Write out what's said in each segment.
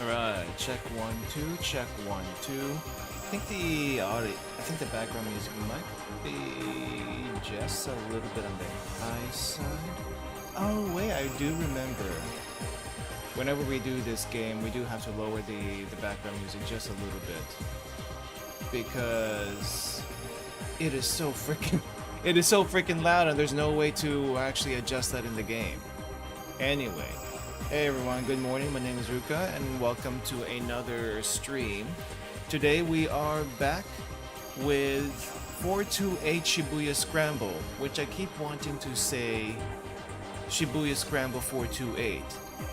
Alright, check 1, 2, check 1, 2. I think the audio, I think the background music might be just a little bit on the high side. Oh wait, I do remember. Whenever we do this game, we do have to lower the background music just a little bit. Because it is so freaking loud and there's no way to actually adjust that in the game. Anyway. Hey everyone, good morning, my name is Ruka and welcome to another stream. Today we are back with 428 Shibuya Scramble, which I keep wanting to say Shibuya Scramble 428,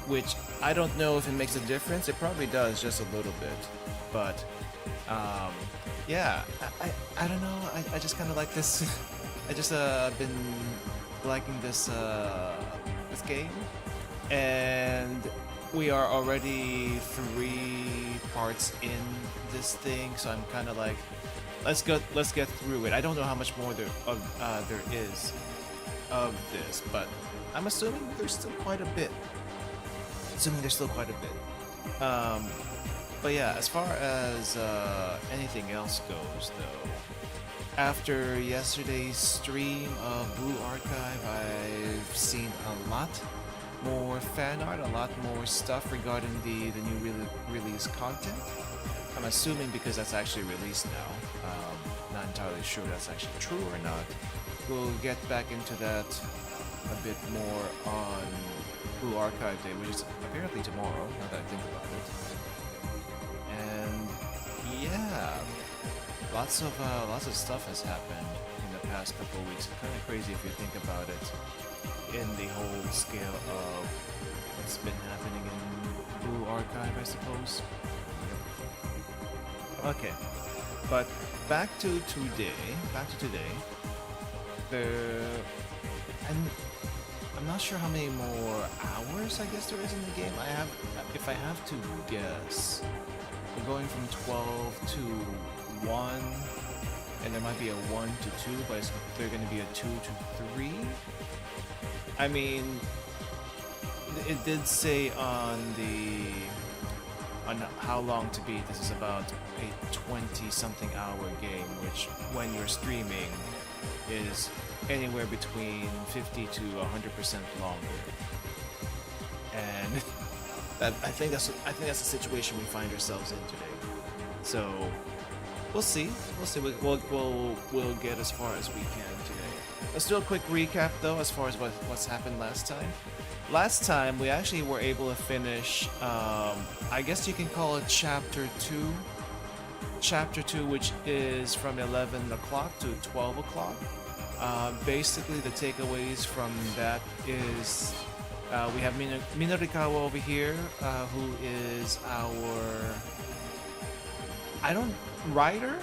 which I don't know if it makes a difference. It probably does, just a little bit, but yeah, I don't know, I just kind of like this. I just been liking this this game. And we are already 3 parts in this thing, so I'm kind of like, let's get through it. I don't know how much more there is of this, but I'm assuming there's still quite a bit. But yeah, as far as anything else goes, though, after yesterday's stream of LULdog, I've seen a lot more fan art, a lot more stuff regarding the new release content. I'm assuming because that's actually released now. Not entirely sure that's actually true or not. We'll get back into that a bit more on LULdog Day, which is apparently tomorrow, now that I think about it. And yeah, lots of stuff has happened in the past couple of weeks. Kind of crazy if you think about it, in the whole scale of what's been happening in LULdog, I suppose. Okay, but back to today. I'm not sure how many more hours I guess there is in the game. If I have to guess, we're going from 12 to 1, and there might be a 1 to 2, but is there going to be a 2 to 3? I mean, it did say on how long to beat. This is about a 20-something hour game, which when you're streaming is anywhere between 50 to 100% longer. And I think that's the situation we find ourselves in today. So we'll see. We'll get as far as we can today. Let's do a quick recap though, as far as what's happened last time. Last time we actually were able to finish, I guess you can call it Chapter 2. Chapter 2, which is from 11 o'clock to 12 o'clock. Basically the takeaways from that is we have Minorikawa over here, who is our writer?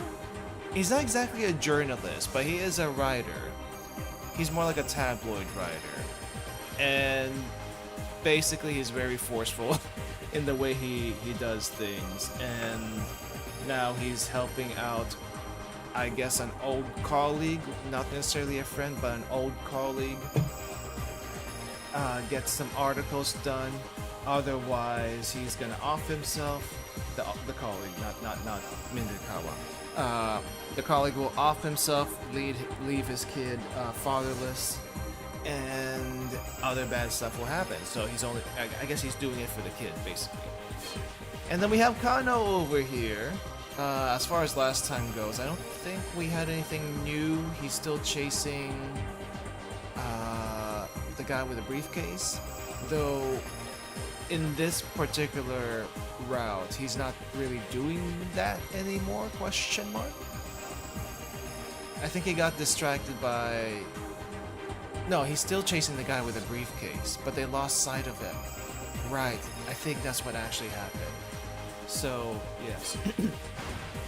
He's not exactly a journalist, but he is a writer. He's more like a tabloid writer. And basically he's very forceful in the way he does things. And now he's helping out, I guess, an old colleague, not necessarily a friend, but an old colleague, get some articles done. Otherwise, he's gonna off himself. The colleague, not Minorikawa. The colleague will off himself, leave his kid fatherless, and other bad stuff will happen. So he's only, I guess he's doing it for the kid, basically. And then we have Kano over here. As far as last time goes, I don't think we had anything new. He's still chasing the guy with the briefcase, though in this particular route, he's not really doing that anymore, question mark? I think he got distracted by... No, he's still chasing the guy with the briefcase, but they lost sight of him. Right, I think that's what actually happened. So, yes.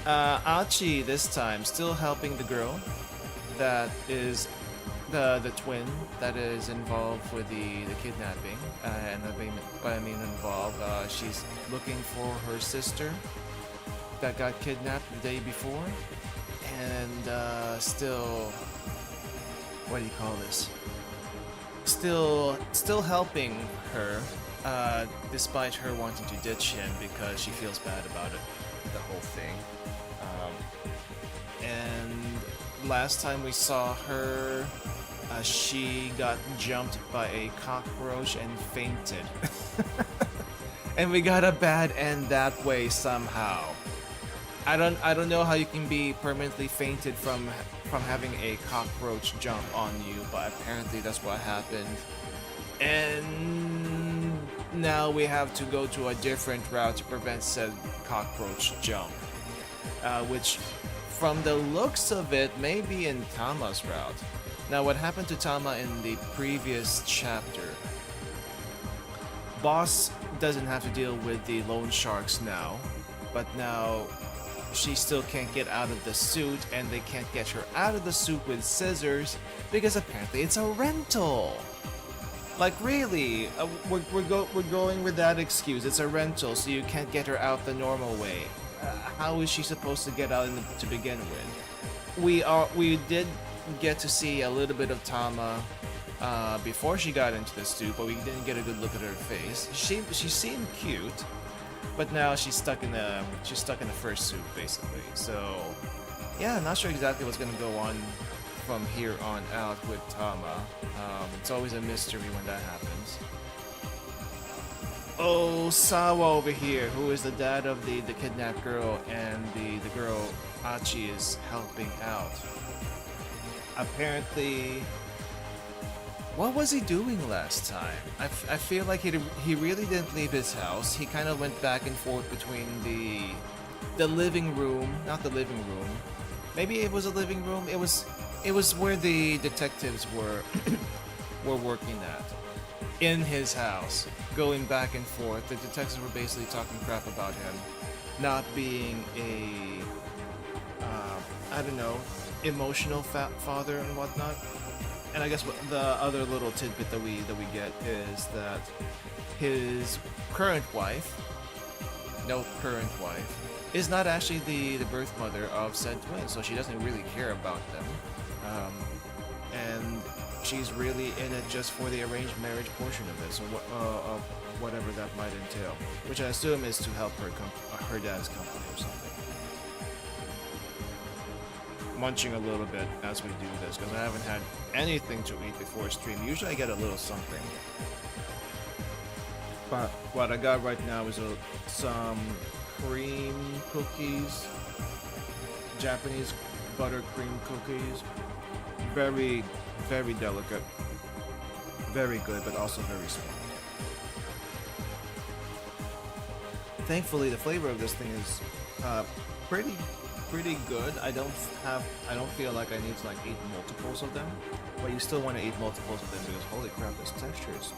Achi, this time, still helping the girl that is the twin that is involved with the kidnapping, and by I mean involved, she's looking for her sister that got kidnapped the day before, and still, what do you call this? Still helping her despite her wanting to ditch him because she feels bad about it, the whole thing. And last time we saw her, she got jumped by a cockroach and fainted. And we got a bad end that way somehow. I don't know how you can be permanently fainted from having a cockroach jump on you, but apparently that's what happened. And now we have to go to a different route to prevent said cockroach jump, which from the looks of it may be in Tama's route. Now what happened to Tama in the previous chapter? Boss doesn't have to deal with the loan sharks now, but now she still can't get out of the suit, and they can't get her out of the suit with scissors because apparently it's a rental. Like really, we're going with that excuse. It's a rental, so you can't get her out the normal way. How is she supposed to get out to begin with? We did get to see a little bit of Tama before she got into the suit, but we didn't get a good look at her face. She seemed cute. But now she's stuck in the first suit basically. So yeah, not sure exactly what's gonna go on from here on out with Tama. It's always a mystery when that happens. Oh, Sawa over here, who is the dad of the kidnapped girl, and the girl Achi is helping out. Apparently, what was he doing last time? I feel like he really didn't leave his house. He kind of went back and forth between the living room, not the living room. Maybe it was a living room. It was where the detectives were were working at, in his house, going back and forth. The detectives were basically talking crap about him not being a I don't know, emotional father and whatnot. And I guess the other little tidbit that we get is that his current wife, is not actually the birth mother of said twins, so she doesn't really care about them, and she's really in it just for the arranged marriage portion of it, so of whatever that might entail, which I assume is to help her dad's company or something. Munching a little bit as we do this because I haven't had anything to eat before stream. Usually I get a little something, but what I got right now is some cream cookies, Japanese buttercream cookies. Very, very delicate, very good, but also very small. Thankfully, the flavor of this thing is pretty good. I don't feel like I need to like eat multiples of them, but you still want to eat multiples of them because holy crap, this texture is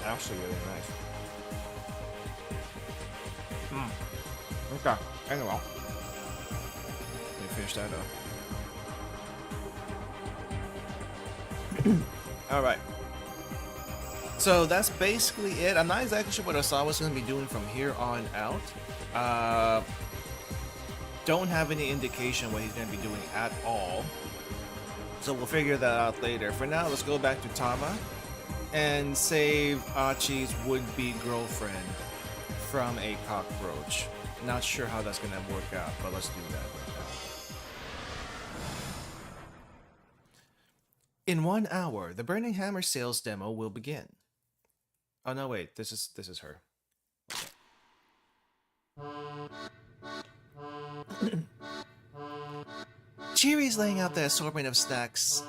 actually really nice. Okay, anyway, let me finish that up. Alright, so that's basically it. I'm not exactly sure what Osawa's going to be doing from here on out. Don't have any indication what he's going to be doing at all, so we'll figure that out later. For now, let's go back to Tama and save Achi's would-be girlfriend from a cockroach. Not sure how that's going to work out, but let's do that right now. In 1 hour, the Burning Hammer sales demo will begin. Oh no, wait, this is her. Chiri's laying out the assortment of snacks.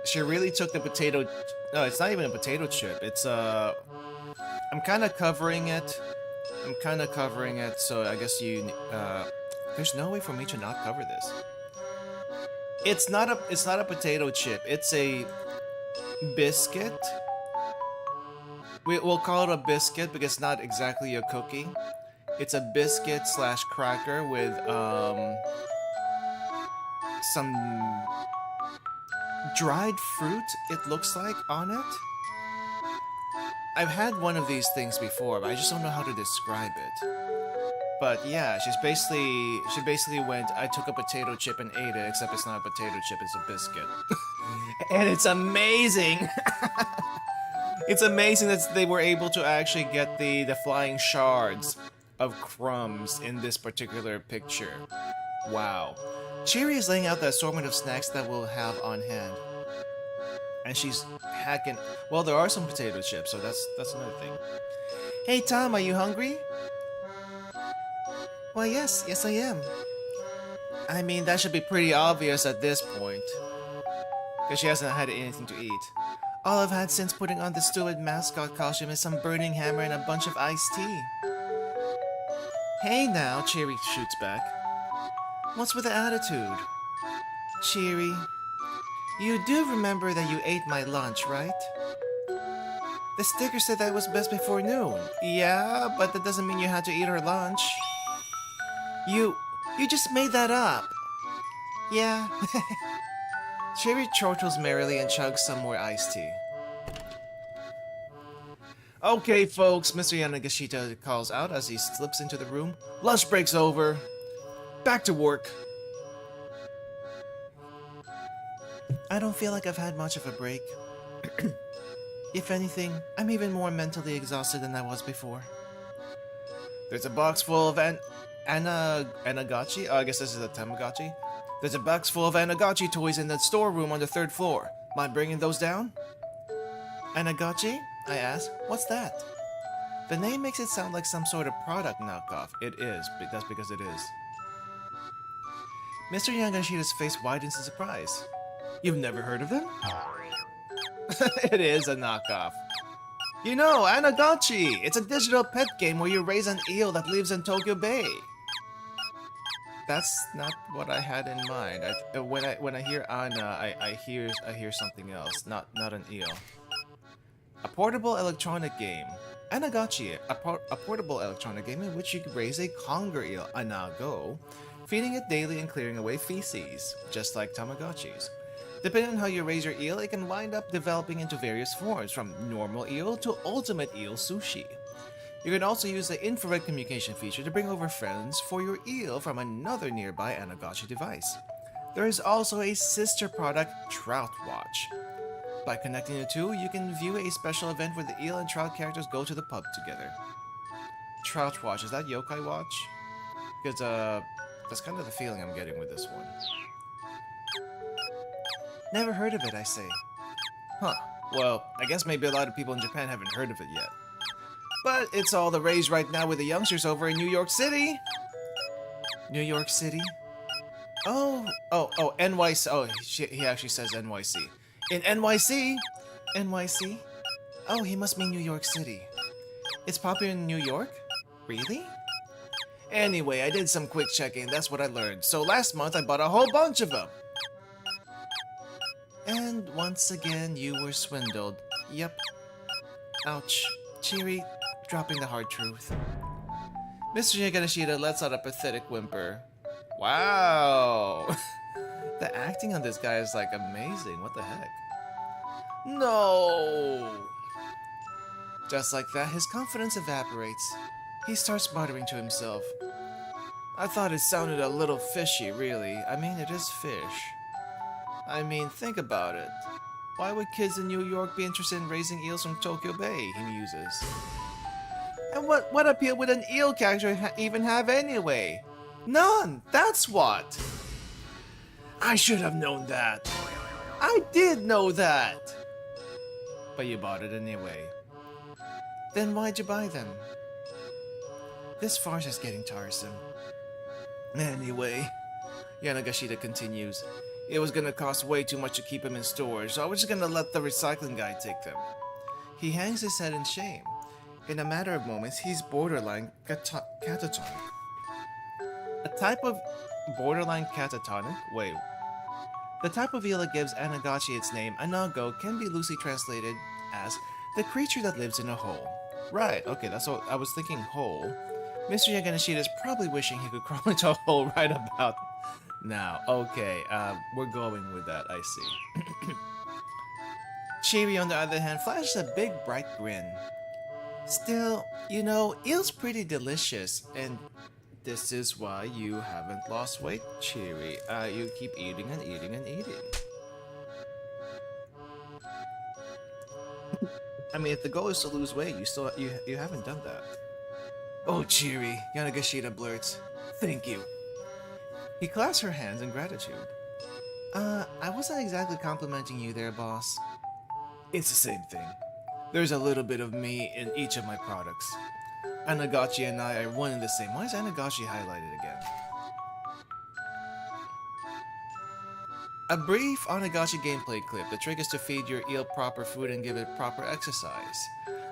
She really took the potato... No, it's not even a potato chip. It's I'm kind of covering it. So I guess there's no way for me to not cover this. It's not a potato chip. It's a biscuit. We'll call it a biscuit because it's not exactly a cookie. It's a biscuit / cracker with some dried fruit, it looks like, on it. I've had one of these things before, but I just don't know how to describe it. But yeah, she basically went, I took a potato chip and ate it, except it's not a potato chip, it's a biscuit. And it's amazing! It's amazing that they were able to actually get the flying shards of crumbs in this particular picture. Wow. Cheery is laying out the assortment of snacks that we'll have on hand. And she's hacking... Well, there are some potato chips, so that's another thing. Hey, Tom, are you hungry? Why, yes I am. I mean, that should be pretty obvious at this point. Because she hasn't had anything to eat. All I've had since putting on the stupid mascot costume is some burning hammer and a bunch of iced tea. Hey now, Cheery shoots back. What's with the attitude? Cheery, you do remember that you ate my lunch, right? The sticker said that it was best before noon. Yeah, but that doesn't mean you had to eat her lunch. You just made that up. Yeah. Cheery chortles merrily and chugs some more iced tea. Okay, folks, Mr. Yanagashita calls out as he slips into the room. Lunch break's over. Back to work. I don't feel like I've had much of a break. If anything, I'm even more mentally exhausted than I was before. There's a box full of Anagachi? Oh, I guess this is a Tamagotchi. There's a box full of Anagachi toys in the storeroom on the 3rd floor. Mind bringing those down? Anagachi? I asked. What's that? The name makes it sound like some sort of product knockoff. It is, but that's because it is. Mr. Yanagashita's face widens in surprise. You've never heard of them? It is a knockoff. You know, Anagachi! It's a digital pet game where you raise an eel that lives in Tokyo Bay. That's not what I had in mind. When I hear Ana, I hear something else. Not an eel. A portable electronic game. Anagachi, a portable electronic game in which you can raise a conger eel, Anago, feeding it daily and clearing away feces, just like Tamagotchis. Depending on how you raise your eel, it can wind up developing into various forms, from normal eel to ultimate eel sushi. You can also use the infrared communication feature to bring over friends for your eel from another nearby Anagachi device. There is also a sister product, Trout Watch. By connecting the two, you can view a special event where the eel and trout characters go to the pub together. Trout Watch, is that Yokai Watch? Because, that's kind of the feeling I'm getting with this one. Never heard of it, I say. Huh. Well, I guess maybe a lot of people in Japan haven't heard of it yet. But it's all the rage right now with the youngsters over in New York City. New York City? Oh, NYC. Oh, he actually says NYC. In NYC? NYC? Oh, he must mean New York City. It's popular in New York? Really? Anyway, I did some quick checking, that's what I learned. So last month I bought a whole bunch of them. And once again, you were swindled. Yep. Ouch. Cheery, dropping the hard truth. Mr. Yanagashita lets out a pathetic whimper. Wow! The acting on this guy is like amazing, what the heck? No! Just like that, his confidence evaporates. He starts muttering to himself. I thought it sounded a little fishy, really. I mean, it is fish. I mean, think about it. Why would kids in New York be interested in raising eels from Tokyo Bay, he muses. And what appeal would an eel character even have anyway? None! That's what! I should have known that! I did know that! But you bought it anyway. Then why'd you buy them? This farce is getting tiresome. Anyway, Yanagashita continues. It was gonna cost way too much to keep them in storage, so I was just gonna let the recycling guy take them. He hangs his head in shame. In a matter of moments, he's borderline catatonic. A type of borderline catatonic? Wait. The type of eel that gives Anagachi its name, Anago, can be loosely translated as the creature that lives in a hole. Right, okay, that's what I was thinking, hole. Mr. Yanagashita is probably wishing he could crawl into a hole right about now. Okay, we're going with that, I see. Cheery, on the other hand, flashes a big, bright grin. Still, you know, eel's pretty delicious, and this is why you haven't lost weight, Cheery. You keep eating and eating and eating. I mean, if the goal is to lose weight, you haven't done that. Oh, cheery, Yanagashita blurts. Thank you. He clasps her hands in gratitude. I wasn't exactly complimenting you there, boss. It's the same thing. There's a little bit of me in each of my products. Anagachi and I are one and the same. Why is Anagachi highlighted again? A brief Onagashi gameplay clip. The trick is to feed your eel proper food and give it proper exercise.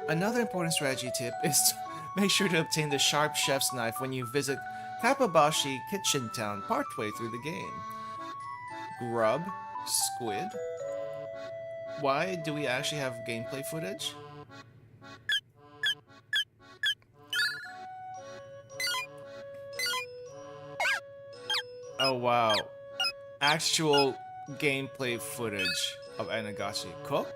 Another important strategy tip is to make sure to obtain the sharp chef's knife when you visit Kapabashi Kitchen Town partway through the game. Grub? Squid? Why do we actually have gameplay footage? Oh wow. Actual gameplay footage of Anagashi. Cook?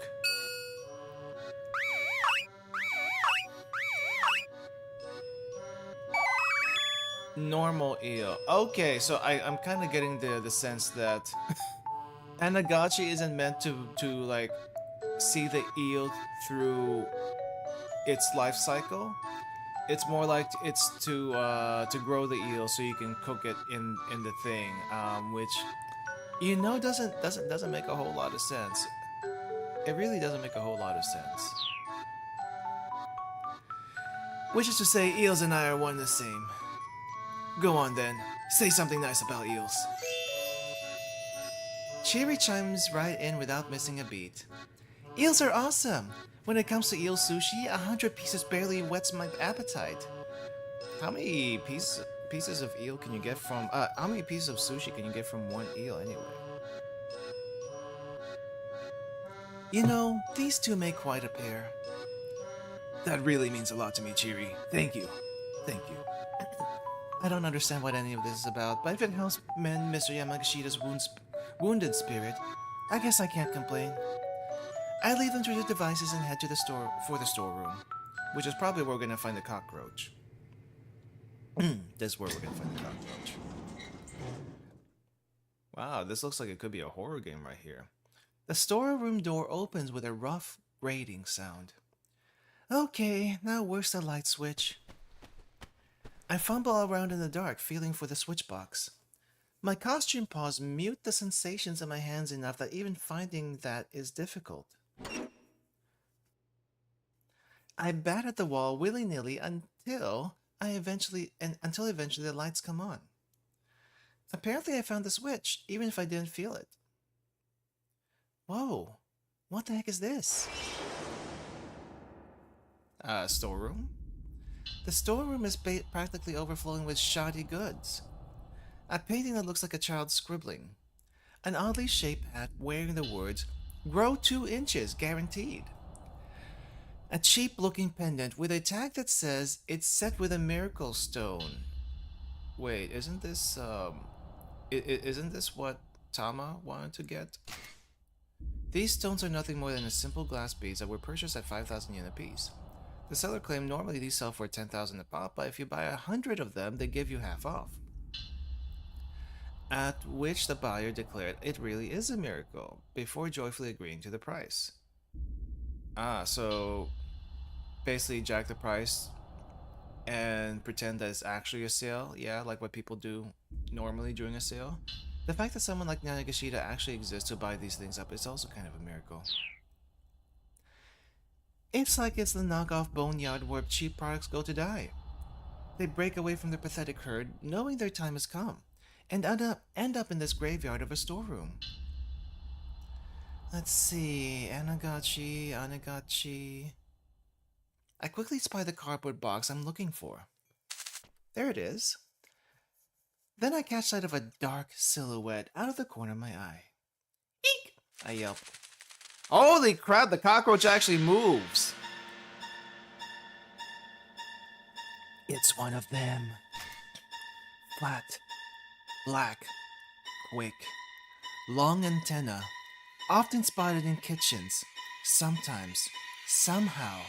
Normal eel. Okay, so I'm kind of getting the sense that Anagachi isn't meant to like see the eel through its life cycle. It's more like it's to grow the eel so you can cook it in the thing, which doesn't make a whole lot of sense. It really doesn't make a whole lot of sense. Which is to say, eels and I are one and the same. Go on then, say something nice about eels. Cheery chimes right in without missing a beat. Eels are awesome! When it comes to eel sushi, 100 pieces barely whets my appetite. How many pieces of eel can you get from, how many pieces of sushi can you get from one eel anyway? You know, these two make quite a pair. That really means a lot to me, Cheery. Thank you. Thank you. I don't understand what any of this is about, but if it helps mend Mr. Yamagashita's wounded spirit, I guess I can't complain. I leave them to their devices and head to the store for the storeroom, which is probably where we're gonna find the cockroach. That's where we're gonna find the cockroach. Wow, this looks like it could be a horror game right here. The storeroom door opens with a rough grating sound. Okay, now where's the light switch? I fumble around in the dark, feeling for the switch box. My costume paws mute the sensations in my hands enough that even finding that is difficult. I bat at the wall willy-nilly until eventually the lights come on. Apparently I found the switch, even if I didn't feel it. Whoa, what the heck is this? Storeroom? The storeroom is practically overflowing with shoddy goods. A painting that looks like a child scribbling. An oddly shaped hat wearing the words, "Grow 2 inches, guaranteed." A cheap-looking pendant with a tag that says it's set with a miracle stone. Wait, isn't this what Tama wanted to get? These stones are nothing more than a simple glass beads that were purchased at 5,000 yen apiece. The seller claimed normally these sell for 10,000 a pop, but if you buy 100 of them, they give you half off. At which the buyer declared it really is a miracle, before joyfully agreeing to the price. So basically jack the price and pretend that it's actually a sale, yeah, like what people do normally during a sale. The fact that someone like Yanagashita actually exists to buy these things up is also kind of a miracle. It's like it's the knockoff boneyard where cheap products go to die. They break away from their pathetic herd, knowing their time has come, and end up in this graveyard of a storeroom. Let's see, Anagachi. I quickly spy the cardboard box I'm looking for. There it is. Then I catch sight of a dark silhouette out of the corner of my eye. Eek! I yelp. Holy crap, the cockroach actually moves! It's one of them. Flat, black, quick, long antenna, often spotted in kitchens. Sometimes, somehow,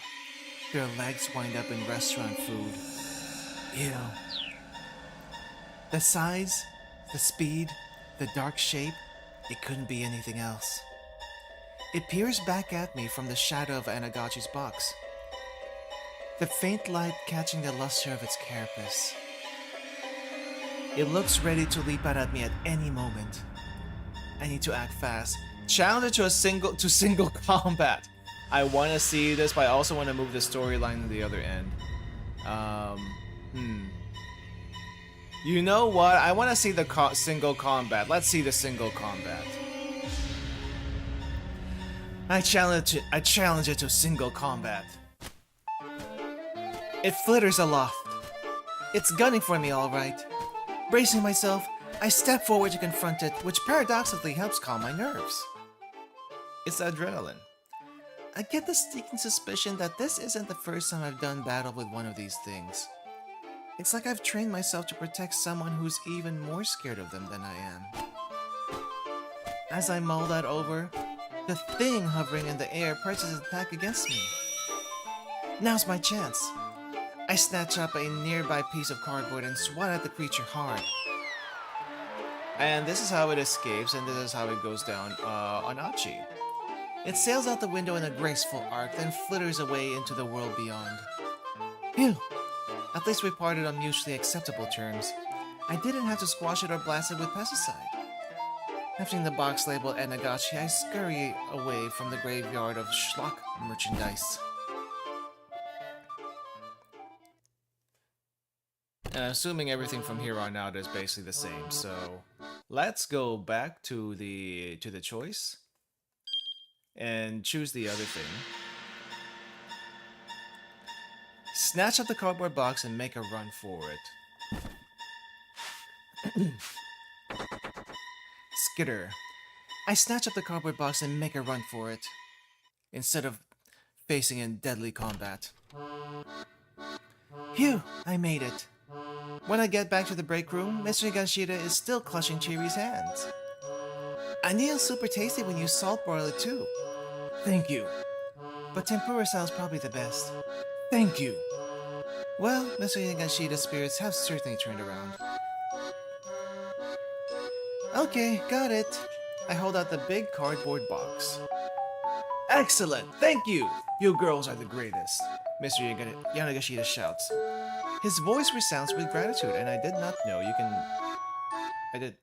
their legs wind up in restaurant food. Ew. The size, the speed, the dark shape, it couldn't be anything else. It peers back at me from the shadow of Anagachi's box, the faint light catching the luster of its carapace. It looks ready to leap out at me at any moment. I need to act fast. Challenge to single combat. I want to see this, but I also want to move the storyline to the other end. You know what? I want to see the single combat. Let's see the single combat. I challenge it to single combat. It flitters aloft. It's gunning for me, all right. Bracing myself, I step forward to confront it, which paradoxically helps calm my nerves. It's adrenaline. I get the sneaking suspicion that this isn't the first time I've done battle with one of these things. It's like I've trained myself to protect someone who's even more scared of them than I am. As I mull that over, the thing hovering in the air presses its attack against me. Now's my chance. I snatch up a nearby piece of cardboard and swat at the creature hard. And this is how it escapes, and this is how it goes down on Achi. It sails out the window in a graceful arc, then flitters away into the world beyond. Phew! At least we parted on mutually acceptable terms. I didn't have to squash it or blast it with pesticide. Hefting the box labeled Anagachi, I scurry away from the graveyard of schlock merchandise. And I'm assuming everything from here on out is basically the same, so let's go back to the choice and choose the other thing. Snatch up the cardboard box and make a run for it. Skitter. I snatch up the cardboard box and make a run for it, instead of facing in deadly combat. Phew, I made it. When I get back to the break room, Mr. Higashida is still clutching Chiri's hands. I nail super tasty when you salt broil it too. Thank you. But tempura style is probably the best. Thank you. Well, Mr. Higashida's spirits have certainly turned around. Okay, got it. I hold out the big cardboard box. Excellent, thank you! You girls are the greatest, Mr. Yanagashida shouts. His voice resounds with gratitude, and I did not know you can... I did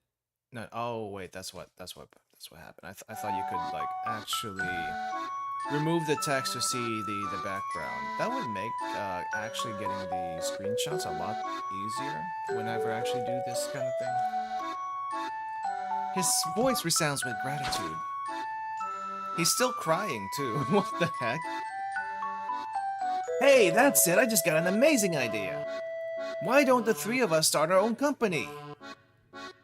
not... Oh, wait, that's what happened. I thought you could, like, actually remove the text to see the background. That would make actually getting the screenshots a lot easier whenever I actually do this kind of thing. His voice resounds with gratitude. He's still crying, too. What the heck? Hey, that's it. I just got an amazing idea. Why don't the three of us start our own company?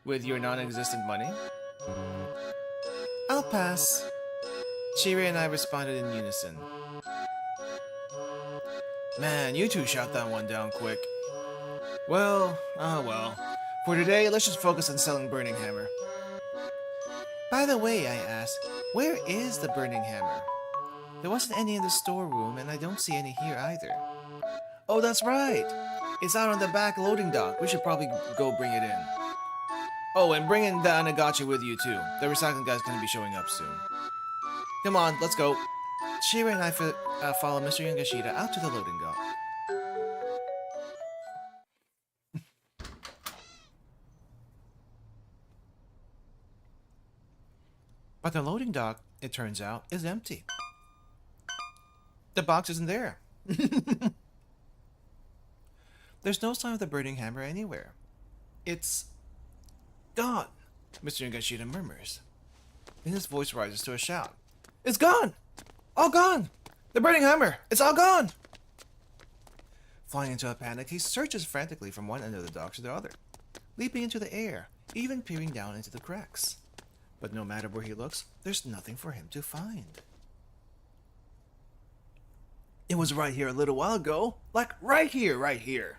With your non-existent money? I'll pass. Chiri and I responded in unison. Man, you two shot that one down quick. Well, well. For today, let's just focus on selling Burning Hammer. By the way, I asked, where is the Burning Hammer? There wasn't any in the storeroom, and I don't see any here either. Oh, that's right! It's out on the back loading dock. We should probably go bring it in. Oh, and bring in the Anagachi with you too. The recycling guy's gonna be showing up soon. Come on, let's go. Shira and I follow Mr. Yangashita out to the loading dock. But the loading dock, it turns out, is empty. The box isn't there. There's no sign of the Burning Hammer anywhere. It's gone, Mr. Yangashita murmurs. Then his voice rises to a shout. It's gone! All gone! The Burning Hammer! It's all gone! Flying into a panic, he searches frantically from one end of the dock to the other, leaping into the air, even peering down into the cracks. But no matter where he looks, there's nothing for him to find. It was right here a little while ago. Like, right here, right here.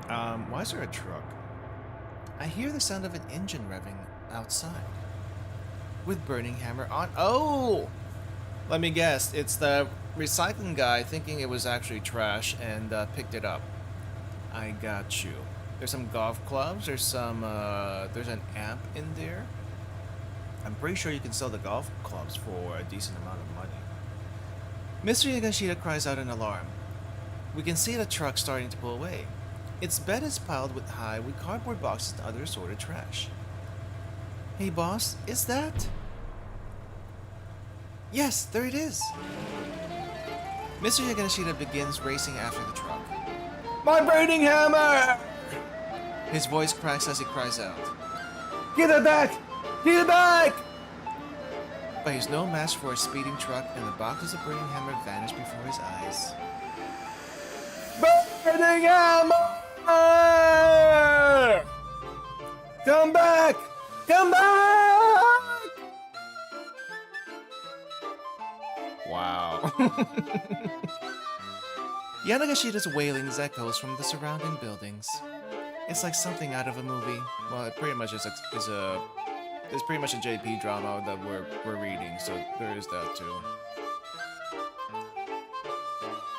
Why is there a truck? I hear the sound of an engine revving outside. With Burning Hammer on... Oh! Let me guess. It's the recycling guy thinking it was actually trash and picked it up. I got you. There's some golf clubs. There's some, there's an amp in there. I'm pretty sure you can sell the golf clubs for a decent amount of money. Mr. Yagashita cries out in alarm. We can see the truck starting to pull away. Its bed is piled with high with cardboard boxes and other assorted trash. Hey boss, is that? Yes, there it is! Mr. Yagashita begins racing after the truck. My burning hammer! His voice cracks as he cries out. Get it back! Get it back! But he's no match for a speeding truck, and the boxes of burning hammer vanish before his eyes. Burning hammer! Come back! Come back! Wow. Yanagashita's wailings echoes from the surrounding buildings. It's like something out of a movie. Well, it pretty much is it's pretty much a JP drama that we're reading, so there is that too.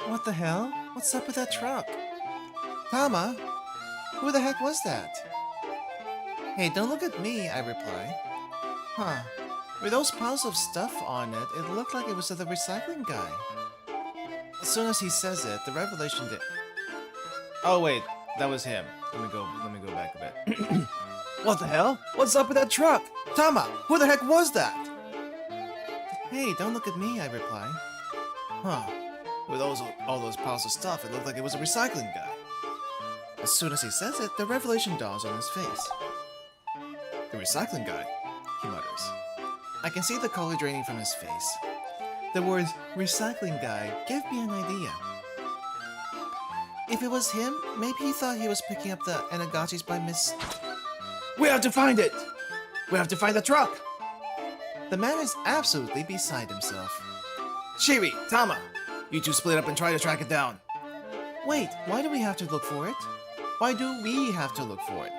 What the hell? What's up with that truck? Tama? Who the heck was that? Hey, don't look at me, I reply. Huh. With those piles of stuff on it, it looked like it was the recycling guy. As soon as he says it, the revelation did. Oh wait, that was him. Let me go back a bit. What the hell? What's up with that truck? Tama, who the heck was that? Hey, don't look at me, I reply. Huh. With all those piles of stuff, it looked like it was a recycling guy. As soon as he says it, the revelation dawns on his face. The recycling guy, he mutters. I can see the color draining from his face. The words recycling guy gave me an idea. If it was him, maybe he thought he was picking up the Enagachis by We have to find it! We have to find the truck! The man is absolutely beside himself. Shiri, Tama, you two split up and try to track it down. Wait, why do we have to look for it? Why do we have to look for it?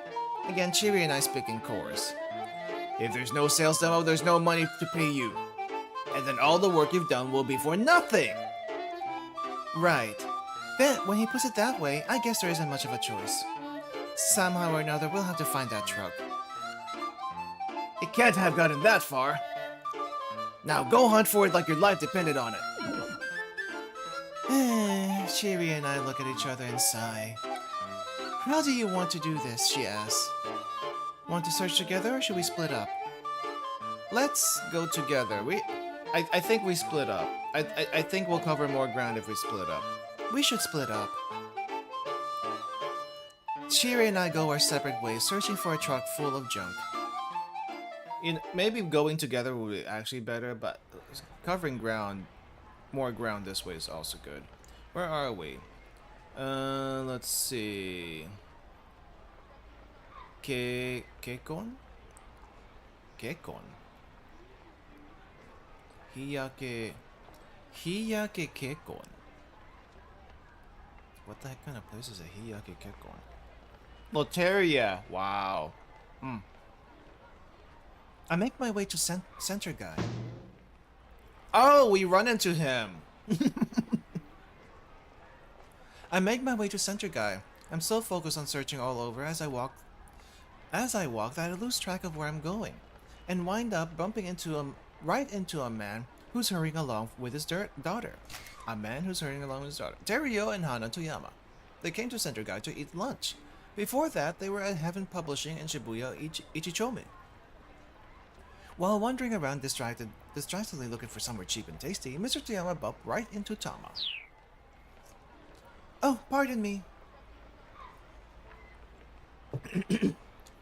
Again, Shiri and I speak in chorus. If there's no sales demo, there's no money to pay you. And then all the work you've done will be for nothing! Right. Then, when he puts it that way, I guess there isn't much of a choice. Somehow or another, we'll have to find that truck. It can't have gotten that far. Now go hunt for it like your life depended on it. Shiri and I look at each other and sigh. How do you want to do this, she asks. Want to search together or should we split up? Let's go together. I think we split up. I think we'll cover more ground if we split up. We should split up. Shiri and I go our separate ways, searching for a truck full of junk. Maybe going together would be actually better, but covering more ground this way is also good. Where are we? Let's see. Kekon? Kekon? Hiyake Kekon. What the heck kind of place is a Hiyake Kekon? Loteria! Wow. I make my way to Center Guy. Oh, we run into him! I make my way to Center Guy. I'm so focused on searching all over as I walk that I lose track of where I'm going, and wind up bumping right into a man who's hurrying along with his daughter. A man who's hurrying along with his daughter. Teruyo and Hana Toyama. They came to Center Guy to eat lunch. Before that, they were at Heaven Publishing in Shibuya Ichichome. While wandering around distractedly looking for somewhere cheap and tasty, Mr. Toyama bumped right into Tama. Oh, pardon me.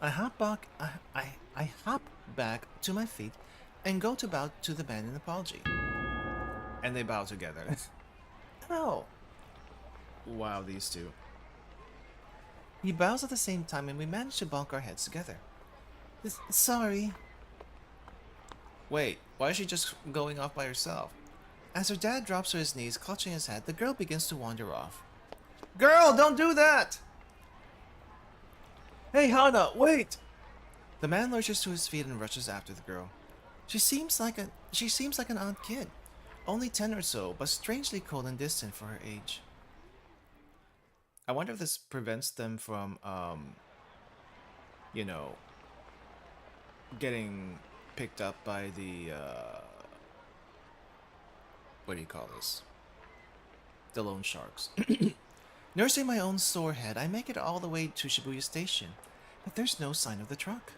I hop back to my feet and go to bow to the man in apology. And they bow together. Oh. Wow, these two. He bows at the same time and we manage to bonk our heads together. Sorry. Wait, why is she just going off by herself? As her dad drops to his knees, clutching his head, the girl begins to wander off. Girl, don't do that! Hey, Hana, wait! The man lurches to his feet and rushes after the girl. She seems like an odd kid. Only 10 or so, but strangely cold and distant for her age. I wonder if this prevents them from, you know, getting picked up by the, what do you call this? The loan sharks. Nursing my own sore head, I make it all the way to Shibuya Station, but there's no sign of the truck.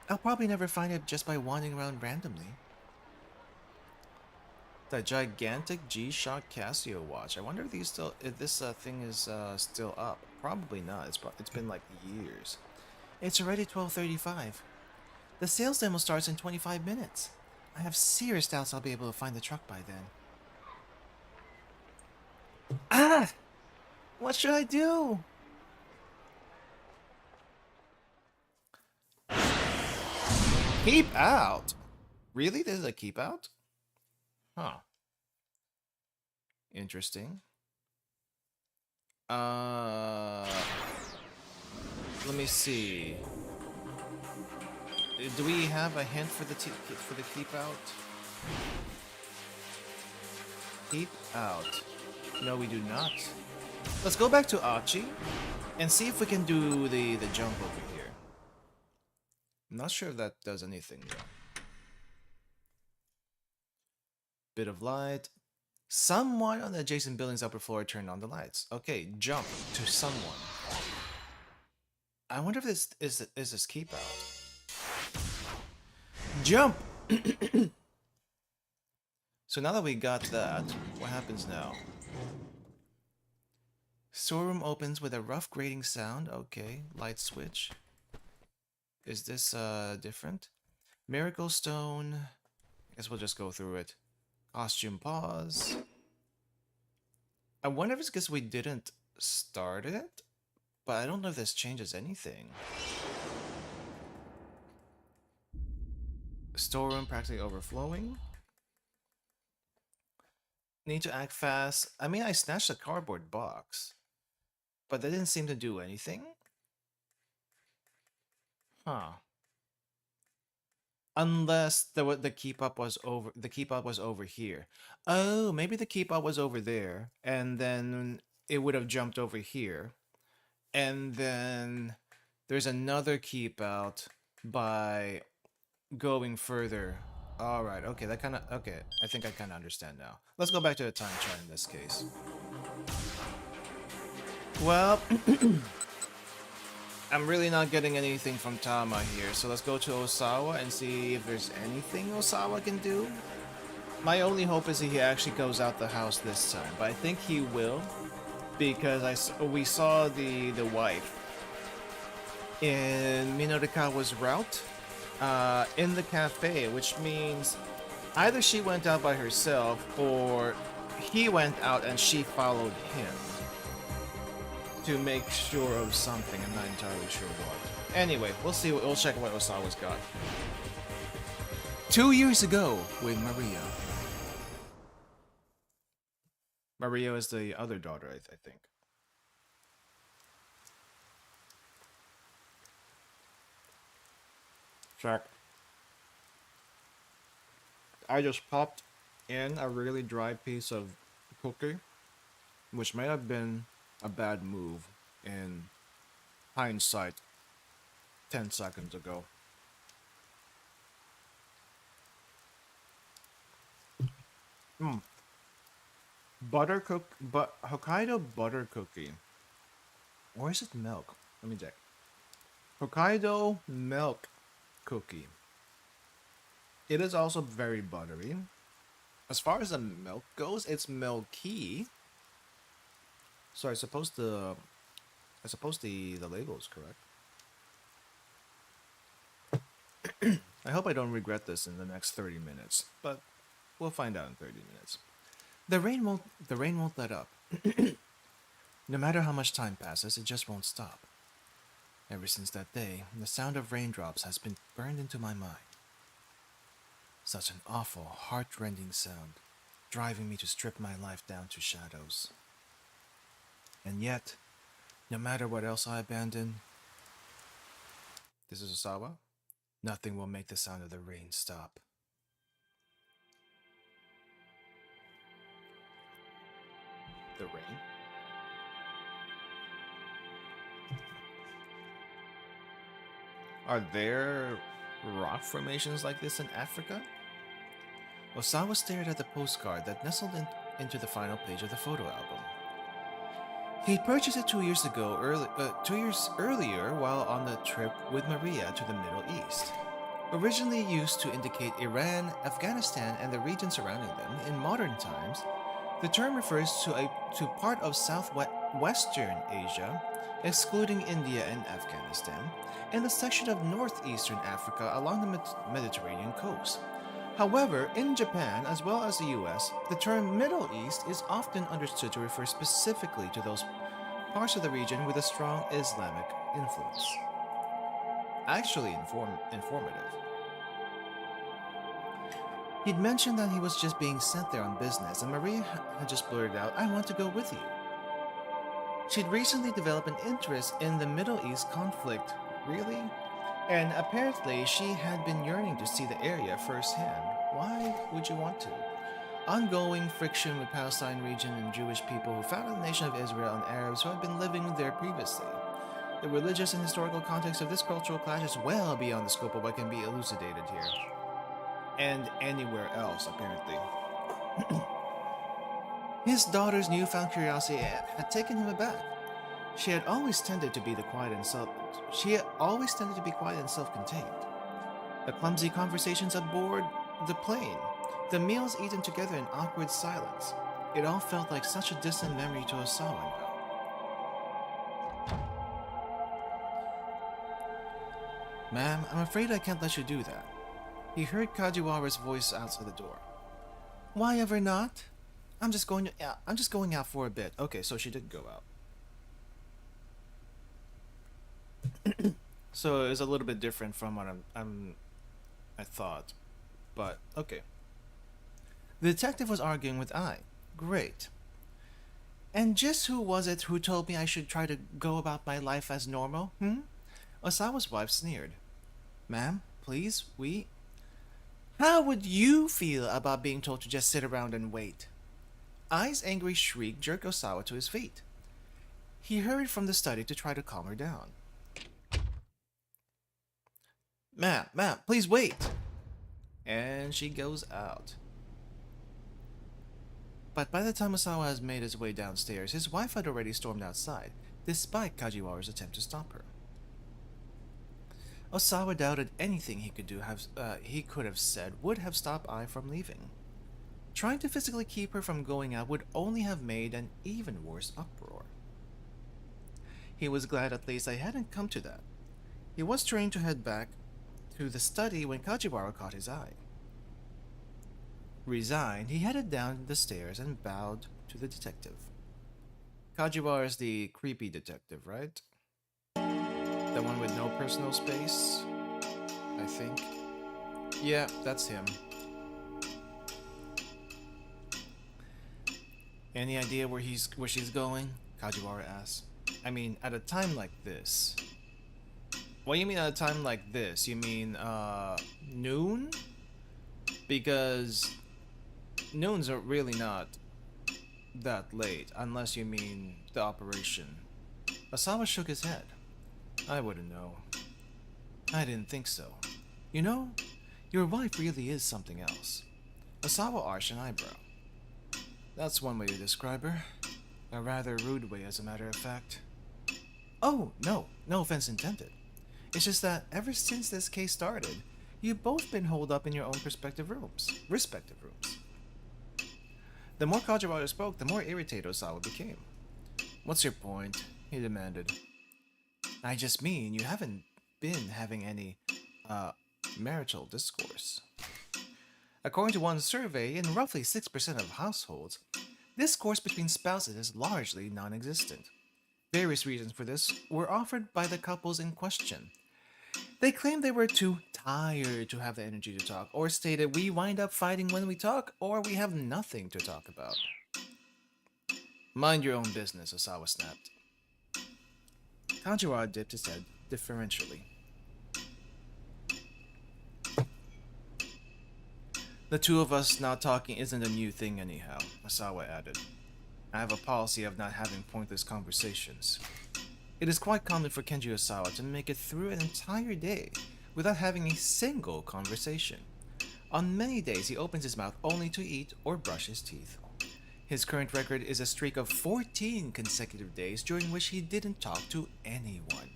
I'll probably never find it just by wandering around randomly. The gigantic G-Shock Casio watch. I wonder if this thing is still up. Probably not. It's been like years. It's already 12:35. The sales demo starts in 25 minutes. I have serious doubts I'll be able to find the truck by then. Ah! What should I do? Keep out? Really? This is a keep out? Huh. Interesting. Let me see. Do we have a hint for the keep out? Keep out. No, we do not. Let's go back to Achi and see if we can do the jump over here. I'm not sure if that does anything though. Bit of light. Someone on the adjacent building's upper floor turned on the lights. Okay, jump to someone. I wonder if this is this keep out. Jump! So now that we got that, what happens now? Storeroom opens with a rough grating sound. Okay, light switch. Is this different? Miracle Stone. I guess we'll just go through it. Costume pause. I wonder if it's because we didn't start it, but I don't know if this changes anything. Storeroom practically overflowing. Need to act fast. I mean, I snatched a cardboard box, but that didn't seem to do anything. Huh. Unless the keep up was over here. Oh, maybe the keep up was over there, and then it would have jumped over here, and then there's another keep out by going further. All right, okay, okay. I think I kind of understand now. Let's go back to the time chart in this case. Well. I'm really not getting anything from Tama here, so let's go to Osawa and see if there's anything Osawa can do. My only hope is that he actually goes out the house this time, but I think he will, because we saw the wife in Minorikawa's route in the cafe, which means either she went out by herself or he went out and she followed him. To make sure of something, I'm not entirely sure what. Anyway, we'll see. We'll check what Osawa's got. 2 years ago with Maria. Maria is the other daughter, I think. Check. I just popped in a really dry piece of cookie, which might have been a bad move in hindsight 10 seconds ago. Hokkaido butter cookie. Or is it milk? Let me check. Hokkaido milk cookie. It is also very buttery. As far as the milk goes, it's milky. So I suppose the label is correct. I hope I don't regret this in the next 30 minutes, but we'll find out in 30 minutes. The rain won't let up. No matter how much time passes, it just won't stop. Ever since that day, the sound of raindrops has been burned into my mind. Such an awful, heart-rending sound, driving me to strip my life down to shadows. And yet, no matter what else I abandon, this is Osawa, nothing will make the sound of the rain stop. The rain? Are there rock formations like this in Africa? Osawa stared at the postcard that nestled into the final page of the photo album. He purchased it 2 years ago, 2 years earlier, while on the trip with Maria to the Middle East. Originally used to indicate Iran, Afghanistan, and the region surrounding them, in modern times, the term refers to part of southwestern Asia, excluding India and Afghanistan, and a section of northeastern Africa along the Mediterranean coast. However, in Japan as well as the US, the term Middle East is often understood to refer specifically to those parts of the region with a strong Islamic influence. Actually informative. He'd mentioned that he was just being sent there on business, and Maria had just blurted out, "I want to go with you." She'd recently developed an interest in the Middle East conflict, really? And apparently she had been yearning to see the area firsthand. Why would you want to? Ongoing friction with Palestine region and Jewish people who founded the nation of Israel and Arabs who had been living there previously. The religious and historical context of this cultural clash is well beyond the scope of what can be elucidated here. And anywhere else, apparently. His daughter's newfound curiosity had taken him aback. She had always tended to be quiet and self-contained. The clumsy conversations aboard the plane, the meals eaten together in awkward silence. It all felt like such a distant memory to Osawa now. "Ma'am, I'm afraid I can't let you do that." He heard Kajiwara's voice outside the door. "Why ever not? I'm just going out for a bit." Okay, so she did go out. So it's a little bit different from what I thought, but okay. The detective was arguing with I. Great. "And just who was it who told me I should try to go about my life as normal, Osawa's wife sneered. "Ma'am, please, How would you feel about being told to just sit around and wait?" Ai's angry shriek jerked Osawa to his feet. He hurried from the study to try to calm her down. Ma'am, please wait!" And she goes out. But by the time Osawa has made his way downstairs, his wife had already stormed outside, despite Kajiwara's attempt to stop her. Osawa doubted anything he could have said would have stopped Ai from leaving. Trying to physically keep her from going out would only have made an even worse uproar. He was glad at least I hadn't come to that. He was turning to head back to the study when Kajiwara caught his eye. Resigned, he headed down the stairs and bowed to the detective. Kajiwara is the creepy detective, right? The one with no personal space, I think. Yeah, that's him. Any idea where she's going? Kajiwara asked. I mean, at a time like this. What do you mean at a time like this? You mean, noon? Because noons are really not that late, unless you mean the operation. Osawa shook his head. I wouldn't know. I didn't think so. You know, your wife really is something else. Osawa arched an eyebrow. That's one way to describe her. A rather rude way, as a matter of fact. Oh, no offense intended. It's just that ever since this case started, you've both been holed up in your own respective rooms. The more Kajiwara spoke, the more irritated Osawa became. What's your point? He demanded. I just mean you haven't been having any, marital discourse. According to one survey, in roughly 6% of households, discourse between spouses is largely non-existent. Various reasons for this were offered by the couples in question. They claimed they were too tired to have the energy to talk, or stated we wind up fighting when we talk, or we have nothing to talk about. Mind your own business, Osawa snapped. Kajiwara dipped his head deferentially. The two of us not talking isn't a new thing anyhow, Osawa added. I have a policy of not having pointless conversations. It is quite common for Kenji Osawa to make it through an entire day without having a single conversation. On many days, he opens his mouth only to eat or brush his teeth. His current record is a streak of 14 consecutive days during which he didn't talk to anyone.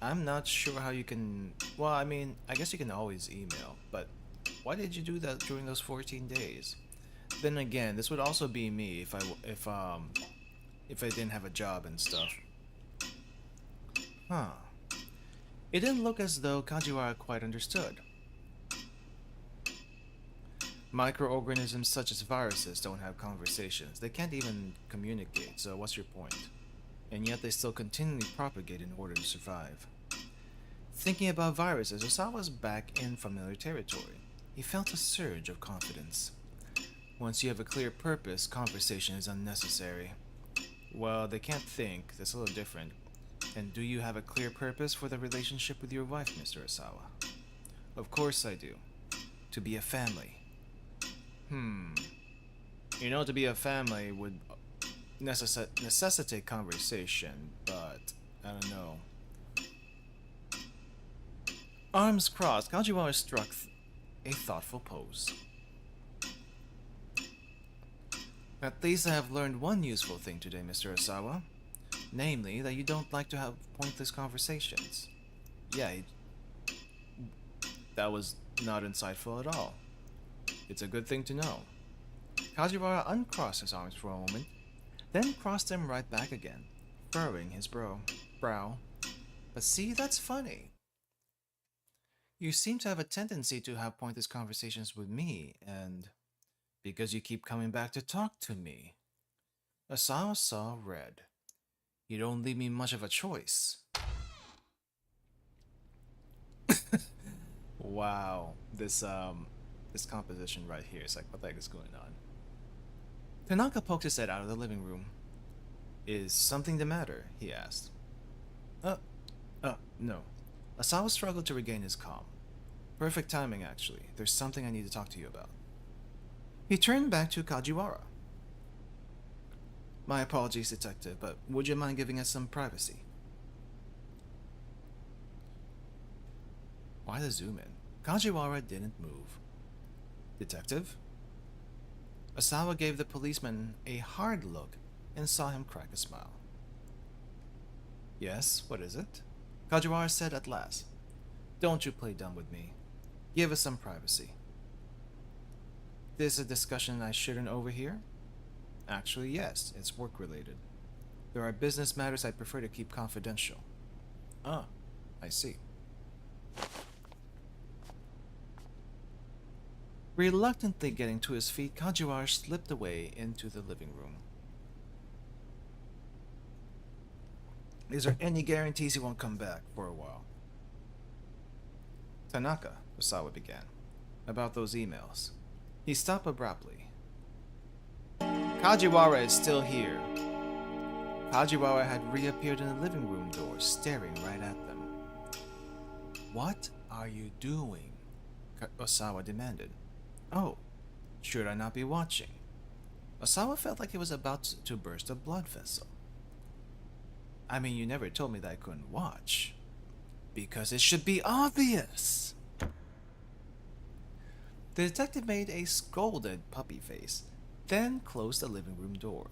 I'm not sure how you can. Well, I mean, I guess you can always email, but why did you do that during those 14 days? Then again, this would also be me if I didn't have a job and stuff. Huh. It didn't look as though Kajiwara quite understood. Microorganisms such as viruses don't have conversations. They can't even communicate, so what's your point? And yet they still continually propagate in order to survive. Thinking about viruses, Osawa's back in familiar territory. He felt a surge of confidence. Once you have a clear purpose, conversation is unnecessary. Well, they can't think. That's a little different. And do you have a clear purpose for the relationship with your wife, Mr. Osawa? Of course I do. To be a family. You know, to be a family would necessitate conversation, but I don't know. Arms crossed, Kajiwara struck a thoughtful pose. At least I have learned one useful thing today, Mr. Osawa. Namely, that you don't like to have pointless conversations. Yeah, that was not insightful at all. It's a good thing to know. Kajiwara uncrossed his arms for a moment, then crossed them right back again, furrowing his brow. But see, that's funny. You seem to have a tendency to have pointless conversations with me, and because you keep coming back to talk to me. Osawa saw red. You don't leave me much of a choice. Wow, this composition right here is like, what the heck is going on? Tanaka poked his head out of the living room. Is something the matter? He asked. No. Osawa struggled to regain his calm. Perfect timing, actually. There's something I need to talk to you about. He turned back to Kajiwara. My apologies, detective, but would you mind giving us some privacy? Why the zoom in? Kajiwara didn't move. Detective? Osawa gave the policeman a hard look and saw him crack a smile. Yes, what is it? Kajiwara said at last. Don't you play dumb with me. Give us some privacy. This is a discussion I shouldn't overhear? Actually, yes, it's work-related. There are business matters I'd prefer to keep confidential. Ah, I see. Reluctantly getting to his feet, Kajiwara slipped away into the living room. Is there any guarantees he won't come back for a while? Tanaka, Osawa began, about those emails. He stopped abruptly. Kajiwara is still here. Kajiwara had reappeared in the living room door, staring right at them. What are you doing? Osawa demanded. Oh, should I not be watching? Osawa felt like he was about to burst a blood vessel. I mean, you never told me that I couldn't watch. Because it should be obvious. The detective made a scolded puppy face, then closed the living room door.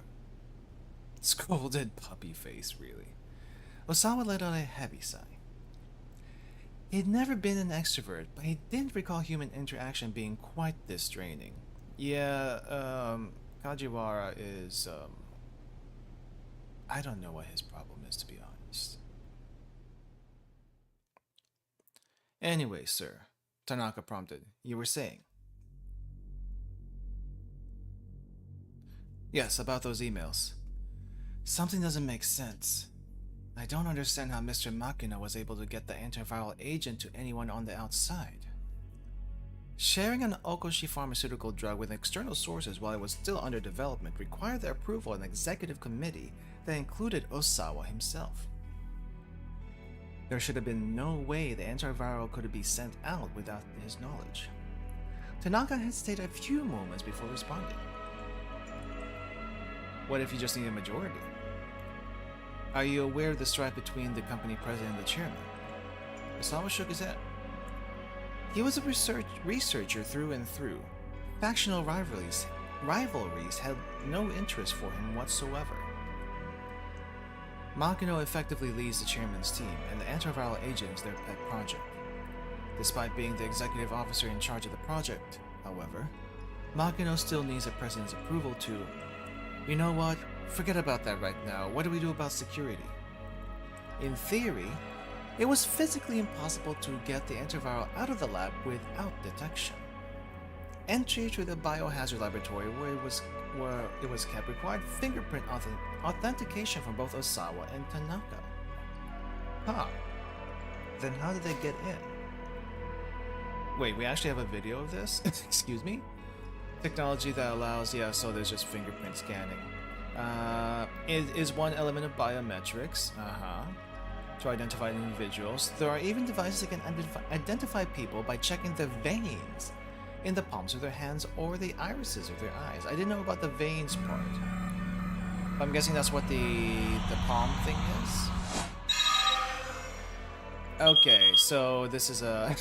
Scolded puppy face, really. Osawa let out a heavy sigh. He'd never been an extrovert, but he didn't recall human interaction being quite this draining. Yeah, Kajiwara is, I don't know what his problem is, to be honest. Anyway, sir, Tanaka prompted. You were saying? Yes, about those emails. Something doesn't make sense. I don't understand how Mr. Makino was able to get the antiviral agent to anyone on the outside. Sharing an Okoshi pharmaceutical drug with external sources while it was still under development required the approval of an executive committee that included Osawa himself. There should have been no way the antiviral could be sent out without his knowledge. Tanaka hesitated a few moments before responding. What if you just need a majority? Are you aware of the strife between the company president and the chairman? Osawa shook his head. He was a researcher through and through. Factional rivalries had no interest for him whatsoever. Makino effectively leads the chairman's team, and the antiviral agent is their pet project. Despite being the executive officer in charge of the project, however, Makino still needs the president's approval to, you know what, forget about that right now, what do we do about security? In theory, it was physically impossible to get the antiviral out of the lab without detection. Entry to the biohazard laboratory where it was kept required fingerprint authentication from both Osawa and Tanaka. Huh. Then how did they get in? Wait, we actually have a video of this? Excuse me? Technology that allows, yeah, so there's just fingerprint scanning. It is one element of biometrics, to identify individuals. There are even devices that can identify people by checking the veins in the palms of their hands or the irises of their eyes. I didn't know about the veins part. I'm guessing that's what the palm thing is. Okay, so this is a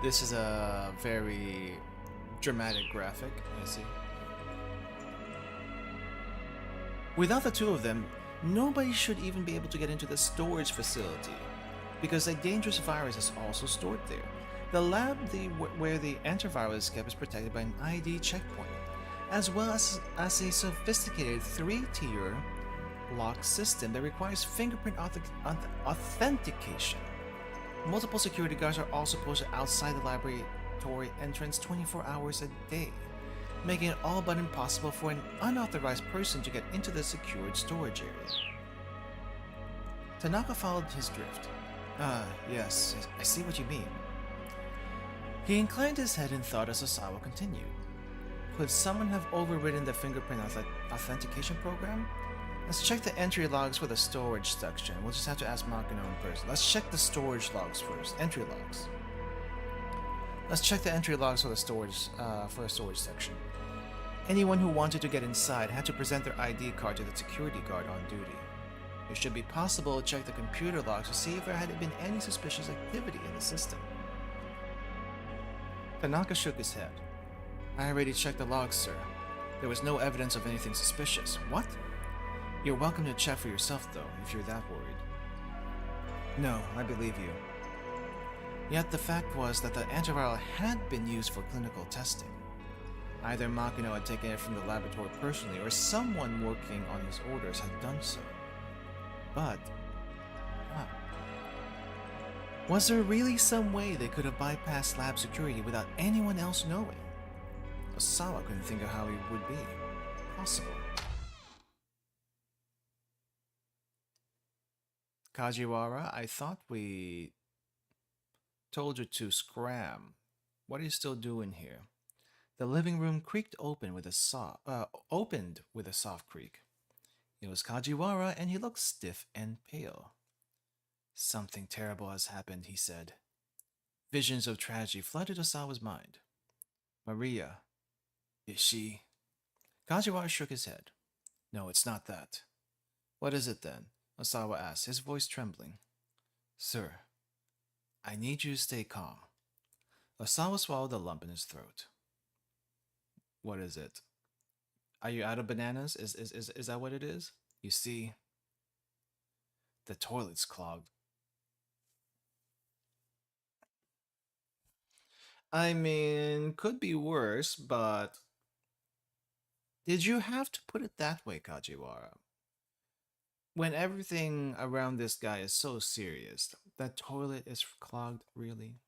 this is a very dramatic graphic, I see. Without the two of them, nobody should even be able to get into the storage facility, because a dangerous virus is also stored there. The lab where the antivirus is kept is protected by an ID checkpoint, as well as a sophisticated 3-tier lock system that requires fingerprint authentication. Multiple security guards are also posted outside the laboratory entrance 24 hours a day, making it all but impossible for an unauthorized person to get into the secured storage area. Tanaka followed his drift. Yes, I see what you mean. He inclined his head in thought as Osawa continued. Could someone have overridden the fingerprint authentication program? Let's check the entry logs for the storage section. We'll just have to ask Makino in person. Let's check the storage logs first. Entry logs. Let's check the entry logs for the storage section. Anyone who wanted to get inside had to present their ID card to the security guard on duty. It should be possible to check the computer logs to see if there had been any suspicious activity in the system. Tanaka shook his head. I already checked the logs, sir. There was no evidence of anything suspicious. What? You're welcome to check for yourself, though, if you're that worried. No, I believe you. Yet the fact was that the antiviral had been used for clinical testing. Either Makino had taken it from the laboratory personally, or someone working on his orders had done so. But, was there really some way they could have bypassed lab security without anyone else knowing? Osawa couldn't think of how it would be possible. Kajiwara, I thought we told you to scram. What are you still doing here? The living room creaked open with a opened with a soft creak. It was Kajiwara, and he looked stiff and pale. Something terrible has happened, he said. Visions of tragedy flooded Osawa's mind. Maria, is she? Kajiwara shook his head. No, it's not that. What is it then? Osawa asked, his voice trembling. Sir, I need you to stay calm. Osawa swallowed a lump in his throat. What is it? Are you out of bananas? Is that what it is? You see, the toilet's clogged. I mean, could be worse, but did you have to put it that way, Kajiwara? When everything around this guy is so serious, that toilet is clogged, really?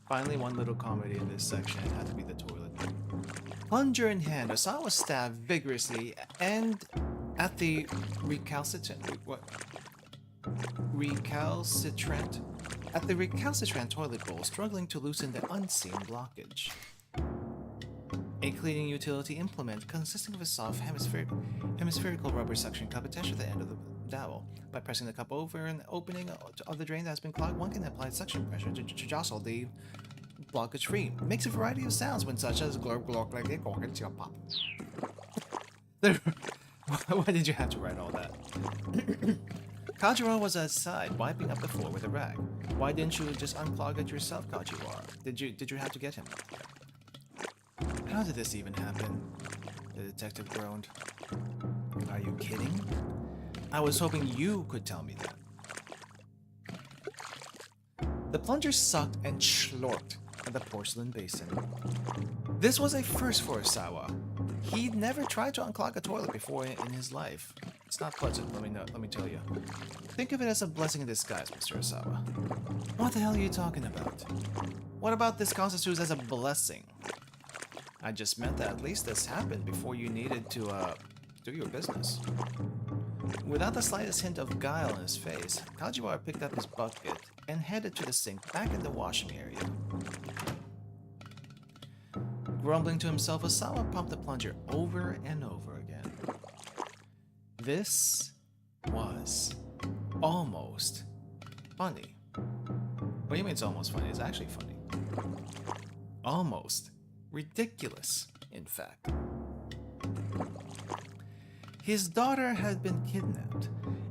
Finally, one little comedy in this section had to be the toilet. Plunger in hand, Osawa stabbed vigorously and at the recalcitrant toilet bowl, struggling to loosen the unseen blockage. A cleaning utility implement consisting of a soft hemispherical rubber suction cup attached to the end of the dowel. By pressing the cup over an opening of the drain that has been clogged, one can apply suction pressure to jostle the blockage free. Makes a variety of sounds when such as glurp glork like a cork and pop. Why did you have to write all that? Kajiwara was outside, wiping up the floor with a rag. Why didn't you just unclog it yourself, Kajiwara? Did you have to get him? How did this even happen? The detective groaned. Are you kidding? I was hoping you could tell me that. The plunger sucked and slurped at the porcelain basin. This was a first for Osawa. He'd never tried to unclog a toilet before in his life. It's not pleasant, let me tell you. Think of it as a blessing in disguise, Mr. Osawa. What the hell are you talking about? What about this constitutes as a blessing? I just meant that at least this happened before you needed to, do your business. Without the slightest hint of guile in his face, Kajiwara picked up his bucket and headed to the sink back in the washing area. Grumbling to himself, Osawa pumped the plunger over and over again. This was almost funny. What do you mean it's almost funny? It's actually funny. Almost ridiculous, in fact. His daughter had been kidnapped,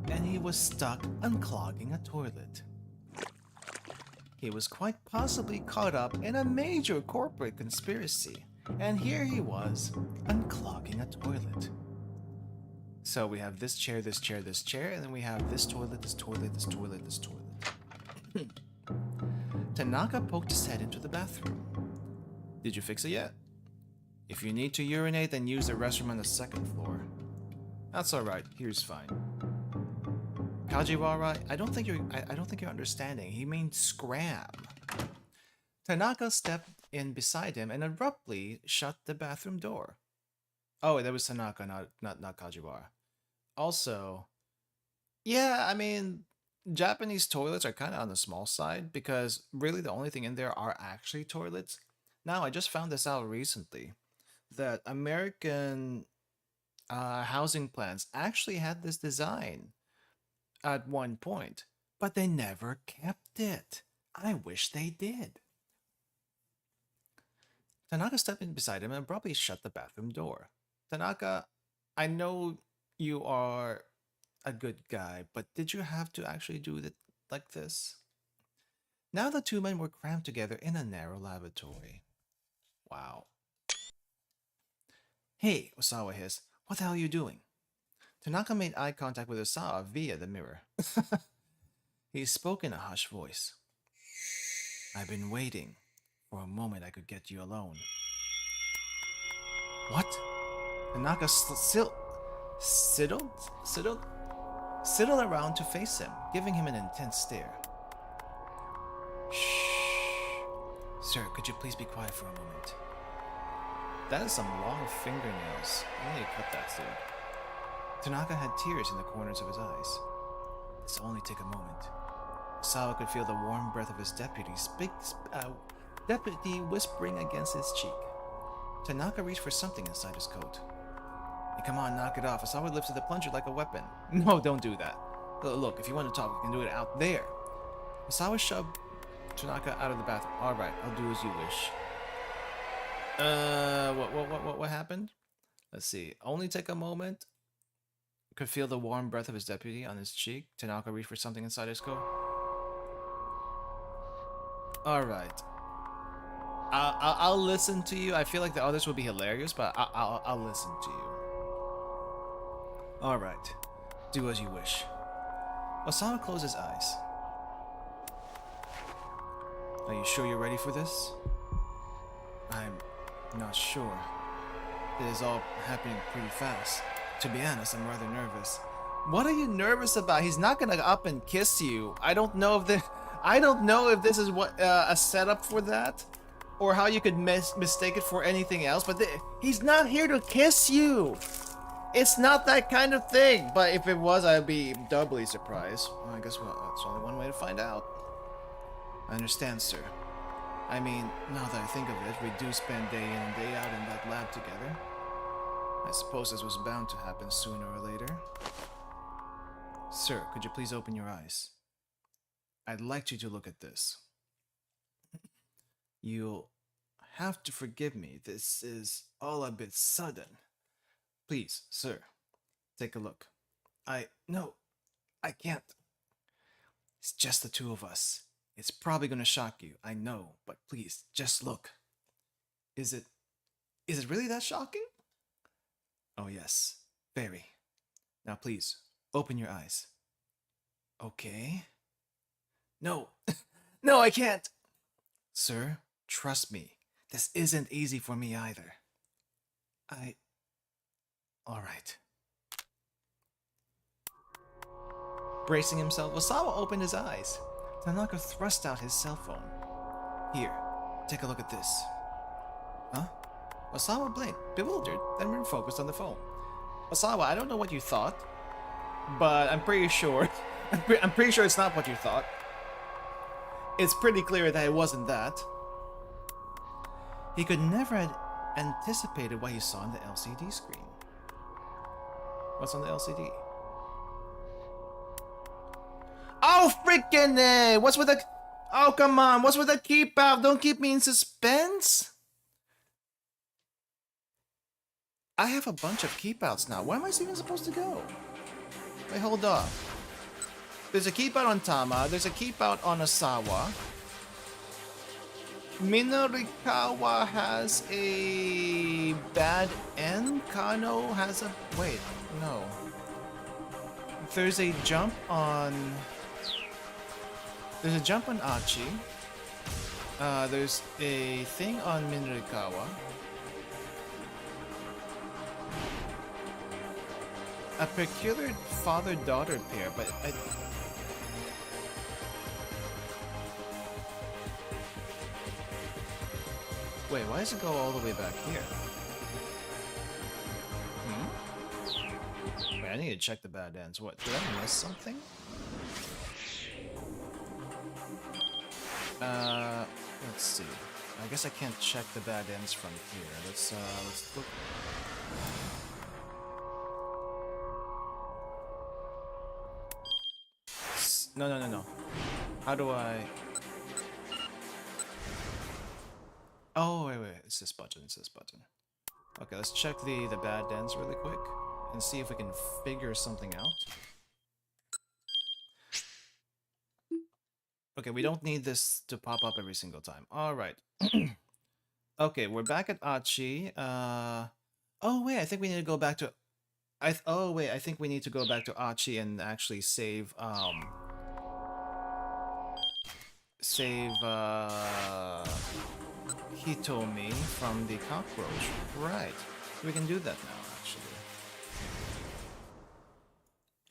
and he was stuck unclogging a toilet. He was quite possibly caught up in a major corporate conspiracy, and here he was, unclogging a toilet. So we have this chair, this chair, this chair, and then we have this toilet, this toilet, this toilet, this toilet. Tanaka poked his head into the bathroom. Did you fix it yet? If you need to urinate, then use the restroom on the second floor. That's alright, here's fine. Kajiwara, I don't think you're understanding. He means scram. Tanaka stepped in beside him and abruptly shut the bathroom door. Oh, that was Tanaka, not Kajiwara. Also, yeah, I mean, Japanese toilets are kind of on the small side because really the only thing in there are actually toilets. Now, I just found this out recently that American housing plans actually had this design at one point, but they never kept it. I wish they did. Tanaka stepped in beside him and abruptly shut the bathroom door. Tanaka, I know you are a good guy, but did you have to actually do it like this? Now the two men were crammed together in a narrow lavatory. Wow. Hey, Osawa hissed. What the hell are you doing? Tanaka made eye contact with Osawa via the mirror. He spoke in a hushed voice. I've been waiting for a moment I could get you alone. What? Tanaka sidled around to face him, giving him an intense stare. Shh. Sir, could you please be quiet for a moment? That is some long fingernails. I need to cut that, dude. Tanaka had tears in the corners of his eyes. This will only take a moment. Osawa could feel the warm breath of his deputy whispering against his cheek. Tanaka reached for something inside his coat. Hey, come on, knock it off. Osawa lifted the plunger like a weapon. No, don't do that. Look, if you want to talk, you can do it out there. Osawa shoved Tanaka out of the bathroom. Alright, I'll do as you wish. What happened? Let's see. Only take a moment. Could feel the warm breath of his deputy on his cheek. Tanaka reached for something inside his coat. Alright. I'll listen to you. I feel like the others will be hilarious, but I'll listen to you. Alright. Do as you wish. Osawa closed his eyes. Are you sure you're ready for this? I'm not sure. It is all happening pretty fast. To be honest, I'm rather nervous. What are you nervous about? He's not gonna up and kiss you. I don't know if this is what a setup for that, or how you could mistake it for anything else. But he's not here to kiss you. It's not that kind of thing. But if it was, I'd be doubly surprised. Well, I guess that's only one way to find out. I understand, sir. I mean, now that I think of it, we do spend day in and day out in that lab together. I suppose this was bound to happen sooner or later. Sir, could you please open your eyes? I'd like you to look at this. You'll have to forgive me. This is all a bit sudden. Please, sir, take a look. No, I can't. It's just the two of us. It's probably gonna shock you, I know, but please, just look. Is it really that shocking? Oh yes, very. Now please, open your eyes. Okay. No, no, I can't. Sir, trust me, this isn't easy for me either. Alright. Bracing himself, Osawa opened his eyes. Tanaka thrust out his cell phone. Here, take a look at this. Huh? Osawa blinked, bewildered, then refocused on the phone. Osawa, I don't know what you thought, but I'm pretty sure. I'm pretty sure it's not what you thought. It's pretty clear that it wasn't that. He could never have anticipated what he saw on the LCD screen. What's on the LCD? Oh, freaking A! What's with the... Oh, come on. What's with the keep out? Don't keep me in suspense. I have a bunch of keep outs now. Where am I even supposed to go? Wait, hold up. There's a keep out on Tama. There's a keep out on Osawa. Minorikawa has a bad end. Kano has a... Wait, no. There's a jump on... There's a jump on Achi. There's a thing on Minorikawa. A peculiar father-daughter pair, but wait, why does it go all the way back here? Wait, I need to check the bad ends. What, did I miss something? Let's see. I guess I can't check the bad ends from here. Let's look. No. How do I... Oh, wait. It's this button. Okay, let's check the bad ends really quick and see if we can figure something out. Okay, we don't need this to pop up every single time. Alright. Okay, we're back at Achi. Oh, wait, I think we need to go back to... I think we need to go back to Achi and actually save Hitomi from the cockroach. Right. We can do that now, actually.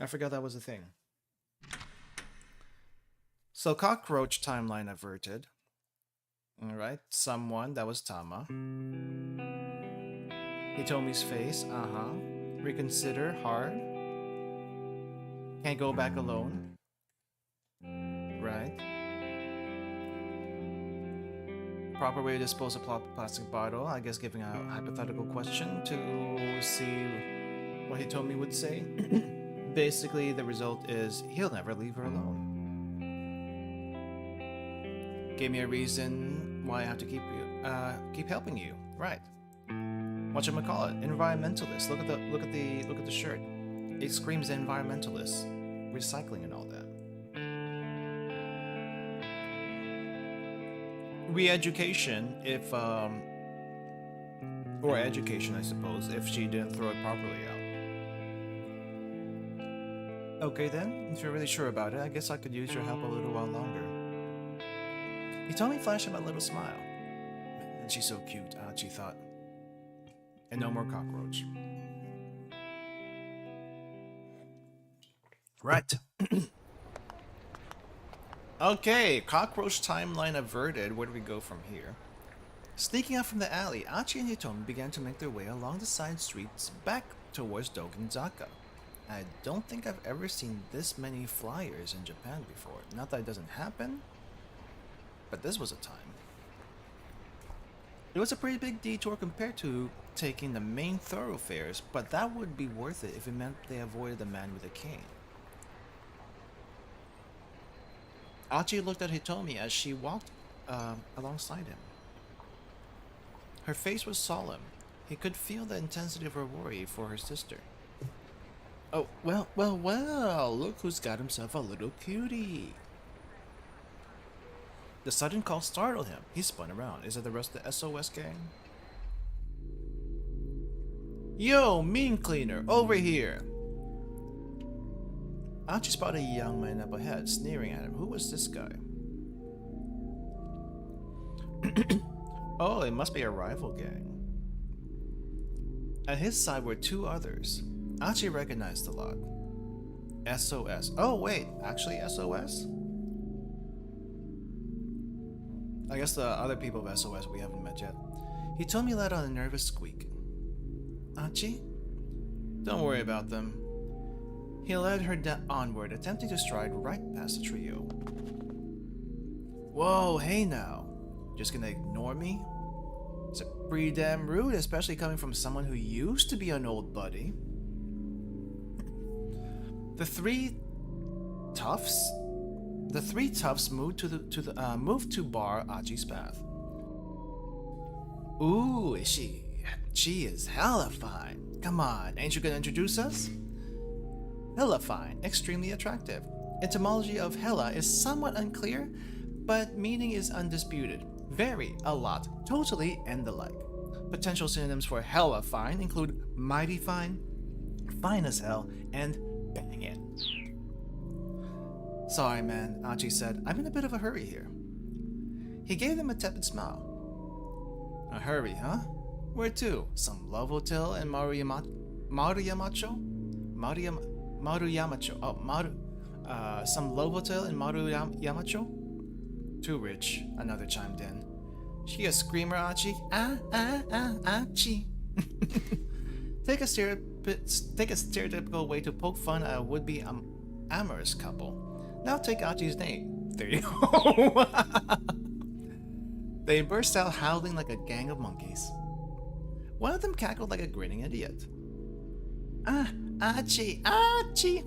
I forgot that was a thing. So, cockroach timeline averted. Alright, someone, that was Tama. Hitomi's face, Reconsider, hard. Can't go back alone. Right. Proper way to dispose of plastic bottle. I guess giving a hypothetical question to see what Hitomi would say. Basically, the result is he'll never leave her alone. Gave me a reason why I have to keep helping you. Right. Whatchamacallit? Environmentalist. Look at the shirt. It screams environmentalist. Recycling and all that. Re-education if or education, I suppose, if she didn't throw it properly out. Okay then, if you're really sure about it, I guess I could use your help a little while longer. Hitomi flashed him a little smile. And she's so cute, she thought. And no more cockroach. Right. Okay, cockroach timeline averted. Where do we go from here? Sneaking out from the alley, Achi and Hitomi began to make their way along the side streets back towards Dogenzaka. I don't think I've ever seen this many flyers in Japan before. Not that it doesn't happen, but this was a time. It was a pretty big detour compared to taking the main thoroughfares, but that would be worth it if it meant they avoided the man with a cane. Achi looked at Hitomi as she walked alongside him. Her face was solemn. He could feel the intensity of her worry for her sister. Oh, well, look who's got himself a little cutie. The sudden call startled him. He spun around. Is it the rest of the SOS gang? Yo, mean cleaner, over here! Achi spotted a young man up ahead, sneering at him. Who was this guy? Oh, it must be a rival gang. At his side were two others. Achi recognized the lot. SOS. Oh wait, actually SOS? I guess the other people of SOS we haven't met yet. He told me that on a nervous squeak. Achi? Don't worry about them. He led her onward, attempting to stride right past the trio. Whoa, hey now. Just gonna ignore me? It's pretty damn rude, especially coming from someone who used to be an old buddy. The three toughs moved to bar Achi's path. Ooh, is she? She is hella fine. Come on, ain't you gonna introduce us? Hella fine, extremely attractive. Etymology of hella is somewhat unclear, but meaning is undisputed. Very, a lot, totally, and the like. Potential synonyms for hella fine include mighty fine, fine as hell, and bang it. Sorry man, Achi said, I'm in a bit of a hurry here. He gave them a tepid smile. A hurry, huh? Where to? Some love hotel in Maruyamacho? Some love hotel in Maruyamacho? Too rich, another chimed in. She a screamer, Achi? Achi. Take a stereotypical way to poke fun at a would-be amorous couple. Now take Achi's name. There you go. They burst out howling like a gang of monkeys. One of them cackled like a grinning idiot. Achi, Achi,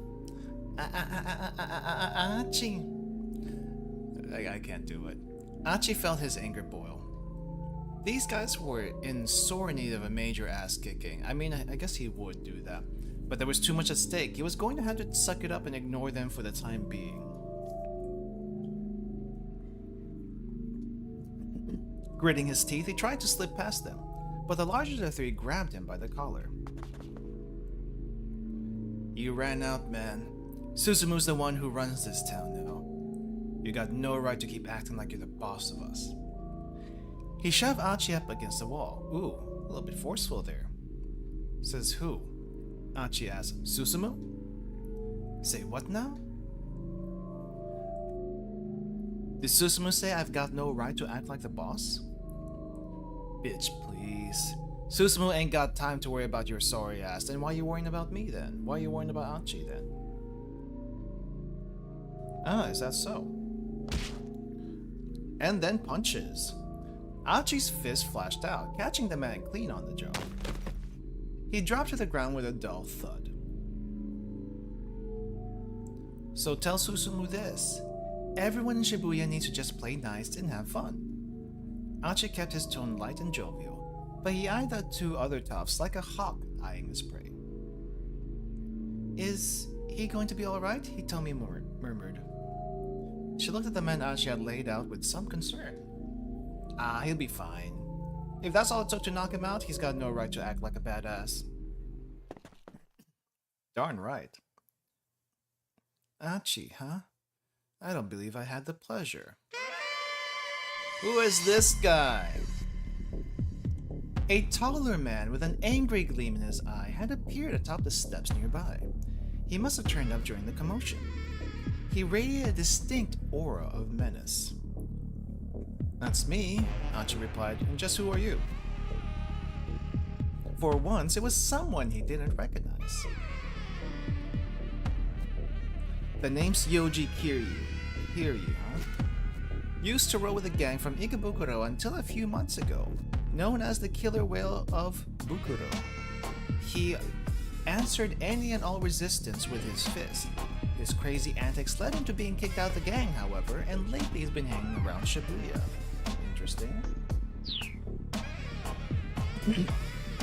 Achi. I can't do it. Achi felt his anger boil. These guys were in sore need of a major ass kicking. I mean, I guess he would do that. But there was too much at stake. He was going to have to suck it up and ignore them for the time being. Gritting his teeth, he tried to slip past them, but the larger of the three grabbed him by the collar. You ran out, man. Susumu's the one who runs this town now. You got no right to keep acting like you're the boss of us. He shoved Achi up against the wall. Ooh, a little bit forceful there. Says who? Achi asked. Susumu? Say what now? Did Susumu say I've got no right to act like the boss? Bitch, please. Susumu ain't got time to worry about your sorry ass. Then why you worrying about me then? Why are you worrying about Achi then? Ah, is that so? And then punches. Achi's fist flashed out, catching the man clean on the jaw. He dropped to the ground with a dull thud. So tell Susumu this. Everyone in Shibuya needs to just play nice and have fun. Achi kept his tone light and jovial, but he eyed the two other toughs like a hawk eyeing his prey. Is he going to be alright? He Tama murmured. She looked at the man Achi had laid out with some concern. Ah, he'll be fine. If that's all it took to knock him out, he's got no right to act like a badass. Darn right. Achi, huh? I don't believe I had the pleasure. Who is this guy? A taller man with an angry gleam in his eye had appeared atop the steps nearby. He must have turned up during the commotion. He radiated a distinct aura of menace. That's me, Achi replied, and just who are you? For once, it was someone he didn't recognize. The name's Yoji Kiryu, huh? Used to roll with a gang from Ikebukuro until a few months ago, known as the killer whale of Bukuro. He answered any and all resistance with his fist. His crazy antics led him to being kicked out of the gang, however, and lately he's been hanging around Shibuya. Interesting.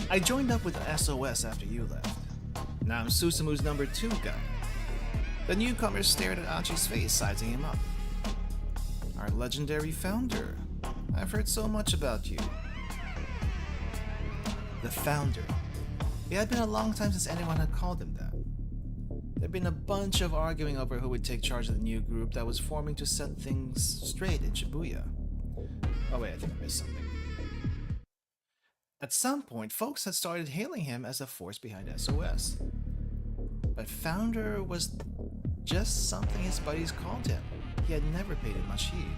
I joined up with SOS after you left. Now I'm Susumu's number 2 guy. The newcomer stared at Achi's face, sizing him up. Our legendary founder. I've heard so much about you. The founder. It had been a long time since anyone had called him that. There'd been a bunch of arguing over who would take charge of the new group that was forming to set things straight in Shibuya. Oh wait, I think I missed something. At some point, folks had started hailing him as the force behind SOS. But founder was just something his buddies called him. He had never paid it much heed.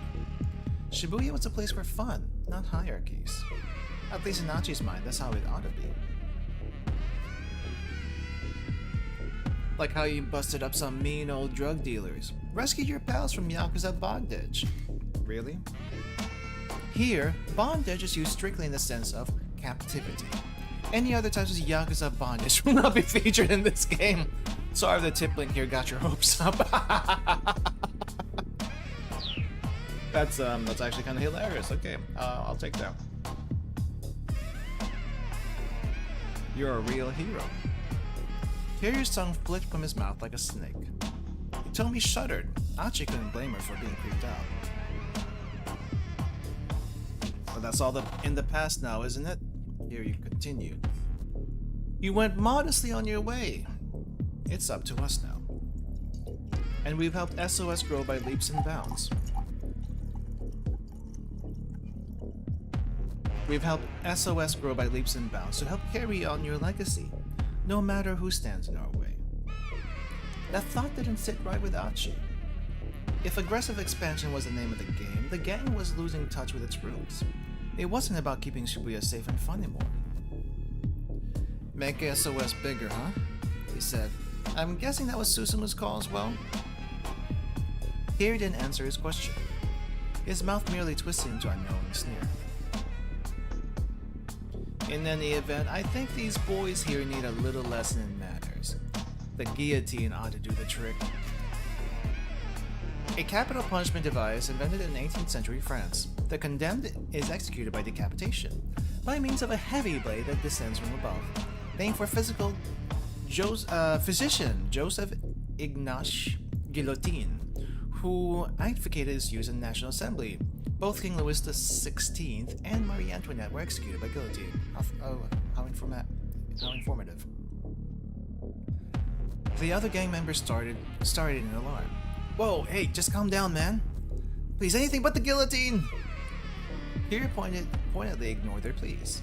Shibuya was a place for fun, not hierarchies. At least in Achi's mind, that's how it ought to be. Like how you busted up some mean old drug dealers, rescued your pals from Yakuza bondage. Really? Here, bondage is used strictly in the sense of captivity. Any other types of Yakuza bondage will not be featured in this game. Sorry if the tip link here got your hopes up. That's actually kind of hilarious. Okay, I'll take that. You're a real hero. Kiryu's tongue flicked from his mouth like a snake. Hitomi shuddered. Achi couldn't blame her for being creeped out. But that's all in the past now, isn't it? Kiryu continued. You went modestly on your way. It's up to us now. And we've helped SOS grow by leaps and bounds. We've helped SOS grow by leaps and bounds to help carry on your legacy, no matter who stands in our way. That thought didn't sit right with Achi. If aggressive expansion was the name of the game, the gang was losing touch with its roots. It wasn't about keeping Shibuya safe and fun anymore. Make SOS bigger, huh? He said. I'm guessing that was Susumu's call as well? Kiryu didn't answer his question. His mouth merely twisted into a knowing sneer. In any event, I think these boys here need a little lesson in manners. The guillotine ought to do the trick. A capital punishment device invented in 18th century France. The condemned is executed by decapitation, by means of a heavy blade that descends from above. Named for physician Joseph Ignace Guillotine, who advocated its use in the National Assembly. Both King Louis XVI and Marie Antoinette were executed by guillotine. How informative. The other gang members started an alarm. Whoa, hey, just calm down, man. Please, anything but the guillotine! Kiryu pointedly ignored their pleas.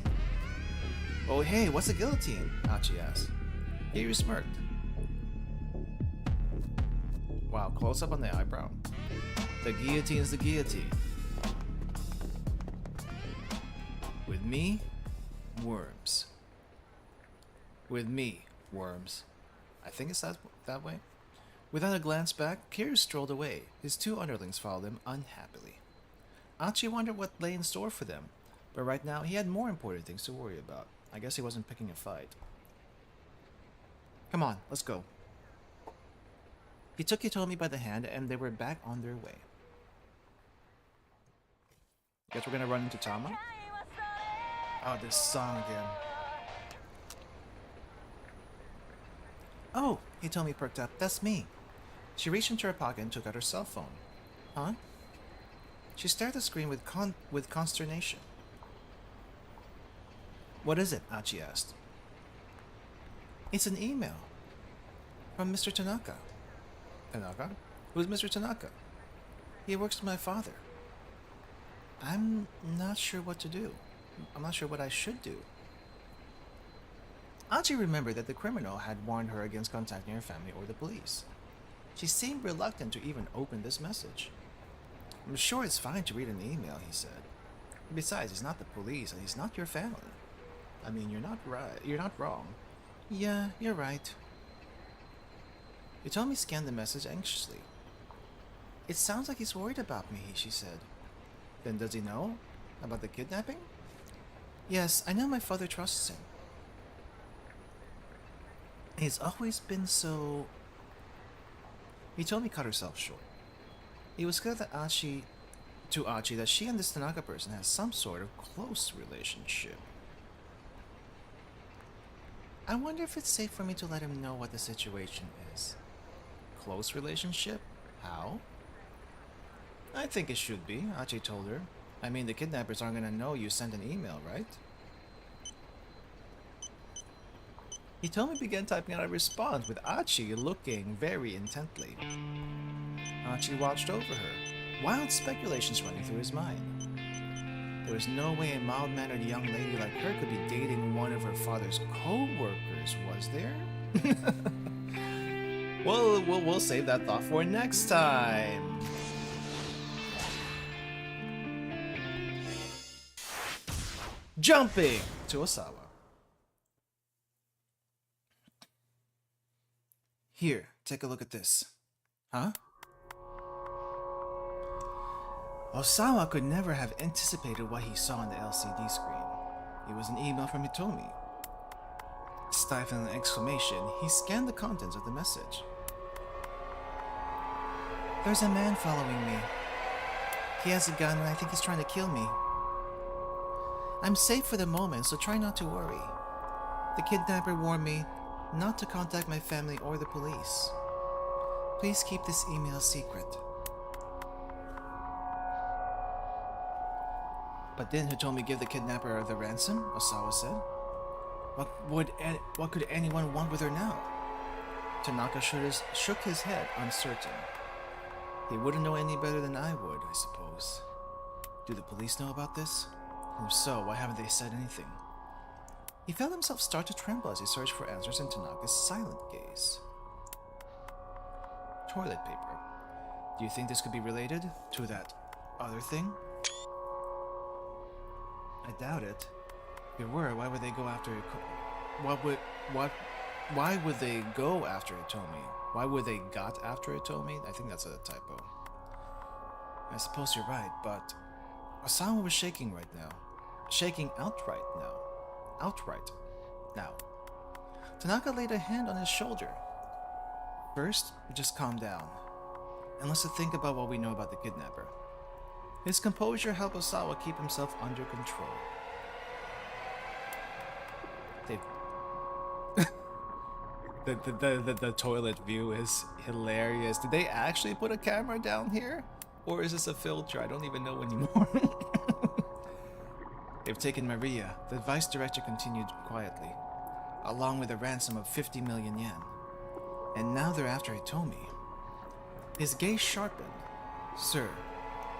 Oh, hey, what's a guillotine? Achi asked. Kiryu smirked. Wow, close up on the eyebrow. The guillotine is the guillotine. With me, worms. With me, worms. I think it's that way. Without a glance back, Kiryu strolled away. His two underlings followed him unhappily. Achi wondered what lay in store for them, but right now he had more important things to worry about. I guess he wasn't picking a fight. Come on, let's go. He took Hitomi by the hand and they were back on their way. Guess we're gonna run into Tama? Oh, this song again. Oh, Hitomi perked up. That's me. She reached into her pocket and took out her cell phone. Huh? She stared at the screen with consternation. What is it? Achi asked. It's an email. From Mr. Tanaka. Tanaka? Who's Mr. Tanaka? He works with my father. I'm not sure what to do. I'm not sure what I should do. Achi remembered that the criminal had warned her against contacting her family or the police. She seemed reluctant to even open this message. I'm sure it's fine to read an email, he said. Besides, he's not the police and he's not your family. I mean, you're not right. You're not wrong. Yeah, you're right. Hitomi scanned the message anxiously. It sounds like he's worried about me, she said. Then does he know about the kidnapping? Yes, I know my father trusts him. He's always been so... Hitomi cut herself short. It was clear that Achi that she and this Tanaka person has some sort of close relationship. I wonder if it's safe for me to let him know what the situation is. Close relationship? How? I think it should be, Achi told her. I mean, the kidnappers aren't gonna know you sent an email, right? Hitomi began typing out a response with Achi looking very intently. Achi watched over her, wild speculations running through his mind. There was no way a mild-mannered young lady like her could be dating one of her father's co-workers, was there? Well, we'll save that thought for next time. Jumping to Osawa. Here, take a look at this. Huh? Osawa could never have anticipated what he saw on the LCD screen. It was an email from Hitomi. Stifling an exclamation, he scanned the contents of the message. There's a man following me. He has a gun and I think he's trying to kill me. I'm safe for the moment, so try not to worry. The kidnapper warned me not to contact my family or the police. Please keep this email secret. But didn't Hitomi give the kidnapper the ransom? Osawa said. What could anyone want with her now? Tanaka shook his head, uncertain. He wouldn't know any better than I would, I suppose. Do the police know about this? If so, why haven't they said anything? He felt himself start to tremble as he searched for answers in Tanaka's silent gaze. Toilet paper. Do you think this could be related to that other thing? I doubt it. If it were, why would they go after why would they go after Hitomi? Why would they got after Hitomi? I think that's a typo. I suppose you're right, but Osawa was shaking right now. Shaking outright now. Outright. Now. Tanaka laid a hand on his shoulder. First, just calm down. And let's think about what we know about the kidnapper. His composure helped Osawa keep himself under control. The toilet view is hilarious. Did they actually put a camera down here? Or is this a filter? I don't even know anymore. They've taken Maria, the vice director continued quietly, along with a ransom of 50 million yen. And now they're after Hitomi. His gaze sharpened. Sir,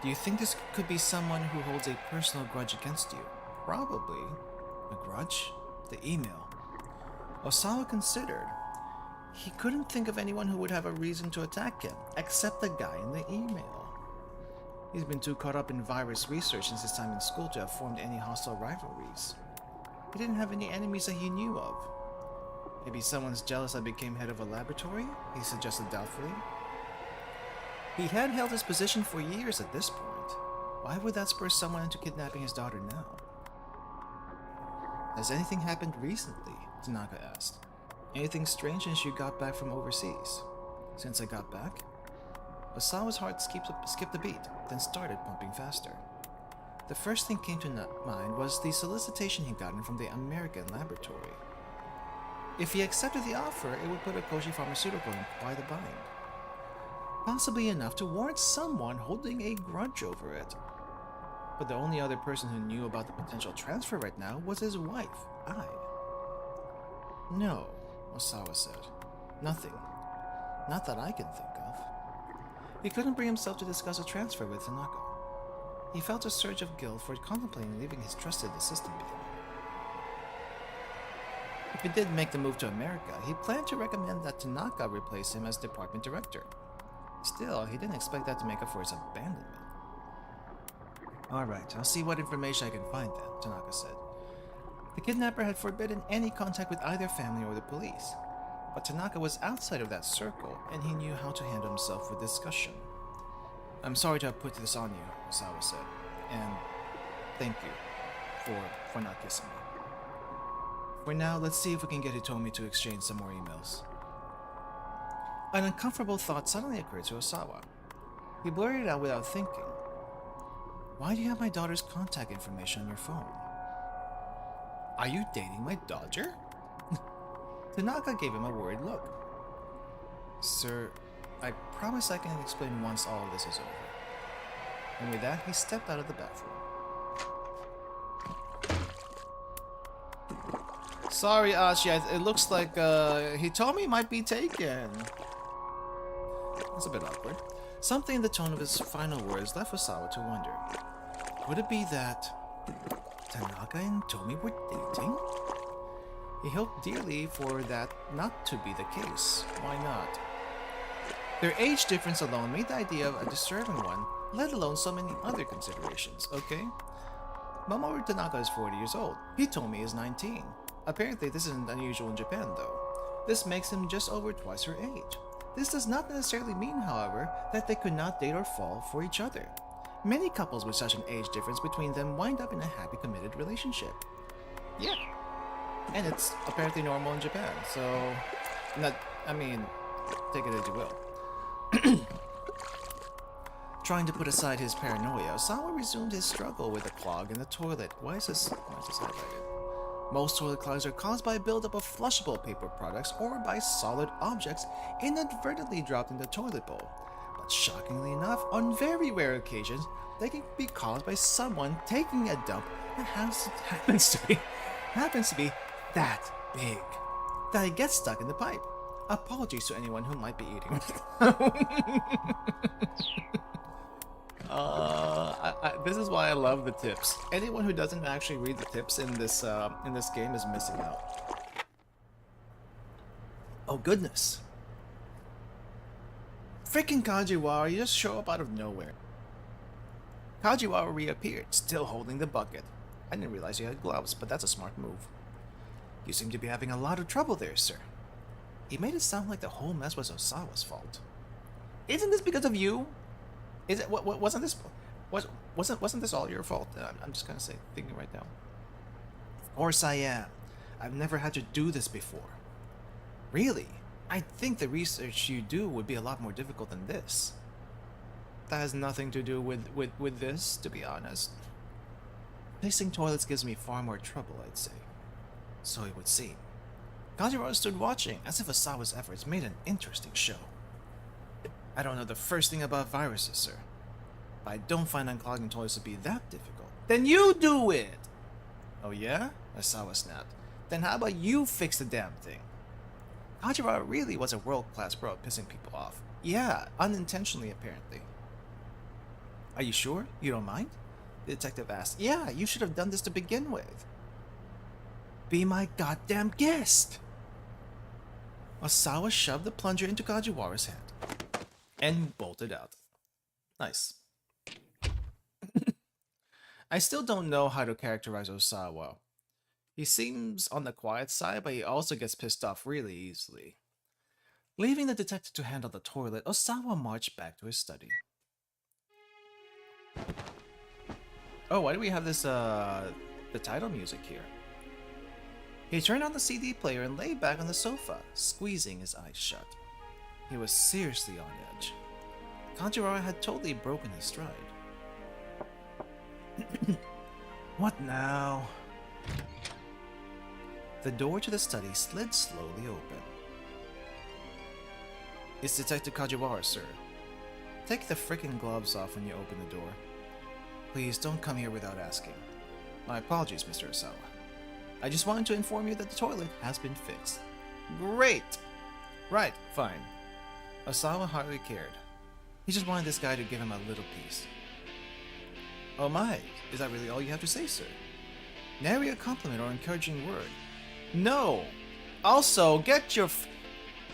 do you think this could be someone who holds a personal grudge against you? Probably. A grudge? The email. Osawa considered. He couldn't think of anyone who would have a reason to attack him, except the guy in the email. He's been too caught up in virus research since his time in school to have formed any hostile rivalries. He didn't have any enemies that he knew of. Maybe someone's jealous I became head of a laboratory? He suggested doubtfully. He had held his position for years at this point. Why would that spur someone into kidnapping his daughter now? Has anything happened recently? Tanaka asked. Anything strange since you got back from overseas? Since I got back? Osawa's heart skipped a beat, then started pumping faster. The first thing came to mind was the solicitation he'd gotten from the American laboratory. If he accepted the offer, it would put Akoshi Pharmaceutical in quite a bind. Possibly enough to warrant someone holding a grudge over it. But the only other person who knew about the potential transfer right now was his wife, Ai. No, Osawa said. Nothing. Not that I can think of. He couldn't bring himself to discuss a transfer with Tanaka. He felt a surge of guilt for contemplating leaving his trusted assistant behind. If he did make the move to America, he planned to recommend that Tanaka replace him as department director. Still, he didn't expect that to make up for his abandonment. Alright, I'll see what information I can find then, Tanaka said. The kidnapper had forbidden any contact with either family or the police. But Tanaka was outside of that circle, and he knew how to handle himself with discussion. I'm sorry to have put this on you, Osawa said, and thank you for not kissing me. For now, let's see if we can get Hitomi to exchange some more emails. An uncomfortable thought suddenly occurred to Osawa. He blurted it out without thinking. Why do you have my daughter's contact information on your phone? Are you dating my daughter? Tanaka gave him a worried look. Sir, I promise I can explain once all of this is over. And with that, he stepped out of the bathroom. Sorry, Ashi, it looks like Hitomi might be taken. That's a bit awkward. Something in the tone of his final words left Osawa to wonder. Would it be that Tanaka and Tomi were dating? He hoped dearly for that not to be the case. Why not? Their age difference alone made the idea of a disturbing one, let alone so many other considerations, okay? Mamoru Tanaka is 40 years old. Hitomi is 19. Apparently this isn't unusual in Japan though. This makes him just over twice her age. This does not necessarily mean, however, that they could not date or fall for each other. Many couples with such an age difference between them wind up in a happy committed relationship. Yeah. And it's apparently normal in Japan, so... take it as you will. Trying to put aside his paranoia, Osawa resumed his struggle with a clog in the toilet. Why is this highlighted? Most toilet clogs are caused by a buildup of flushable paper products or by solid objects inadvertently dropped in the toilet bowl. But shockingly enough, on very rare occasions, they can be caused by someone taking a dump that happens to be that big, that it gets stuck in the pipe. Apologies to anyone who might be eating. This is why I love the tips. Anyone who doesn't actually read the tips in this game is missing out. Oh goodness! Freaking Kajiwara, you just show up out of nowhere. Kajiwara reappeared, still holding the bucket. I didn't realize you had gloves, but that's a smart move. You seem to be having a lot of trouble there, sir. He made it sound like the whole mess was Osawa's fault. Isn't this because of you? Is it? Wasn't this all your fault? I'm just kind of thinking right now. Of course I am. I've never had to do this before. Really? I think the research you do would be a lot more difficult than this. That has nothing to do with this, to be honest. Fixing toilets gives me far more trouble, I'd say. So it would seem. Kajiwara stood watching, as if Osawa's efforts made an interesting show. I don't know the first thing about viruses, sir. But I don't find unclogging toilets to be that difficult. Then you do it! Oh yeah? Osawa snapped. Then how about you fix the damn thing? Kajiwara really was a world-class pro at pissing people off. Yeah, unintentionally apparently. Are you sure? You don't mind? The detective asked. Yeah, you should have done this to begin with. Be my goddamn guest! Osawa shoved the plunger into Kajiwara's hand and bolted out. Nice. I still don't know how to characterize Osawa. He seems on the quiet side, but he also gets pissed off really easily. Leaving the detective to handle the toilet, Osawa marched back to his study. Oh, why do we have this, the title music here? He turned on the CD player and lay back on the sofa, squeezing his eyes shut. He was seriously on edge. Kajiwara had totally broken his stride. What now? The door to the study slid slowly open. It's Detective Kajiwara, sir. Take the frickin' gloves off when you open the door. Please don't come here without asking. My apologies, Mr. Osawa. I just wanted to inform you that the toilet has been fixed. Great! Right, fine. Osawa hardly cared. He just wanted this guy to give him a little piece. Oh my, is that really all you have to say, sir? Nary a compliment or encouraging word. No! Also, get your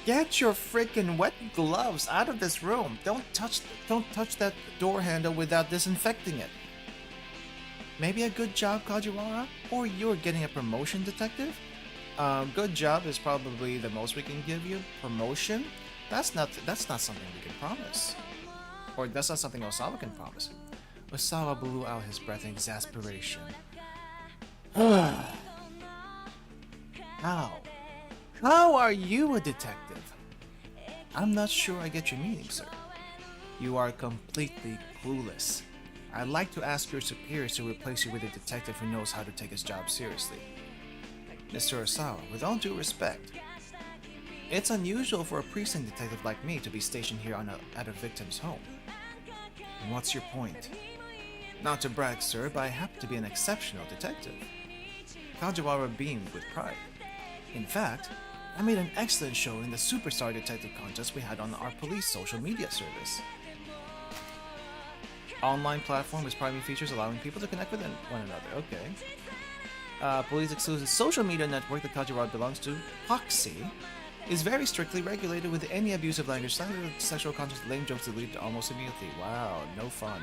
freaking wet gloves out of this room. Don't touch that door handle without disinfecting it. Maybe a good job, Kajiwara? Or you're getting a promotion, detective? Good job is probably the most we can give you. Promotion? That's not something we can promise. Or that's not something Osawa can promise. Osawa blew out his breath in exasperation. How? How are you a detective? I'm not sure I get your meaning, sir. You are completely clueless. I'd like to ask your superiors to replace you with a detective who knows how to take his job seriously. Mr. Osawa, with all due respect, It's unusual for a precinct detective like me to be stationed here at a victim's home. And what's your point? Not to brag, sir, but I happen to be an exceptional detective. Kajiwara beamed with pride. In fact, I made an excellent show in the Superstar Detective contest we had on our police social media service. Online platform with private features allowing people to connect with one another. Okay. Police exclusive social media network that Kajiwara belongs to, Hoxie, is very strictly regulated with any abusive language, slander, sexual content, lame jokes deleted almost immediately. Wow, no fun.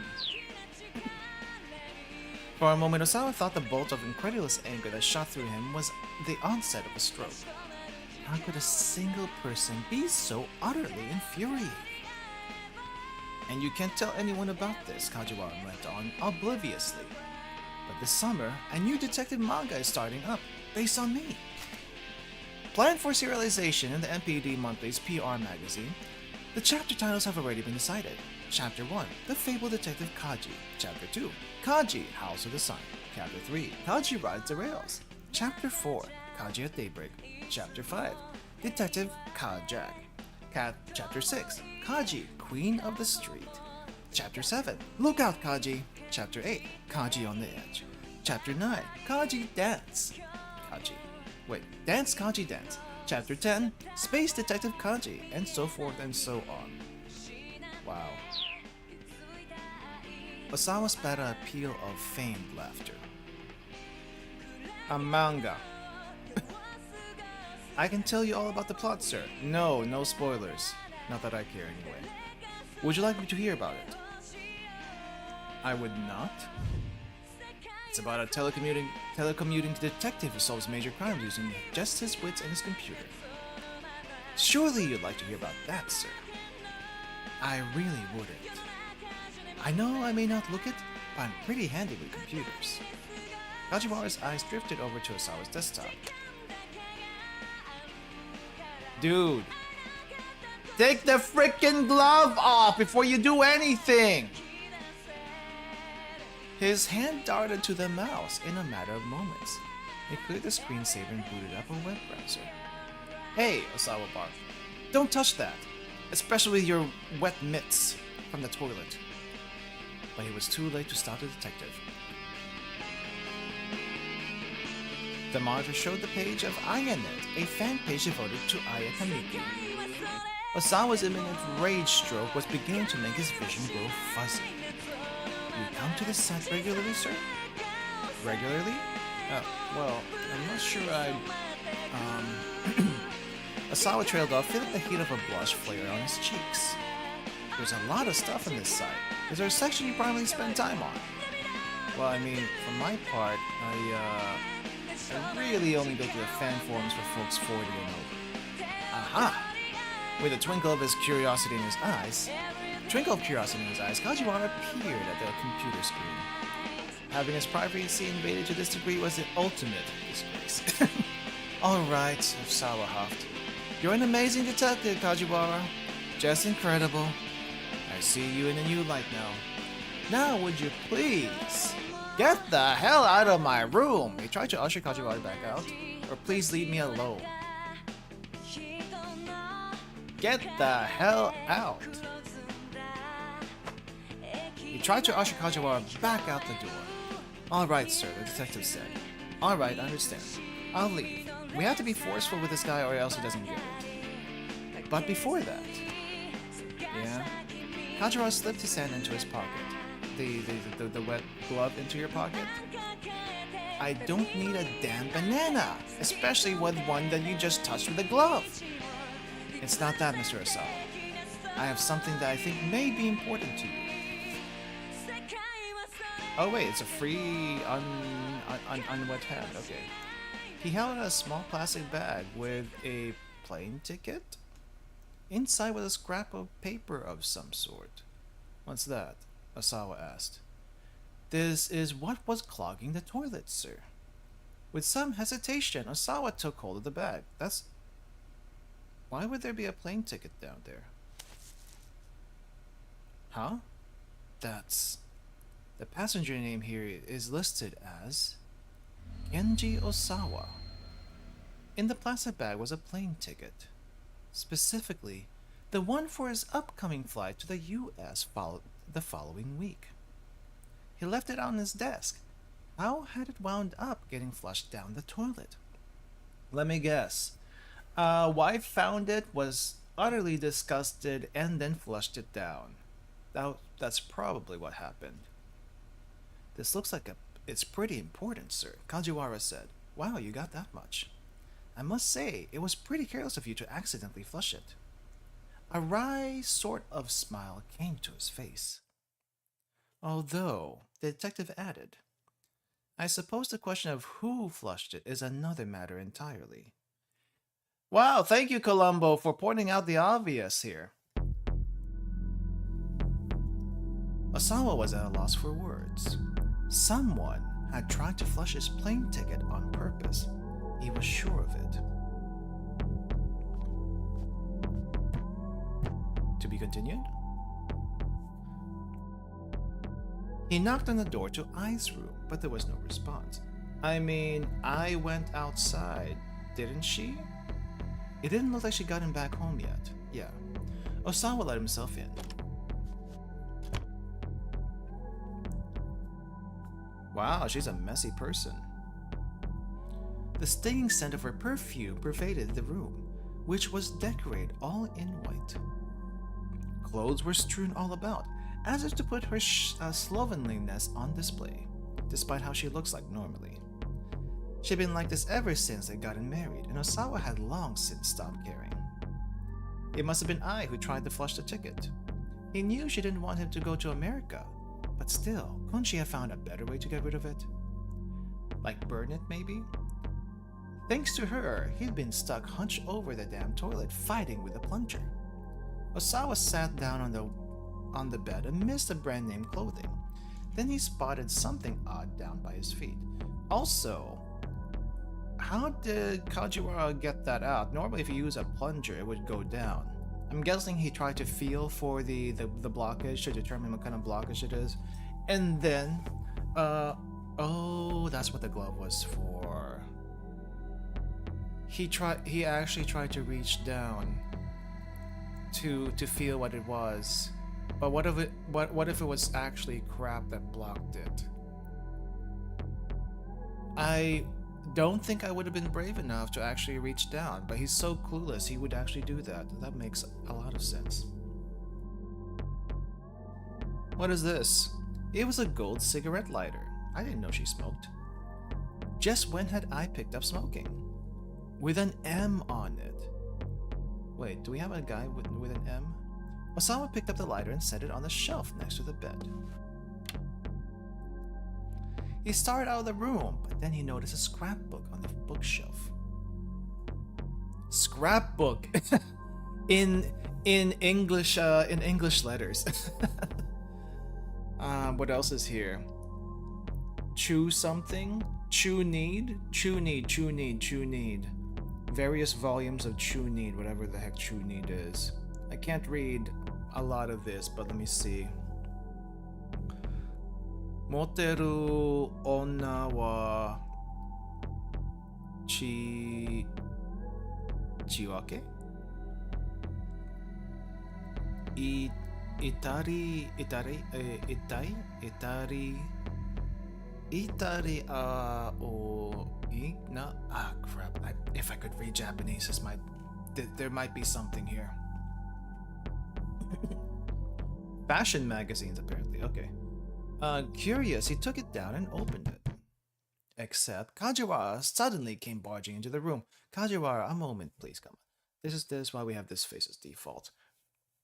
For a moment, Osawa thought the bolt of incredulous anger that shot through him was the onset of a stroke. How could a single person be so utterly infuriating? And you can't tell anyone about this, Kajiwara went on, obliviously. But this summer, a new detective manga is starting up, based on me. Planned for serialization in the MPD Monthly's PR magazine, the chapter titles have already been decided. Chapter 1, The Fabled Detective Kaji. Chapter 2, Kaji, House of the Sun. Chapter 3, Kaji Rides the Rails. Chapter 4, Kaji at Daybreak. Chapter 5, Detective Kajak. Chapter 6, Kaji, Queen of the Street. Chapter 7, Look Out Kaji. Chapter 8, Kaji on the Edge. Chapter 9, Kaji Dance. Dance Kaji Dance. Chapter 10, Space Detective Kaji, and so forth and so on. Wow. Osawa spat a peal of feigned laughter. A manga. I can tell you all about the plot, sir. No spoilers. Not that I care anyway. Would you like me to hear about it? I would not. It's about a telecommuting detective who solves major crimes using just his wits and his computer. Surely you'd like to hear about that, sir. I really wouldn't. I know I may not look it, but I'm pretty handy with computers. Kajiwara's eyes drifted over to Osawa's desktop. Dude, take the frickin' glove off before you do anything! His hand darted to the mouse in a matter of moments. He cleared the screensaver and booted up a web browser. Hey, Osawa barked. Don't touch that, especially with your wet mitts from the toilet. But it was too late to stop the detective. The monitor showed the page of Ayanet, a fan page devoted to Aya Kamiki. Osawa's imminent rage stroke was beginning to make his vision grow fuzzy. You come to the set regularly, sir? Regularly? Well, I'm not sure Osawa trailed off, feeling the heat of a blush flare on his cheeks. There's a lot of stuff on this site. Is there a section you primarily spend time on? Well, I mean, for my part, I really only go to the fan forums for folks 40 and over. Aha! With a twinkle of curiosity in his eyes, Kajiwara peered at the computer screen. Having his privacy invaded to this degree was the ultimate disgrace. Alright, Osawa huffed. You're an amazing detective, Kajiwara. Just incredible. I see you in a new light now. Now would you please get the hell out of my room? He tried to usher Kajiwara back out. Or please leave me alone. Get the hell out. He tried to usher Kajiwara back out the door. Alright, sir, the detective said. Alright, I understand. I'll leave. We have to be forceful with this guy or else he doesn't get it. But before that... Yeah? Kajiwara slipped his hand into his pocket. The wet glove into your pocket? I don't need a damn banana, especially with one that you just touched with a glove. It's not that, Mr. Osawa. I have something that I think may be important to you. Oh wait, it's a free unwet hand, okay. He held out a small plastic bag with a plane ticket? Inside was a scrap of paper of some sort. What's that? Osawa asked. This is what was clogging the toilet, sir. With some hesitation, Osawa took hold of the bag. Why would there be a plane ticket down there? Huh? The passenger name here is listed as Genji Osawa. In the plastic bag was a plane ticket. Specifically, the one for his upcoming flight to the US the following week. He left it on his desk. How had it wound up getting flushed down the toilet? Let me guess. Wife found it, was utterly disgusted, and then flushed it down. That's probably what happened. This looks like it's pretty important, sir, Kajiwara said. Wow, you got that much. I must say, it was pretty careless of you to accidentally flush it. A wry sort of smile came to his face. Although, the detective added, I suppose the question of who flushed it is another matter entirely. Wow, thank you, Columbo, for pointing out the obvious here. Osawa was at a loss for words. Someone had tried to flush his plane ticket on purpose. He was sure of it. To be continued? He knocked on the door to Ai's room, but there was no response. I mean, Ai went outside, didn't she? It didn't look like she got him back home yet. Yeah. Osawa let himself in. Wow, she's a messy person. The stinging scent of her perfume pervaded the room, which was decorated all in white. Clothes were strewn all about, as if to put her slovenliness on display, despite how she looks like normally. She'd been like this ever since they'd gotten married, and Osawa had long since stopped caring. It must have been I who tried to flush the ticket. He knew she didn't want him to go to America, but still, couldn't she have found a better way to get rid of it? Like burn it, maybe? Thanks to her, he'd been stuck hunched over the damn toilet fighting with the plunger. Osawa sat down on the bed amidst the brand name clothing. Then he spotted something odd down by his feet. Also, how did Kajiwara get that out? Normally if you use a plunger, it would go down. I'm guessing he tried to feel for the blockage to determine what kind of blockage it is. And then, oh, that's what the glove was for. He actually tried to reach down to feel what it was. But what if it was actually crap that blocked it? I don't think I would have been brave enough to actually reach down, but he's so clueless he would actually do that. That makes a lot of sense. What is this? It was a gold cigarette lighter. I didn't know she smoked. Just when had I picked up smoking? With an M on it. Wait, do we have a guy with an M? Osawa picked up the lighter and set it on the shelf next to the bed. He started out of the room, but then he noticed a scrapbook on the bookshelf. Scrapbook in English letters. What else is here? Chew something? Chew need? Chew need, chew need, chew need. Various volumes of chew need, whatever the heck chew need is. I can't read a lot of this, but let me see. Moteru onna wa chiwake? Itari crap. If I could read Japanese, there might be something here. Fashion magazines, apparently. Okay. Curious, he took it down and opened it. Except Kajiwara suddenly came barging into the room. Kajiwara, a moment, please, come on. This is why we have this face as default,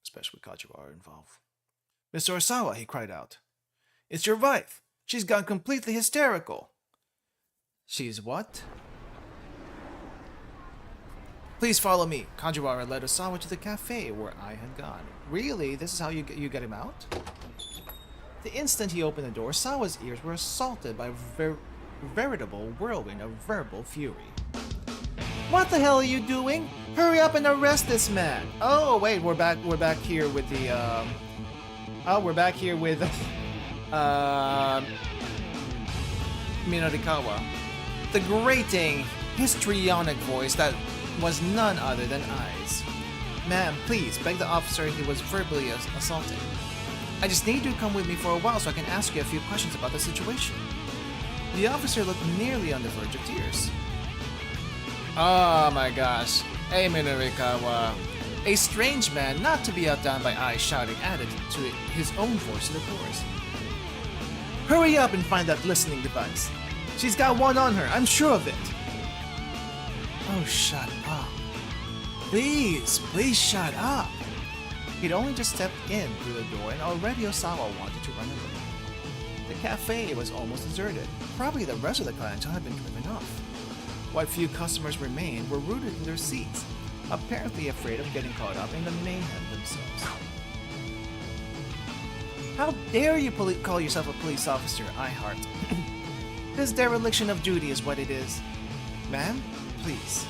especially with Kajiwara involved. Mr. Osawa, he cried out. It's your wife. She's gone completely hysterical. She's what? Please follow me. Kajiwara led Osawa to the cafe where I had gone. Really? This is how you get him out? The instant he opened the door, Osawa's ears were assaulted by a veritable whirlwind of verbal fury. What the hell are you doing? Hurry up and arrest this man! Oh wait, we're back here with the Minarikawa. The grating, histrionic voice that was none other than Ai's. Ma'am, please, begged the officer he was verbally assaulting. I just need you to come with me for a while so I can ask you a few questions about the situation. The officer looked nearly on the verge of tears. Oh my gosh. Hey, Minorikawa. A strange man not to be outdone by Ai shouting added to his own voice in the chorus. Hurry up and find that listening device. She's got one on her, I'm sure of it. Oh, shut up. Please shut up. He'd only just stepped in through the door and already Osawa wanted to run away. The cafe was almost deserted. Probably the rest of the clientele had been driven off. What few customers remained were rooted in their seats, apparently afraid of getting caught up in the mayhem themselves. How dare you call yourself a police officer, I harped. This dereliction of duty is what it is. Ma'am, please.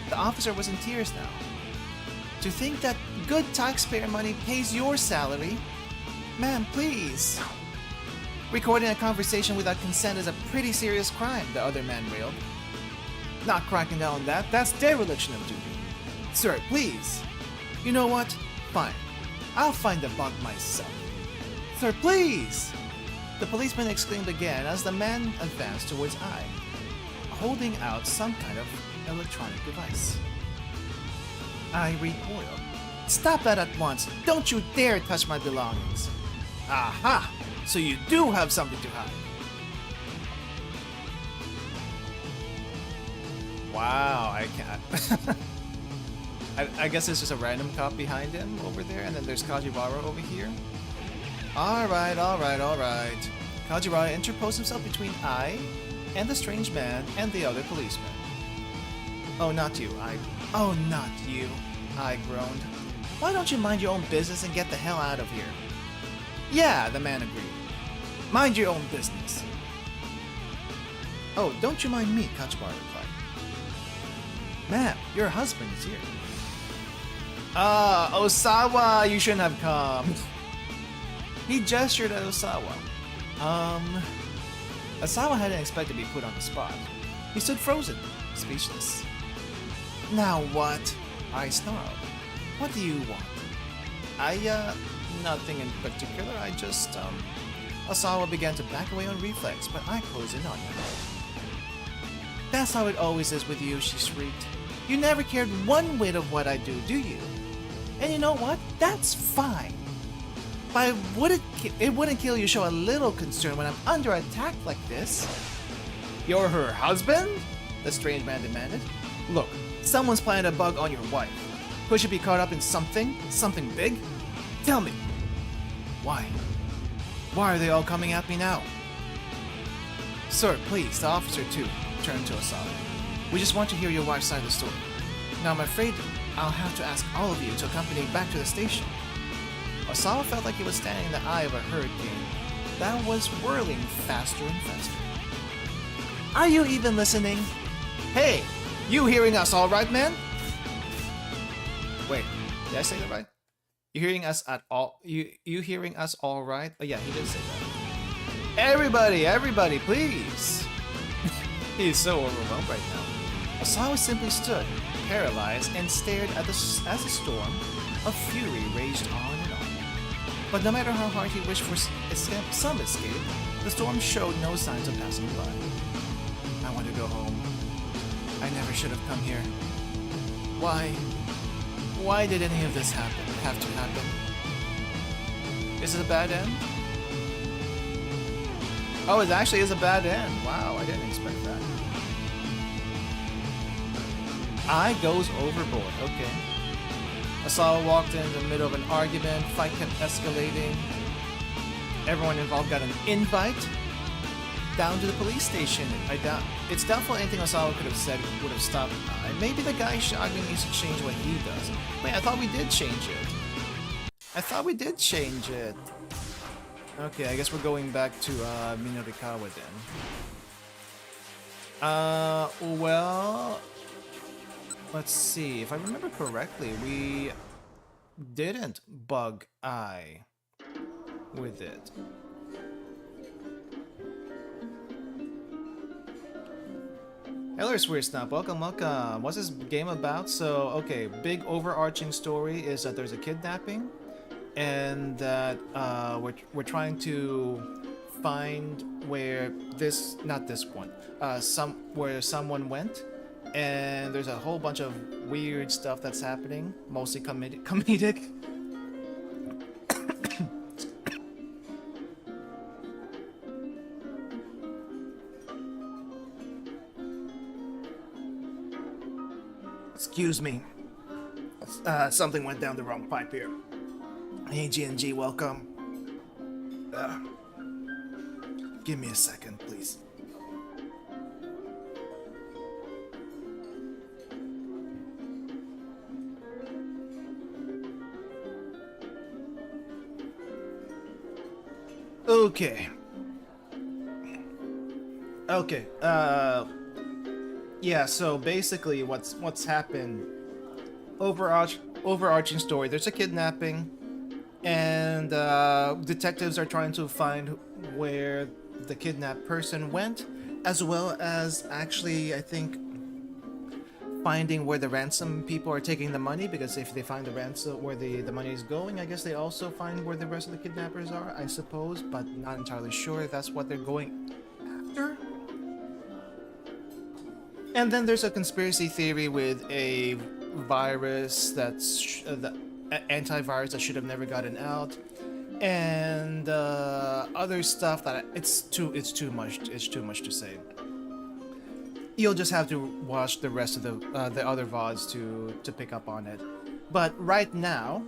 The officer was in tears now. To think that good taxpayer money pays your salary? Ma'am, please. Recording a conversation without consent is a pretty serious crime, the other man railed. Not cracking down on that, that's dereliction of duty. Sir, please. You know what? Fine. I'll find the bug myself. Sir, please! The policeman exclaimed again as the man advanced towards Ai, holding out some kind of electronic device. I recoiled. Stop that at once! Don't you dare touch my belongings! Aha! So you do have something to hide! Wow, I can't. I guess there's just a random cop behind him over there, and then there's Kajiwara over here. Alright. Kajiwara interposed himself between I and the strange man and the other policeman. Oh, not you, Oh, not you, I groaned. Why don't you mind your own business and get the hell out of here? Yeah, the man agreed. Mind your own business. Oh, don't you mind me, Kajiwara replied. Ma'am, your husband is here. Ah, Osawa, you shouldn't have come. He gestured at Osawa. Osawa hadn't expected to be put on the spot. He stood frozen, speechless. Now what? I snarled. What do you want? Nothing in particular. I just, Osawa began to back away on reflex, but I closed in on him. That's how it always is with you, she shrieked. You never cared one whit of what I do you? And you know what? That's fine. But it wouldn't kill you to show a little concern when I'm under attack like this. You're her husband? The strange man demanded. Look, someone's planted a bug on your wife. Could she be caught up in something big? Tell me. Why? Why are they all coming at me now? Sir, please, the officer too, turned to Osawa. We just want to hear your wife's side of the story. Now I'm afraid I'll have to ask all of you to accompany me back to the station. Osawa felt like he was standing in the eye of a hurricane that was whirling faster and faster. Are you even listening? Hey, you hearing us all right, man? Wait, did I say that right? You hearing us at all? You hearing us all right? Oh yeah, he did say that. Everybody, please. He's so overwhelmed right now. Osawa simply stood, paralyzed, and stared at as the storm of fury raged on and on. But no matter how hard he wished for some escape, the storm showed no signs of passing by. I want to go home. I never should have come here. Why did any of this have to happen? Is it a bad end? Oh, it actually is a bad end. Wow, I didn't expect that. I goes overboard. Okay. Osawa walked in the middle of an argument. Fight kept escalating. Everyone involved got an invite down to the police station. It's doubtful anything Osawa could have said would have stopped Ai. Maybe the guy Shaggy needs to change what he does. Wait, I thought we did change it. Okay, I guess we're going back to Minorikawa then. Well, let's see. If I remember correctly, we didn't bug Ai with it. Hello, Swear Snap. Welcome, welcome. What's this game about? So, okay, big overarching story is that there's a kidnapping, and that we're trying to find where this, not this one, where someone went, and there's a whole bunch of weird stuff that's happening, mostly comedic. Excuse me. Something went down the wrong pipe here. Hey, GNG, welcome. Give me a second, please. Okay. Okay. Yeah, so basically what's happened, overarching story, there's a kidnapping, and detectives are trying to find where the kidnapped person went, as well as actually, I think, finding where the ransom people are taking the money, because if they find the ransom where the money is going, I guess they also find where the rest of the kidnappers are, I suppose, but not entirely sure if that's what they're going after. And then there's a conspiracy theory with a virus that's antivirus that should have never gotten out, and other stuff that it's too much to say. You'll just have to watch the rest of the other VODs to pick up on it. But right now,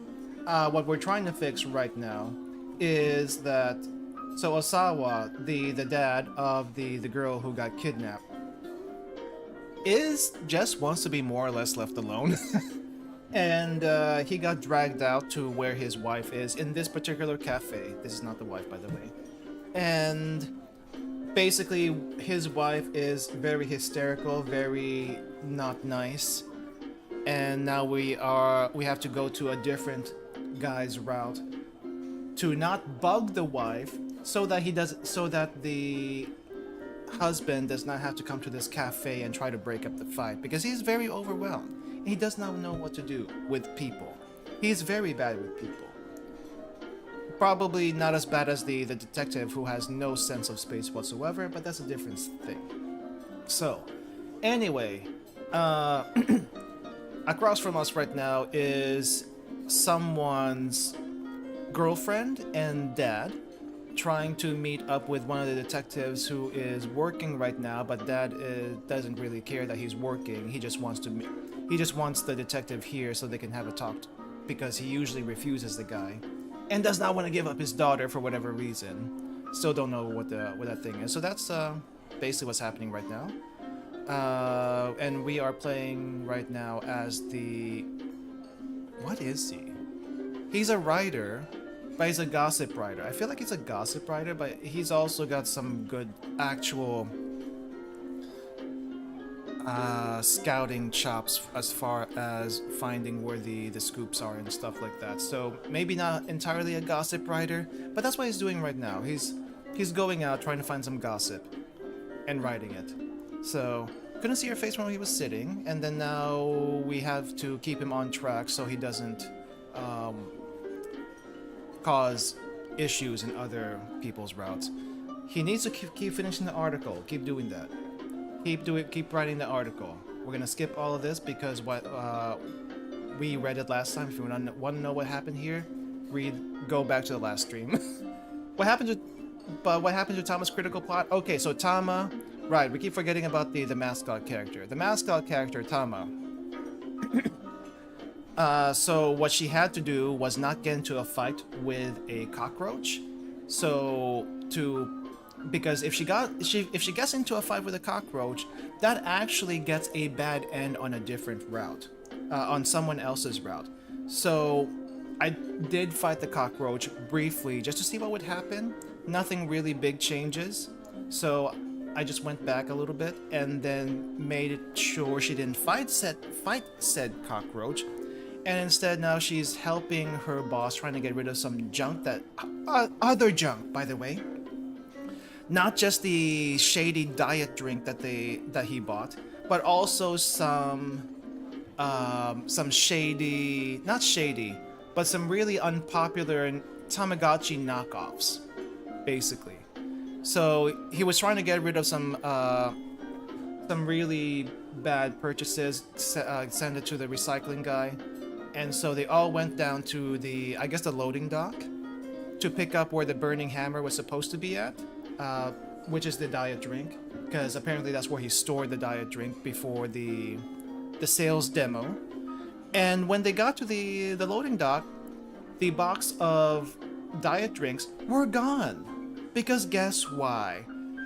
what we're trying to fix right now is that, so Osawa, the dad of the girl who got kidnapped, just wants to be more or less left alone. And he got dragged out to where his wife is in this particular cafe. This is not the wife, by the way. And basically, his wife is very hysterical, very not nice. And now we have to go to a different guy's route to not bug the wife, so that the husband does not have to come to this cafe and try to break up the fight, because he's very overwhelmed. He does not know what to do with people. He's very bad with people. Probably not as bad as the detective who has no sense of space whatsoever, but that's a different thing. So, anyway, across from us right now is someone's girlfriend and dad trying to meet up with one of the detectives who is working right now, but dad doesn't really care that he's working. He just wants the detective here so they can have a talk, because he usually refuses the guy and does not want to give up his daughter for whatever reason. Still don't know what that thing is. So that's basically what's happening right now. And we are playing right now as what is he? He's a writer, but he's a gossip writer. I feel like he's a gossip writer, but he's also got some good actual scouting chops as far as finding where the scoops are and stuff like that. So maybe not entirely a gossip writer, but that's what he's doing right now. He's going out trying to find some gossip and writing it. So couldn't see her face when he was sitting, and then now we have to keep him on track so he doesn't cause issues in other people's routes. He needs to keep finishing the article. Keep doing that. Keep writing the article. We're gonna skip all of this because we read it last time. If you want to know what happened here, go back to the last stream. What happened to Tama's critical plot? Okay, so Tama, right? We keep forgetting about the mascot character. The mascot character, Tama. So what she had to do was not get into a fight with a cockroach. Because if she gets into a fight with a cockroach, that actually gets a bad end on a different route, on someone else's route. So I did fight the cockroach briefly just to see what would happen. Nothing really big changes. So I just went back a little bit and then made it sure she didn't fight said cockroach. And instead now she's helping her boss trying to get rid of some junk other junk, by the way. Not just the shady diet drink that he bought, but also some shady, not shady, but some really unpopular Tamagotchi knockoffs, basically. So he was trying to get rid of some really bad purchases, send it to the recycling guy, and so they all went down to the, I guess, the loading dock to pick up where the burning hammer was supposed to be at, which is the diet drink, because apparently that's where he stored the diet drink before the sales demo. And when they got to the loading dock, the box of diet drinks were gone. Because guess why?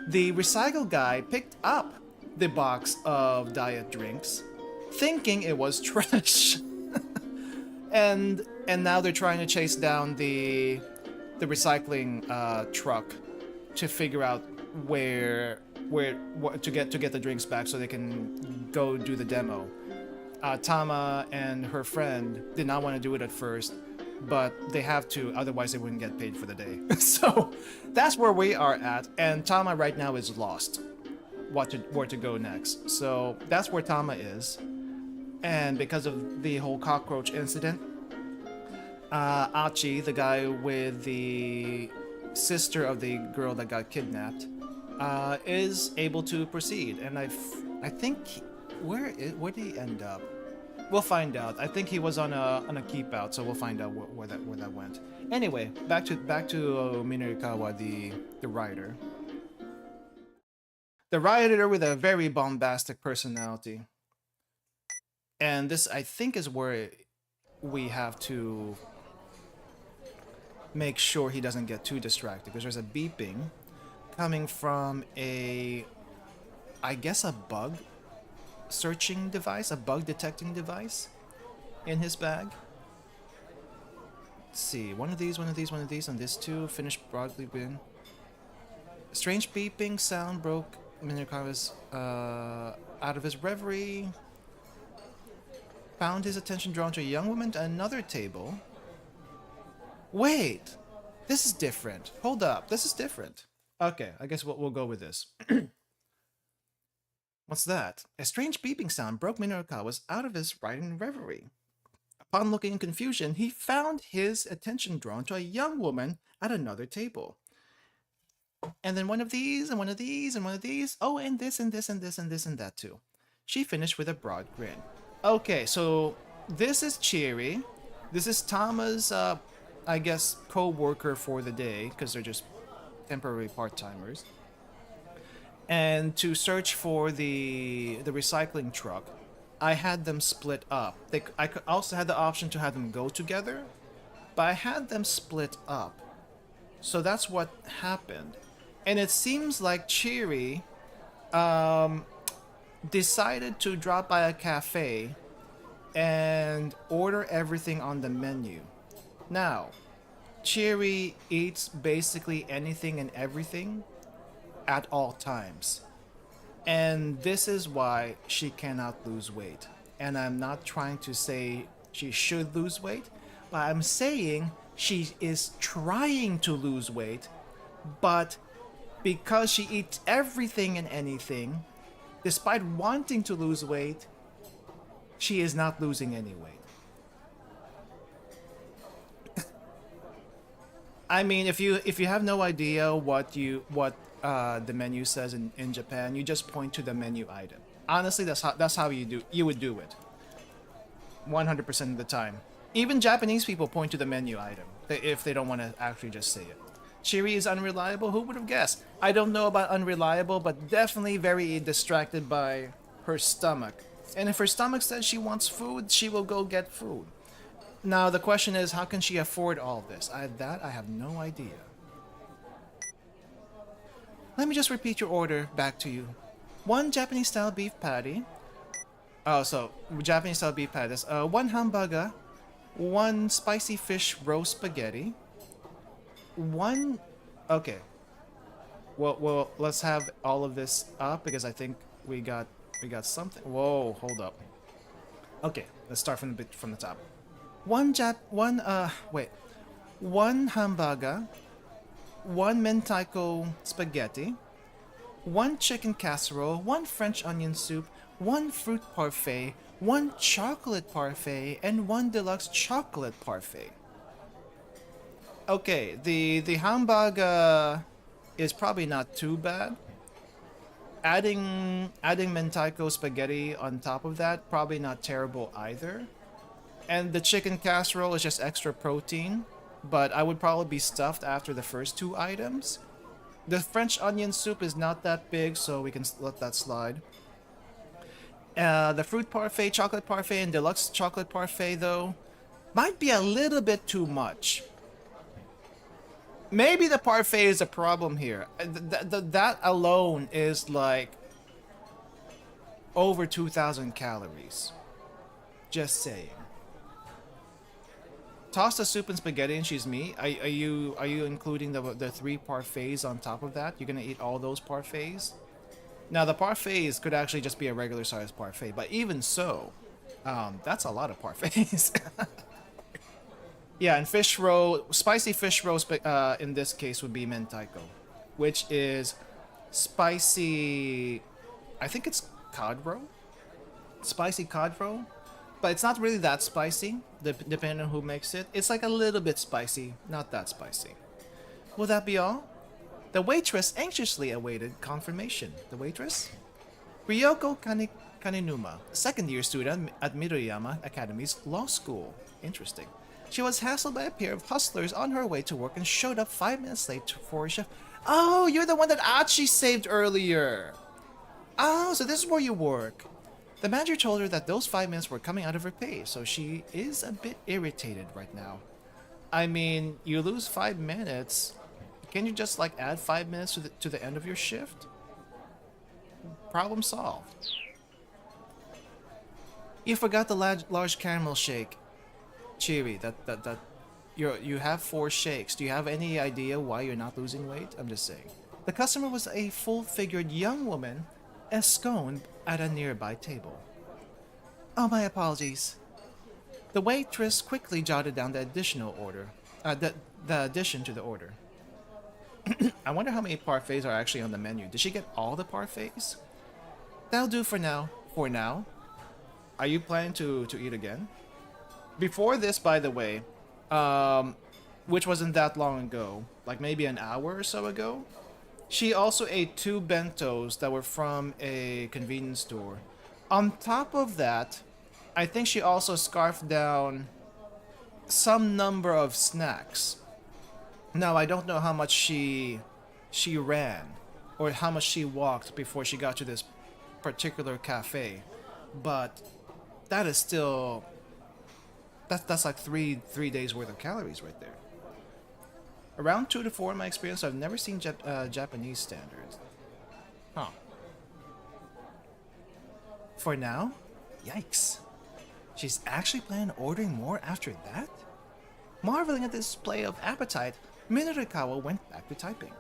The recycle guy picked up the box of diet drinks, thinking it was trash. and now they're trying to chase down the recycling truck to figure out where to get the drinks back so they can go do the demo. Tama and her friend did not want to do it at first, but they have to, otherwise they wouldn't get paid for the day. So that's where we are at, and Tama right now is lost where to go next. So that's where Tama is, and because of the whole cockroach incident, Achi, the guy with the sister of the girl that got kidnapped, is able to proceed. And I think where did he end up? We'll find out. I think he was on a keep out, so we'll find out where that went. Anyway, back to Minarikawa, the writer. The writer with a very bombastic personality. And this, I think, is where we have to make sure he doesn't get too distracted, because there's a beeping coming from I guess a bug searching device, a bug detecting device in his bag. Let's see, one of these, and this too. Finished broadly win. Strange beeping sound broke Minarikawa's out of his reverie. Found his attention drawn to a young woman at another table. Wait, this is different. Hold up, this is different. Okay, I guess we'll go with this. What's that? A strange beeping sound broke Minarikawa's out of his writing reverie. Upon looking in confusion, he found his attention drawn to a young woman at another table. And then one of these, and one of these, and one of these. Oh, and this, and this, and this, and this, and that too. She finished with a broad grin. Okay, so this is Cheery. This is Tama's, I guess, co-worker for the day, because they're just temporary part-timers. And to search for the recycling truck, I had them split up. I also had the option to have them go together, but I had them split up. So that's what happened. And it seems like Cheery decided to drop by a cafe and order everything on the menu. Now, Cheery eats basically anything and everything at all times. And this is why she cannot lose weight. And I'm not trying to say she should lose weight, but I'm saying she is trying to lose weight, but because she eats everything and anything, despite wanting to lose weight, she is not losing any weight. I mean, if you have no idea what the menu says in Japan, you just point to the menu item. Honestly, that's how you would do it. 100% of the time. Even Japanese people point to the menu item if they don't want to actually just say it. Cheery is unreliable. Who would have guessed? I don't know about unreliable, but definitely very distracted by her stomach. And if her stomach says she wants food, she will go get food. Now the question is, how can she afford all this? I have no idea. Let me just repeat your order back to you. 1 Japanese-style beef patty. Oh, so Japanese-style beef patties. 1 hamburger. 1 spicy fish roast spaghetti. 1. Okay. Well, let's have all of this up because I think we got something. Whoa, hold up. Okay, let's start from the top. 1 hamburger. 1 mentaiko spaghetti, 1 chicken casserole, 1 French onion soup, one fruit parfait, one chocolate parfait, and one deluxe chocolate parfait. Okay, the hambag is probably not too bad. Adding mentaiko spaghetti on top of that, probably not terrible either. And the chicken casserole is just extra protein, but I would probably be stuffed after the first two items. The French onion soup is not that big, so we can let that slide. The fruit parfait, chocolate parfait, and deluxe chocolate parfait, though, might be a little bit too much. Maybe the parfait is a problem here. That alone is like over 2,000 calories. Just saying. Toss the soup and spaghetti and she's me. Are you including the 3 parfaits on top of that? You're gonna eat all those parfaits? Now the parfaits could actually just be a regular sized parfait, but even so, that's a lot of parfaits. Yeah, and fish roll, spicy fish roll in this case would be mentaiko, which is spicy, I think it's cod roe? Spicy cod roe? But it's not really that spicy, depending on who makes it. It's like a little bit spicy, not that spicy. Will that be all? The waitress anxiously awaited confirmation. The waitress? Ryoko Kaninuma, second-year student at Midoriyama Academy's law school. Interesting. She was hassled by a pair of hustlers on her way to work and showed up 5 minutes late for a shift. Oh, you're the one that Achi saved earlier. Oh, so this is where you work. The manager told her that those 5 minutes were coming out of her pay, so she is a bit irritated right now. I mean, you lose 5 minutes. Can you just like add 5 minutes to the end of your shift? Problem solved. You forgot the large caramel shake. Cheery, you have 4 shakes. Do you have any idea why you're not losing weight? I'm just saying. The customer was a full-figured young woman, ensconced at a nearby table. Oh, my apologies. The waitress quickly jotted down the additional order, the addition to the order. I wonder how many parfaits are actually on the menu. Did she get all the parfaits? That'll do for now. For now. Are you planning to eat again? Before this, by the way, which wasn't that long ago, like maybe an hour or so ago, she also ate 2 bentos that were from a convenience store. On top of that, I think she also scarfed down some number of snacks. Now, I don't know how much she ran or how much she walked before she got to this particular cafe, but that is still... That's like three days worth of calories right there. Around 2 to 4 in my experience. I've never seen Japanese standards. Huh. For now? Yikes. She's actually planning on ordering more after that? Marveling at this display of appetite, Minorikawa went back to typing.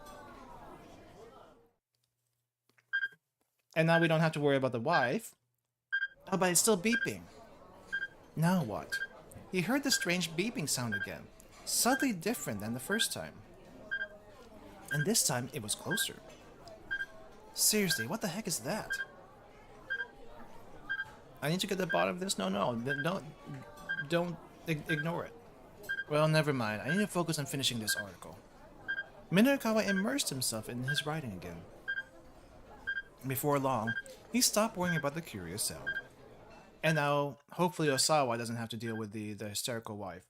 And now we don't have to worry about the wife. Oh, but it's still beeping. Now what? He heard the strange beeping sound again, subtly different than the first time. And this time, it was closer. Seriously, what the heck is that? I need to get to the bottom of this? No, don't ignore it. Well, never mind. I need to focus on finishing this article. Minorikawa immersed himself in his writing again. Before long, he stopped worrying about the curious sound. And now, hopefully Osawa doesn't have to deal with the hysterical wife.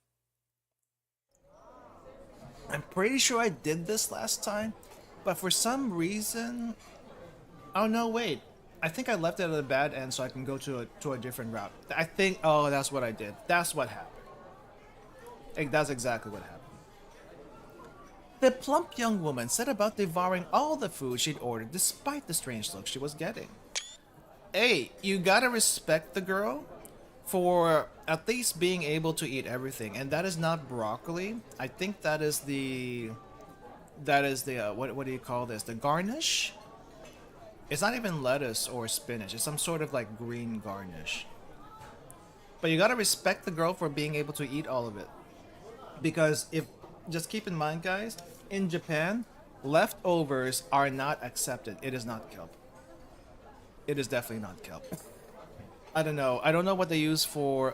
I'm pretty sure I did this last time, but for some reason... Oh no, wait. I think I left it at a bad end so I can go to a different route. I think... Oh, that's what I did. That's what happened. That's exactly what happened. The plump young woman set about devouring all the food she'd ordered despite the strange look she was getting. Hey, you gotta respect the girl for at least being able to eat everything, and that is not broccoli. I think that is the what do you call this? The garnish? It's not even lettuce or spinach. It's some sort of like green garnish. But you gotta respect the girl for being able to eat all of it, because just keep in mind, guys, in Japan, leftovers are not accepted. It is not kelp. It is definitely not kelp. I don't know. I don't know what they use for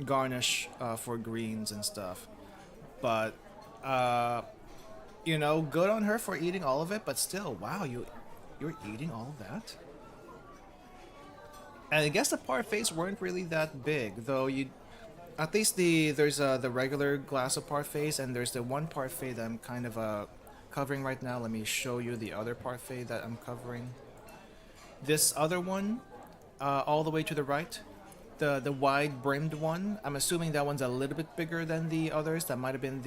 garnish for greens and stuff. But you know, good on her for eating all of it. But still, wow, you're eating all of that. And I guess the parfaits weren't really that big, though. You at least there's the regular glass of parfaits, and there's the one parfait that I'm kind of covering right now. Let me show you the other parfait that I'm covering. This other one, all the way to the right, the wide brimmed one. I'm assuming that one's a little bit bigger than the others. That might have been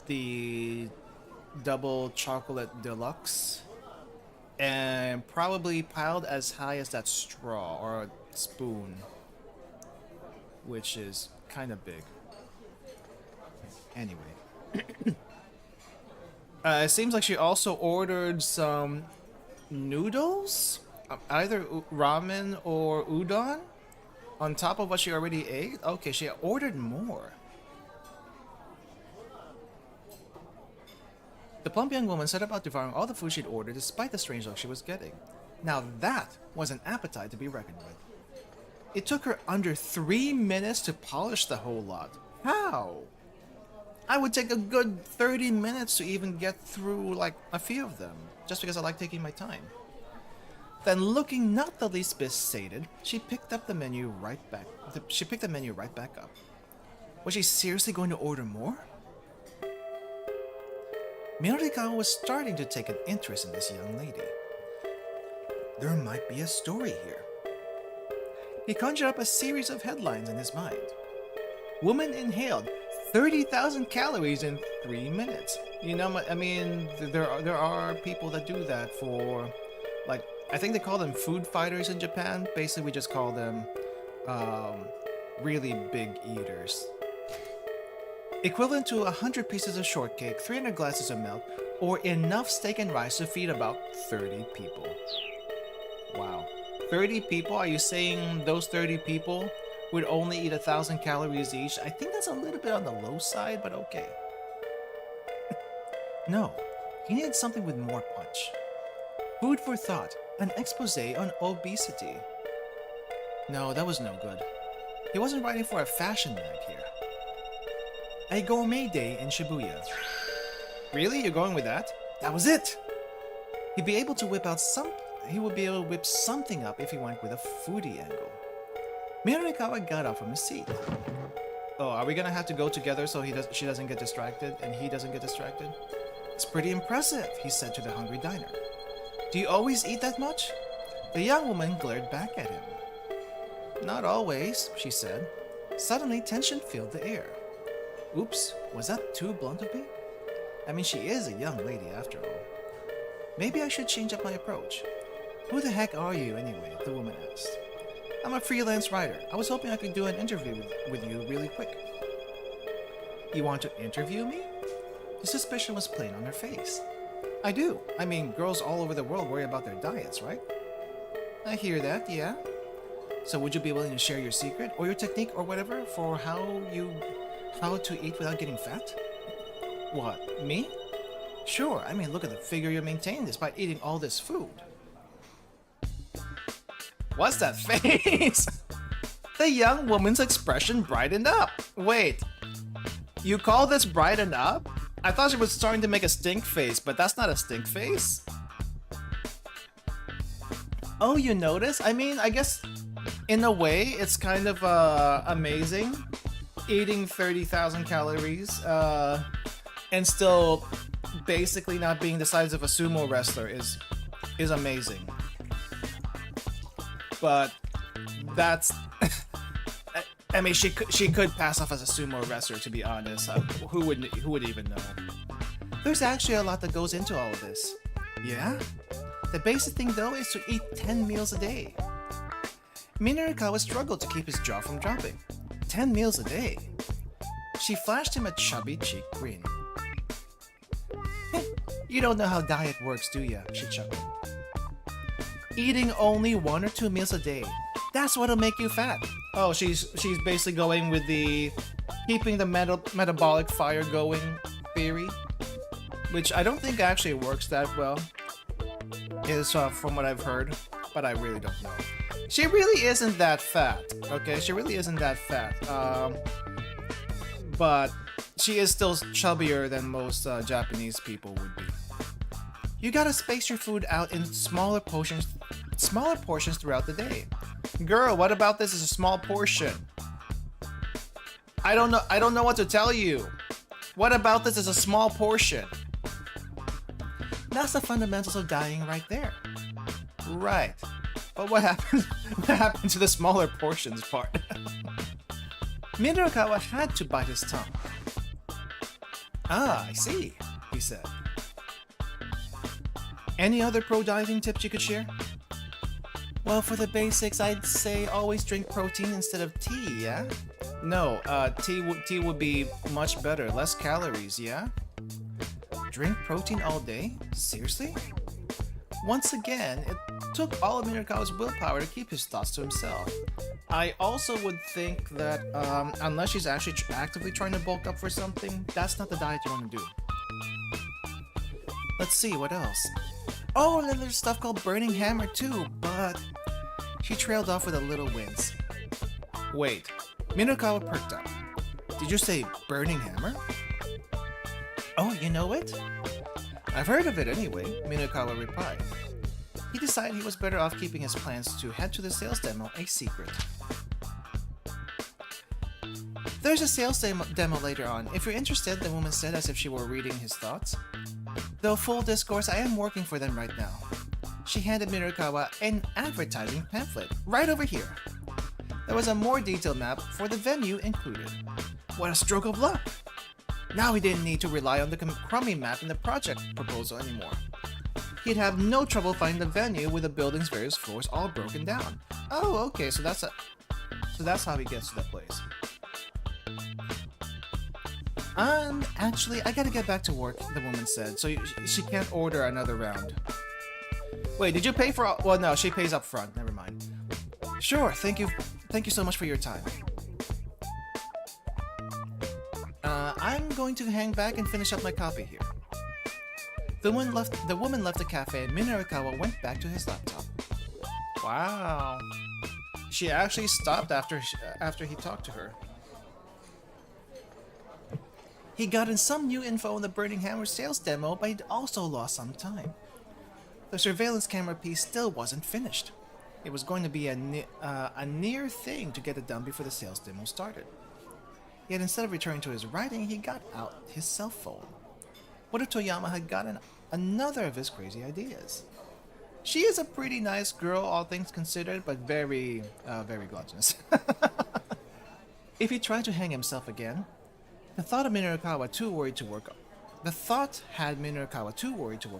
the double chocolate deluxe, and probably piled as high as that straw or spoon, which is kind of big. Anyway, it seems like she also ordered some noodles, either ramen or udon, on top of what she already ate. Okay, she ordered more. The plump young woman set about devouring all the food she'd ordered despite the strange look she was getting. Now that was an appetite to be reckoned with. It took her under 3 minutes to polish the whole lot. How? I would take a good 30 minutes to even get through like a few of them, just because I like taking my time. Then, looking not the least bit sated, she picked up the menu right back. She picked the menu right back up. Was she seriously going to order more? Minorikawa was starting to take an interest in this young lady. There might be a story here. He conjured up a series of headlines in his mind. Woman inhaled 30,000 calories in 3 minutes. You know, I mean, there are people that do that for, like, I think they call them food fighters in Japan. Basically, we just call them really big eaters. Equivalent to 100 pieces of shortcake, 300 glasses of milk, or enough steak and rice to feed about 30 people. Wow. 30 people? Are you saying those 30 people would only eat 1,000 calories each? I think that's a little bit on the low side, but okay. No, he needed something with more punch. Food for thought, an expose on obesity. No, that was no good. He wasn't writing for a fashion mag here. A gourmet day in Shibuya. Really? You're going with that? That was it! He would be able to whip something up if he went with a foodie angle. Minorikawa got up from his seat. Oh, are we gonna have to go together so she doesn't get distracted and he doesn't get distracted? It's pretty impressive, he said to the hungry diner. Do you always eat that much? The young woman glared back at him. Not always, she said. Suddenly, tension filled the air. Oops, was that too blunt of me? I mean, she is a young lady after all. Maybe I should change up my approach. Who the heck are you anyway? The woman asked. I'm a freelance writer. I was hoping I could do an interview with you really quick. You want to interview me? The suspicion was plain on her face. I do. I mean, girls all over the world worry about their diets, right? I hear that, yeah. So would you be willing to share your secret or your technique or whatever for how to eat without getting fat? What, me? Sure, I mean, look at the figure you're maintaining despite eating all this food. What's that face? The young woman's expression brightened up. Wait, you call this brighten up? I thought she was starting to make a stink face, but that's not a stink face. Oh, you notice? I mean, I guess in a way it's kind of amazing. Eating 30,000 calories and still basically not being the size of a sumo wrestler is amazing. But that's I mean, she could pass off as a sumo wrestler, to be honest. Who would even know? There's actually a lot that goes into all of this. Yeah? The basic thing though is to eat 10 meals a day. Minorikawa struggled to keep his jaw from dropping. 10 meals a day. She flashed him a chubby cheek grin. You don't know how diet works, do ya? She chuckled. Eating only 1 or 2 meals a day. That's what'll make you fat. Oh, she's basically going with the keeping the metabolic fire going theory, which I don't think actually works that well, is from what I've heard, but I really don't know. She really isn't that fat, okay? She really isn't that fat. But she is still chubbier than most Japanese people would be. You gotta space your food out in smaller portions throughout the day. Girl, what about this is a small portion? I don't know what to tell you. What about this is a small portion? That's the fundamentals of dying right there. Right. But what happened? What happened to the smaller portions part? Minorukawa had to bite his tongue. Ah, I see, he said. Any other pro diving tips you could share? Well, for the basics, I'd say always drink protein instead of tea, yeah? No, tea would be much better, less calories, yeah? Drink protein all day? Seriously? Once again, it took all of Minorukawa's willpower to keep his thoughts to himself. I also would think that unless she's actually actively trying to bulk up for something, that's not the diet you want to do. Let's see, what else? Oh, and then there's stuff called Burning Hammer too, but she trailed off with a little wince. Wait, Minorukawa perked up. Did you say Burning Hammer? Oh, you know it? I've heard of it anyway, Minorukawa replied. He decided he was better off keeping his plans to head to the sales demo a secret. There's a sales demo later on. If you're interested, the woman said as if she were reading his thoughts. Though full discourse, I am working for them right now. She handed Minorukawa an advertising pamphlet right over here. There was a more detailed map for the venue included. What a stroke of luck! Now he didn't need to rely on the crummy map in the project proposal anymore. He'd have no trouble finding the venue with the building's various floors all broken down. Oh, okay, so that's how he gets to that place. Actually, I gotta get back to work, the woman said, so she can't order another round. Wait, did you pay for all? Well, no, she pays up front, never mind. Sure, thank you so much for your time. I'm going to hang back and finish up my copy here. The woman left the cafe and Minorukawa went back to his laptop. Wow. She actually stopped after he talked to her. He got in some new info on the Burning Hammer sales demo, but he'd also lost some time. The surveillance camera piece still wasn't finished. It was going to be a near thing to get it done before the sales demo started. Yet instead of returning to his writing, he got out his cell phone. What if Toyama had gotten another of his crazy ideas? She is a pretty nice girl, all things considered, but very gluttonous. If he tried to hang himself again, the thought had Minorukawa too worried to work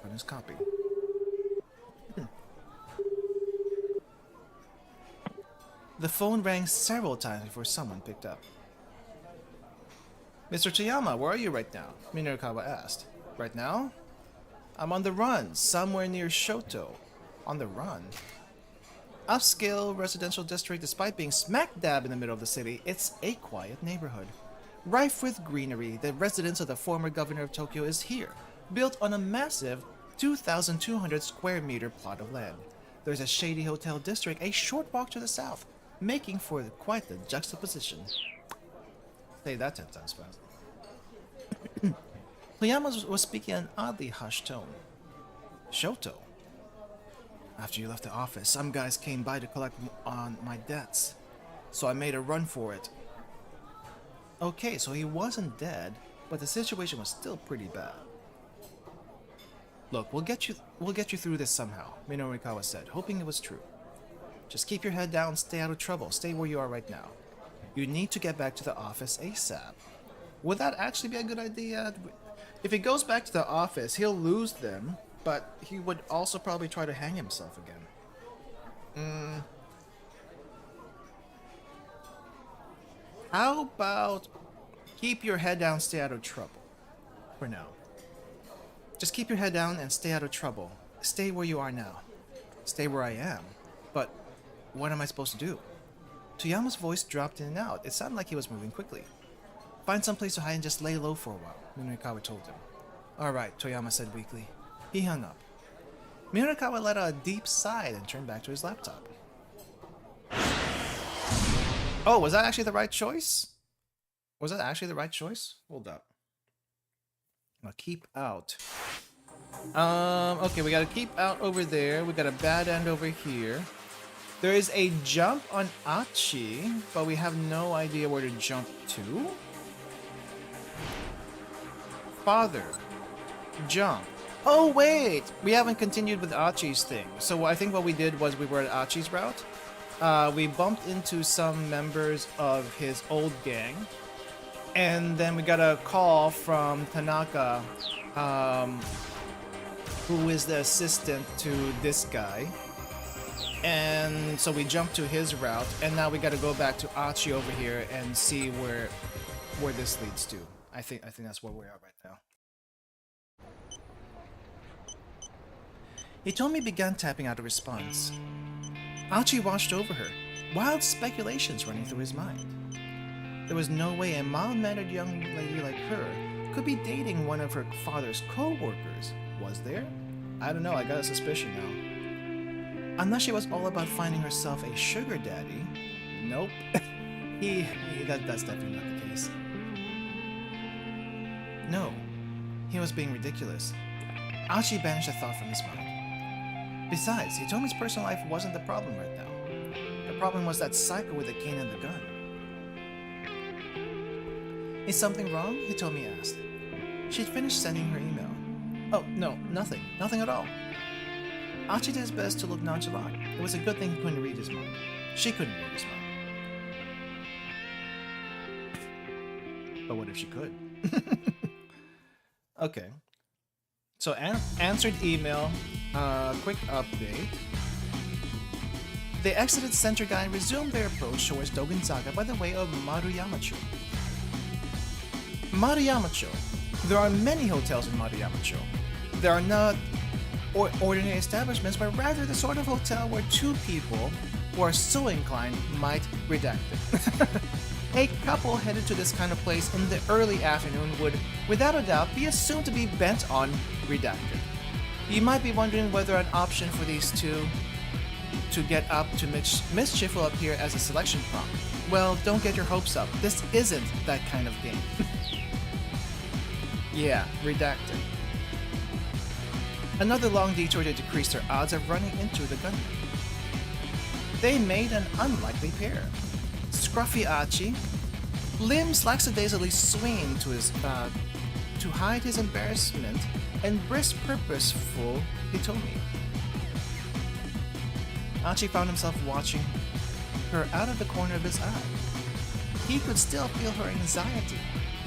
on his copy. The phone rang several times before someone picked up. Mr. Toyama, where are you right now? Minorukawa asked. Right now? I'm on the run, somewhere near Shoto. On the run? Upscale residential district, despite being smack dab in the middle of the city, it's a quiet neighborhood. Rife with greenery, the residence of the former governor of Tokyo is here, built on a massive 2,200 square meter plot of land. There's a shady hotel district a short walk to the south, making for quite the juxtaposition. Say that 10 times fast. Toyama was speaking in an oddly hushed tone. Shoto. After you left the office, some guys came by to collect on my debts, so I made a run for it. Okay, so he wasn't dead, but the situation was still pretty bad. Look, we'll get you through this somehow, Minorukawa said, hoping it was true. Just keep your head down, stay out of trouble, stay where you are right now. You need to get back to the office ASAP. Would that actually be a good idea? If he goes back to the office, he'll lose them, but he would also probably try to hang himself again. How about keep your head down, stay out of trouble? For now. Just keep your head down and stay out of trouble. Stay where you are now. Stay where I am. But what am I supposed to do? Toyama's voice dropped in and out. It sounded like he was moving quickly. Find some place to hide and just lay low for a while, Minorukawa told him. Alright, Toyama said weakly. He hung up. Minorukawa let out a deep sigh and turned back to his laptop. Oh, was that actually the right choice? Was that actually the right choice? Hold up. I'll keep out. Okay, we gotta keep out over there. We got a bad end over here. There is a jump on Achi, but we have no idea where to jump to. Father. Jump. Oh, wait! We haven't continued with Achi's thing. So I think what we did was we were at Achi's route. We bumped into some members of his old gang. And then we got a call from Tanaka, who is the assistant to this guy. And so we jumped to his route, and now we got to go back to Achi over here and see where this leads to. I think that's where we are right now. Hitomi began tapping out a response. Achi watched over her, wild speculations running through his mind. There was no way a mild-mannered young lady like her could be dating one of her father's co-workers, was there? I don't know, I got a suspicion now. Unless she was all about finding herself a sugar daddy. Nope. That's definitely not the case. No, he was being ridiculous. Achi banished the thought from his mind. Besides, Hitomi's personal life wasn't the problem right now. The problem was that psycho with the cane and the gun. Is something wrong? Hitomi asked. She'd finished sending her email. Oh, no, nothing. Nothing at all. Achi did his best to look nonchalant. It was a good thing he couldn't read his mind. She couldn't read his mind. But what if she could? Okay. So, answered email. Quick update. They exited Center-Guy and resumed their approach towards Dogenzaga by the way of Maruyamacho. Maruyamacho. There are many hotels in Maruyamacho. There are not ordinary establishments, but rather the sort of hotel where two people who are so inclined might redact it. A couple headed to this kind of place in the early afternoon would, without a doubt, be assumed to be bent on redacted. You might be wondering whether an option for these two to get up to mischief will appear as a selection prompt. Well, don't get your hopes up. This isn't that kind of game. Yeah, redacted. Another long detour to decrease their odds of running into the gunman. They made an unlikely pair. Scruffy Achi, limbs lackadaisically swinging to his to hide his embarrassment, and brisk, purposeful Hitomi. Achi found himself watching her out of the corner of his eye. He could still feel her anxiety.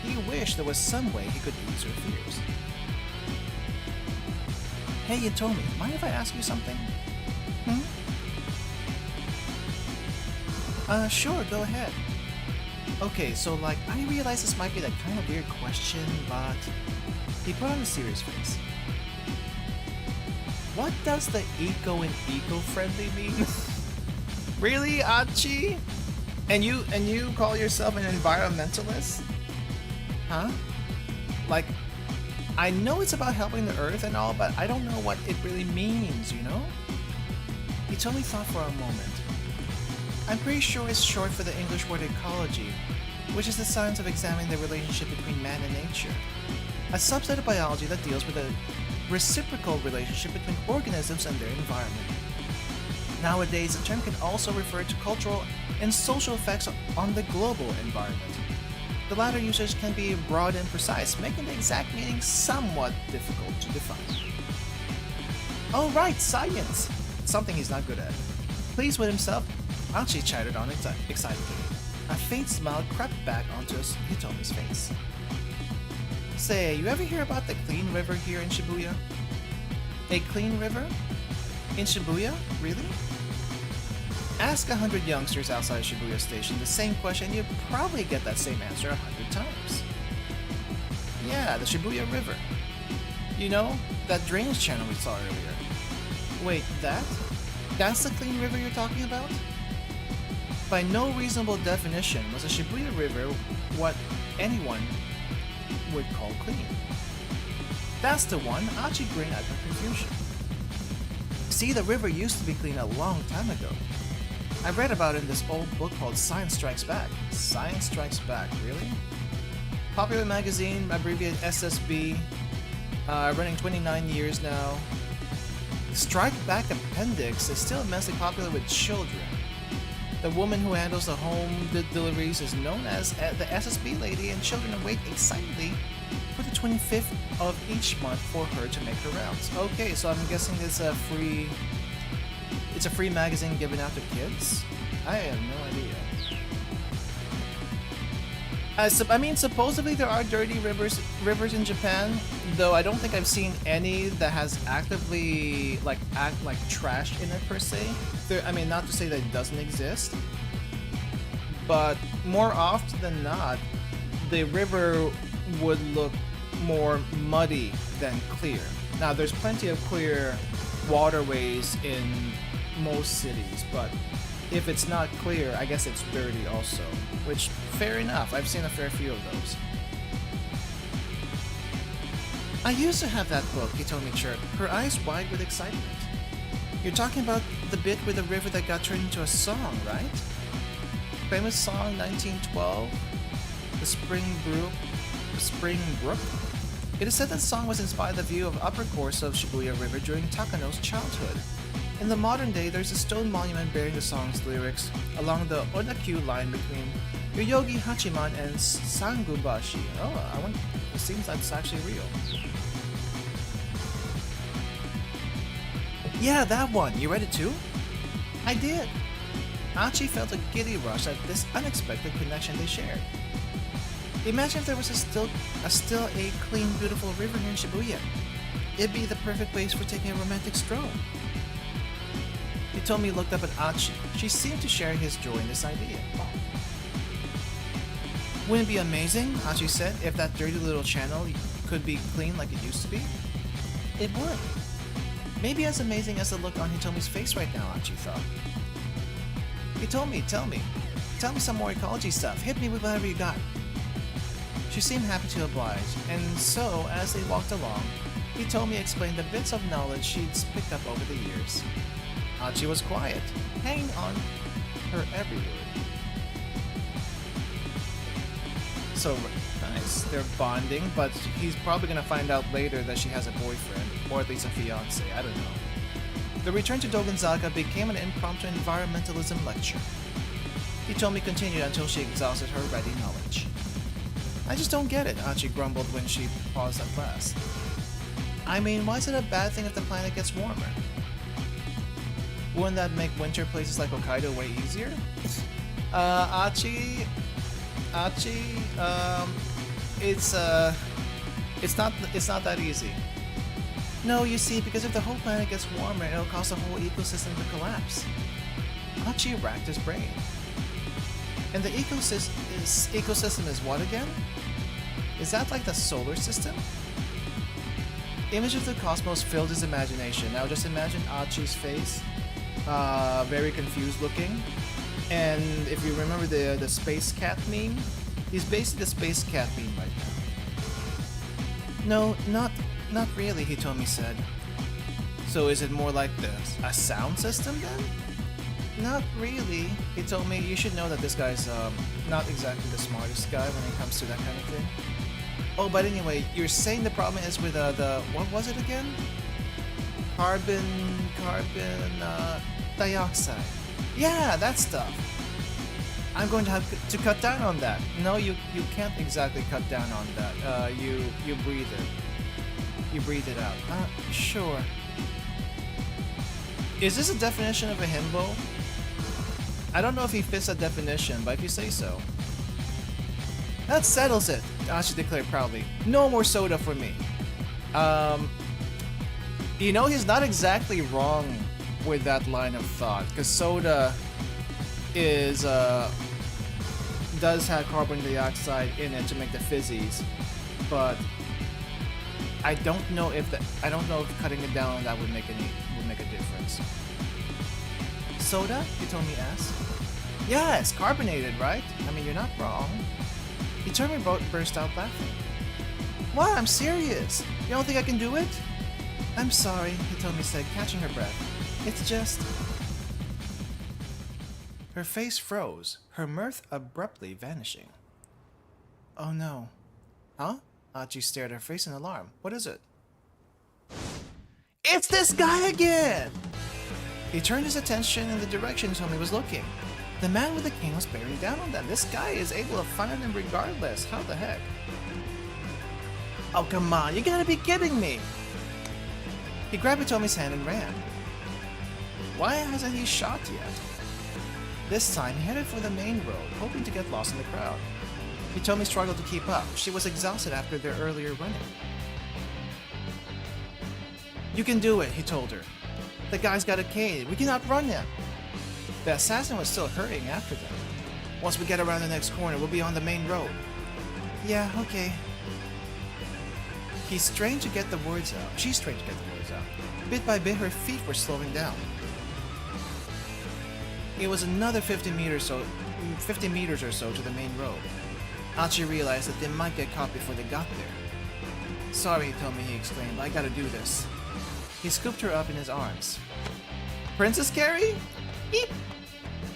He wished there was some way he could ease her fears. Hey Hitomi, mind if I ask you something? Sure, go ahead. Okay, so like, I realize this might be that kind of weird question, but... He put on a serious face. What does the eco and eco-friendly mean? Really, Achi? And you call yourself an environmentalist? Huh? Like, I know it's about helping the earth and all, but I don't know what it really means, you know? Hitomi thought for a moment. I'm pretty sure it's short for the English word ecology, which is the science of examining the relationship between man and nature. A subset of biology that deals with a reciprocal relationship between organisms and their environment. Nowadays, the term can also refer to cultural and social effects on the global environment. The latter usage can be broad and precise, making the exact meaning somewhat difficult to define. Oh right, science! Something he's not good at. Pleased with himself, Achi chattered on excitedly. A faint smile crept back onto Hitomi's face. Say, you ever hear about the clean river here in Shibuya? A clean river? In Shibuya? Really? Ask 100 youngsters outside Shibuya Station the same question, you'd probably get that same answer 100 times. Yeah, the Shibuya River. You know, that drainage channel we saw earlier. Wait, that's the clean river you're talking about? By no reasonable definition was the Shibuya River what anyone would call clean. That's the one. Achi grinned at her confusion. See, the river used to be clean a long time ago. I read about it in this old book called Science Strikes Back. Science Strikes Back, really? Popular magazine, abbreviated SSB, running 29 years now. Strike Back Appendix is still immensely popular with children. The woman who handles the home deliveries is known as the SSB lady, and children await excitedly for the 25th of each month for her to make her rounds. Okay, so I'm guessing it's a free magazine given out to kids? I have no idea. I mean, supposedly there are dirty rivers in Japan, though I don't think I've seen any that has actively act like trash in it per se. I mean, not to say that it doesn't exist, but more often than not, the river would look more muddy than clear. Now, there's plenty of clear waterways in most cities, but if it's not clear, I guess it's dirty also, which, fair enough, I've seen a fair few of those. I used to have that book, Hitomi chirped, her eyes wide with excitement. You're talking about the bit with the river that got turned into a song, right? Famous song 1912, The Spring Brook? It is said that the song was inspired by the view of upper course of Shibuya River during Takano's childhood. In the modern day, there's a stone monument bearing the song's lyrics along the Onakyu line between Yoyogi Hachiman and Sangubashi. Oh, it seems that's actually real. Yeah, that one. You read it too? I did. Achi felt a giddy rush at this unexpected connection they shared. Imagine if there was still a clean, beautiful river here in Shibuya. It'd be the perfect place for taking a romantic stroll. Hitomi looked up at Achi. She seemed to share his joy in this idea. Wouldn't it be amazing, Achi said, if that dirty little channel could be clean like it used to be? It would. Maybe as amazing as the look on Hitomi's face right now, Achi thought. Hitomi, tell me some more ecology stuff. Hit me with whatever you got. She seemed happy to oblige, and so, as they walked along, Hitomi explained the bits of knowledge she'd picked up over the years. Achi was quiet, hanging on her every word. So, nice. They're bonding, but he's probably gonna find out later that she has a boyfriend, or at least a fiance, I don't know. The return to Dogonzaga became an impromptu environmentalism lecture. Hitomi continued until she exhausted her ready knowledge. I just don't get it, Achi grumbled when she paused at last. I mean, why is it a bad thing if the planet gets warmer? Wouldn't that make winter places like Hokkaido way easier? Achi, it's not that easy. No, you see, because if the whole planet gets warmer, it'll cause the whole ecosystem to collapse. Achi racked his brain. And the ecosystem is what again? Is that like the solar system? Image of the cosmos filled his imagination. Now just imagine Achi's face, very confused looking. And if you remember the space cat meme, he's basically the space cat meme right now. No, not really, Hitomi said. So is it more like a sound system then? Not really. Hitomi, you should know that this guy's not exactly the smartest guy when it comes to that kind of thing. Oh, but anyway, you're saying the problem is with what was it again? Carbon dioxide. Yeah, that stuff. I'm going to have to cut down on that. No, you can't exactly cut down on that. You breathe it. You breathe it out. Sure. Is this a definition of a himbo? I don't know if he fits that definition, but if you say so. That settles it, Ashi declared proudly. No more soda for me. You know, he's not exactly wrong with that line of thought, because soda does have carbon dioxide in it to make the fizzies, but I don't know if cutting it down on that would make a difference. Soda? Hitomi asked. Yeah, it's carbonated, right? I mean, you're not wrong. Hitomi burst out laughing. What? I'm serious. You don't think I can do it? I'm sorry, Hitomi said, catching her breath. It's just... Her face froze, her mirth abruptly vanishing. Oh no. Huh? Achi stared at her face in alarm. What is it? It's this guy again! He turned his attention in the direction Tommy was looking. The man with the cane was bearing down on them. This guy is able to find them regardless. How the heck? Oh, come on. You gotta be kidding me. He grabbed Tommy's hand and ran. Why hasn't he shot yet? This time, he headed for the main road, hoping to get lost in the crowd. Hitomi struggled to keep up. She was exhausted after their earlier running. You can do it, he told her. The guy's got a cane. We cannot run him. The assassin was still hurrying after them. Once we get around the next corner, we'll be on the main road. Yeah, okay. He strained to get the words out. She strained to get the words out. Bit by bit, her feet were slowing down. It was another 50 meters or so to the main road. Achi realized that they might get caught before they got there. Sorry, Hitomi, he exclaimed. I gotta do this. He scooped her up in his arms. Princess Carrie? Eep!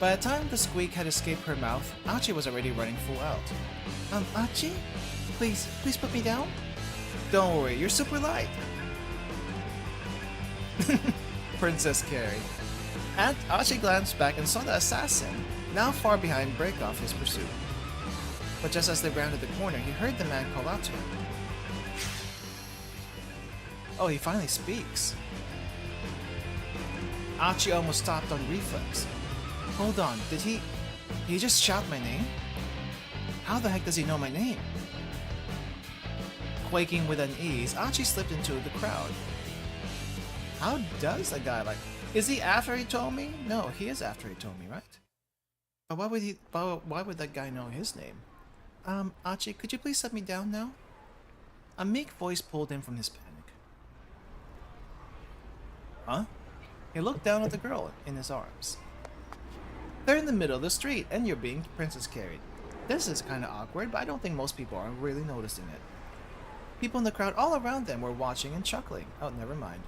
By the time the squeak had escaped her mouth, Achi was already running full out. Achi? Please put me down? Don't worry, you're super light. Princess Carrie. Achi glanced back and saw the assassin, now far behind, break off his pursuit. But just as they rounded the corner, he heard the man call out to him. Oh, he finally speaks. Achi almost stopped on reflex. Hold on, did he just shout my name? How the heck does he know my name? Quaking with unease, Achi slipped into the crowd. How does a guy like... Is he after Hitomi? No, he is after Hitomi, right? But why would that guy know his name? Achi, could you please set me down now? A meek voice pulled him from his panic. Huh? He looked down at the girl in his arms. They're in the middle of the street, and you're being princess carried. This is kinda awkward, but I don't think most people are really noticing it. People in the crowd all around them were watching and chuckling. Oh, never mind.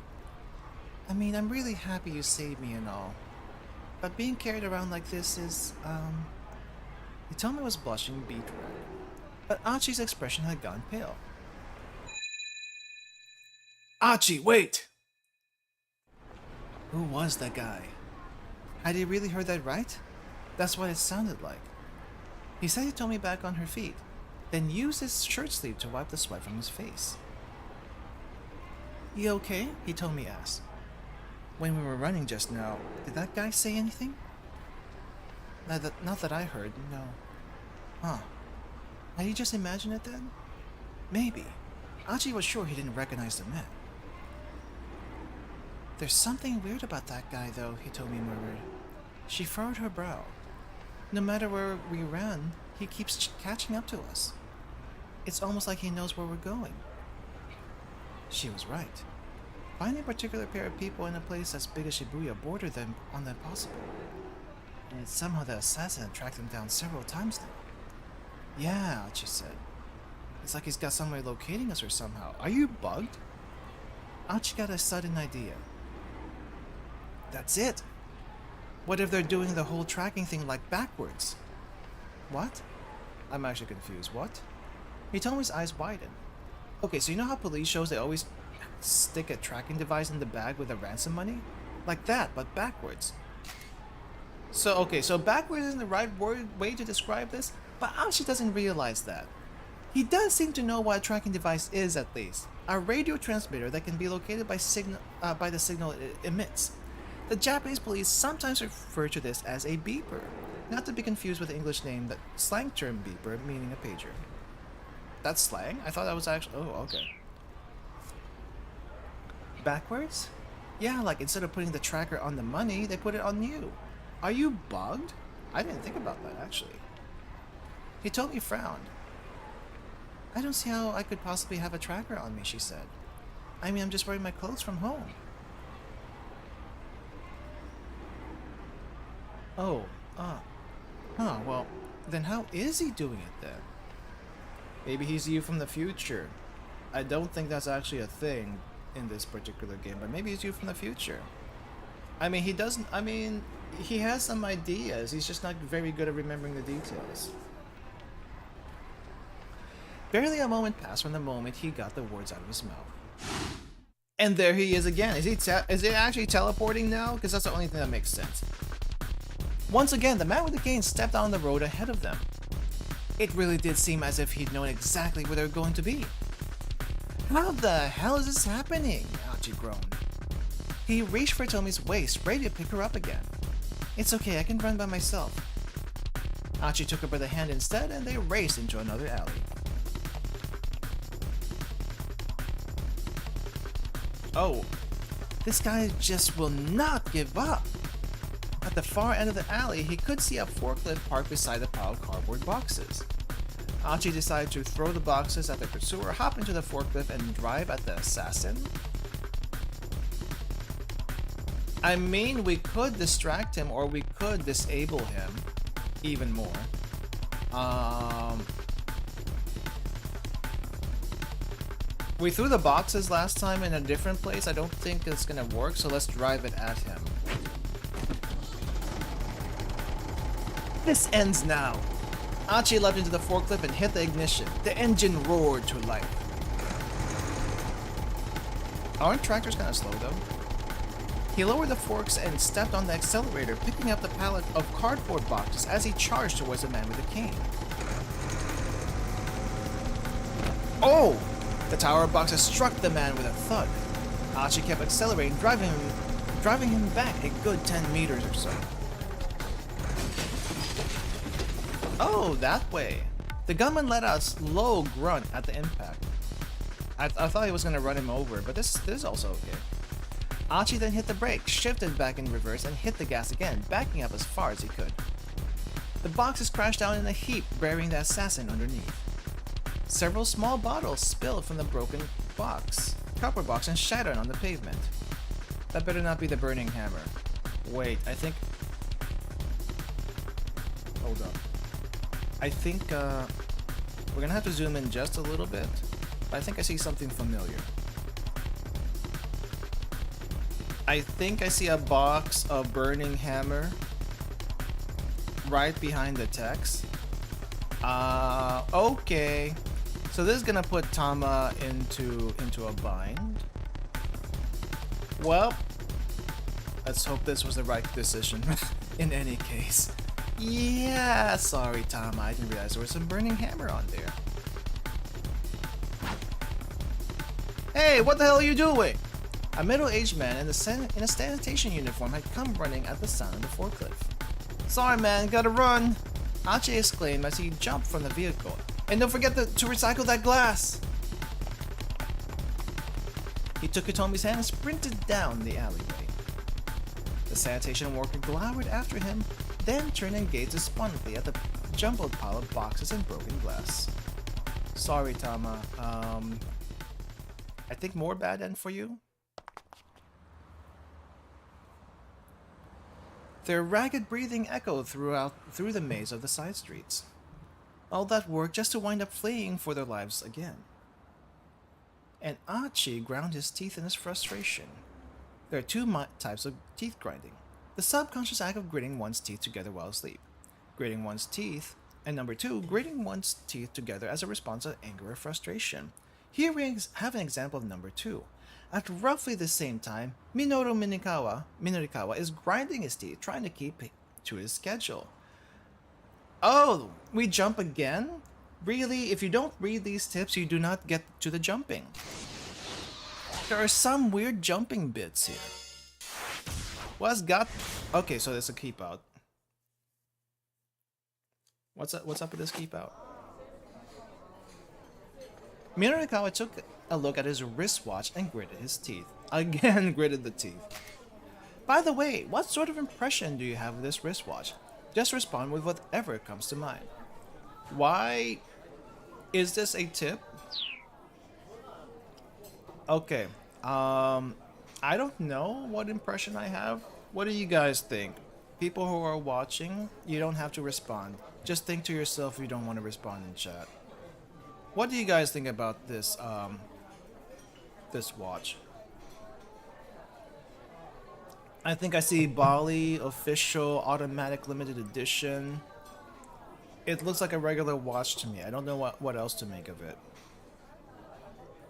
I mean, I'm really happy you saved me and all. But being carried around like this is, Hitomi was blushing beet red. But Achi's expression had gone pale. Achi, wait! Who was that guy? Had he really heard that right? That's what it sounded like. He set Hitomi back on her feet, then used his shirt sleeve to wipe the sweat from his face. You okay? Hitomi asked. When we were running just now, did that guy say anything? Not that I heard, no. Huh. Had he just imagined it then? Maybe. Achi was sure he didn't recognize the man. There's something weird about that guy though, Hitomi murmured. She furrowed her brow. No matter where we ran, he keeps catching up to us. It's almost like he knows where we're going. She was right. Finding a particular pair of people in a place as big as Shibuya bordered them on the impossible. And it's somehow the assassin had tracked him down several times now. Yeah, Achi said. It's like he's got some way of locating us or somehow. Are you bugged? Achi got a sudden idea. That's it! What if they're doing the whole tracking thing like backwards? What? I'm actually confused. What? Hitomi's eyes widened. Okay, so you know how police shows they always stick a tracking device in the bag with the ransom money? Like that, but backwards. So, okay, so backwards isn't the right way to describe this, but Achi doesn't realize that. He does seem to know what a tracking device is, at least. A radio transmitter that can be located by the signal it emits. The Japanese police sometimes refer to this as a beeper, not to be confused with the English name, the slang term beeper, meaning a pager. That's slang? I thought that was actually... Oh, okay. Backwards? Yeah, like instead of putting the tracker on the money, they put it on you. Are you bugged? I didn't think about that, actually. Hitomi frowned. I don't see how I could possibly have a tracker on me, she said. I mean, I'm just wearing my clothes from home. Oh, well, then how is he doing it then? Maybe he's you from the future. I don't think that's actually a thing in this particular game, but maybe it's you from the future. I mean, he doesn't. I mean, he has some ideas. He's just not very good at remembering the details. Barely a moment passed from the moment he got the words out of his mouth. And there he is again. Is he actually teleporting now? Because that's the only thing that makes sense. Once again, the man with the cane stepped on the road ahead of them. It really did seem as if he'd known exactly where they were going to be. How the hell is this happening? Achi groaned. He reached for Tomi's waist, ready to pick her up again. It's okay, I can run by myself. Achi took her by the hand instead, and they raced into another alley. Oh, this guy just will not give up. At the far end of the alley, he could see a forklift parked beside a pile of cardboard boxes. Achi decided to throw the boxes at the pursuer, hop into the forklift, and drive at the assassin. I mean, we could distract him or we could disable him even more. We threw the boxes last time in a different place. I don't think it's gonna work, so let's drive it at him. This ends now. Achi leapt into the forklift and hit the ignition. The engine roared to life. Aren't tractors kinda slow though? He lowered the forks and stepped on the accelerator, picking up the pallet of cardboard boxes as he charged towards the man with the cane. Oh! The tower of boxes struck the man with a thud. Achi kept accelerating, driving him back a good 10 meters or so. Oh, that way. The gunman let out a slow grunt at the impact. I thought he was going to run him over, but this is also okay. Achi then hit the brake, shifted back in reverse, and hit the gas again, backing up as far as he could. The boxes crashed down in a heap, burying the assassin underneath. Several small bottles spilled from the broken copper box, and shattered on the pavement. That better not be the burning hammer. Wait, I think... Hold up. I think, we're gonna have to zoom in just a little bit. I think I see something familiar. I think I see a box of burning hammer right behind the text. Okay. So this is gonna put Tama into a bind. Well, let's hope this was the right decision in any case. Yeah, sorry Tama, I didn't realize there was some burning hammer on there. Hey, what the hell are you doing? A middle-aged man in a sanitation uniform had come running at the sound of the forklift. Sorry man, gotta run! Achi exclaimed as he jumped from the vehicle. And don't forget to recycle that glass! He took Hitomi's hand and sprinted down the alleyway. The sanitation worker glowered after him, then turned and gazed despondently at the jumbled pile of boxes and broken glass. Sorry Tama, I think more bad end for you? Their ragged breathing echoed through the maze of the side streets. All that work just to wind up fleeing for their lives again. And Achi ground his teeth in his frustration. There are two types of teeth grinding. The subconscious act of gritting one's teeth together while asleep. Gritting one's teeth, and number two, gritting one's teeth together as a response to anger or frustration. Here we have an example of number two. At roughly the same time, Minoru Minorikawa is grinding his teeth, trying to keep to his schedule. Oh, we jump again? Really, if you don't read these tips, you do not get to the jumping. There are some weird jumping bits here. What's got... Okay, so there's a keep out. What's up with this keep out? Minorikawa took a look at his wristwatch and gritted his teeth. Again, gritted the teeth. By the way, what sort of impression do you have of this wristwatch? Just respond with whatever comes to mind. Why is this a tip? Okay, I don't know what impression I have. What do you guys think? People who are watching, you don't have to respond. Just think to yourself if you don't want to respond in chat. What do you guys think about this, this watch? I think I see Bali official automatic limited edition. It looks like a regular watch to me. I don't know what else to make of it.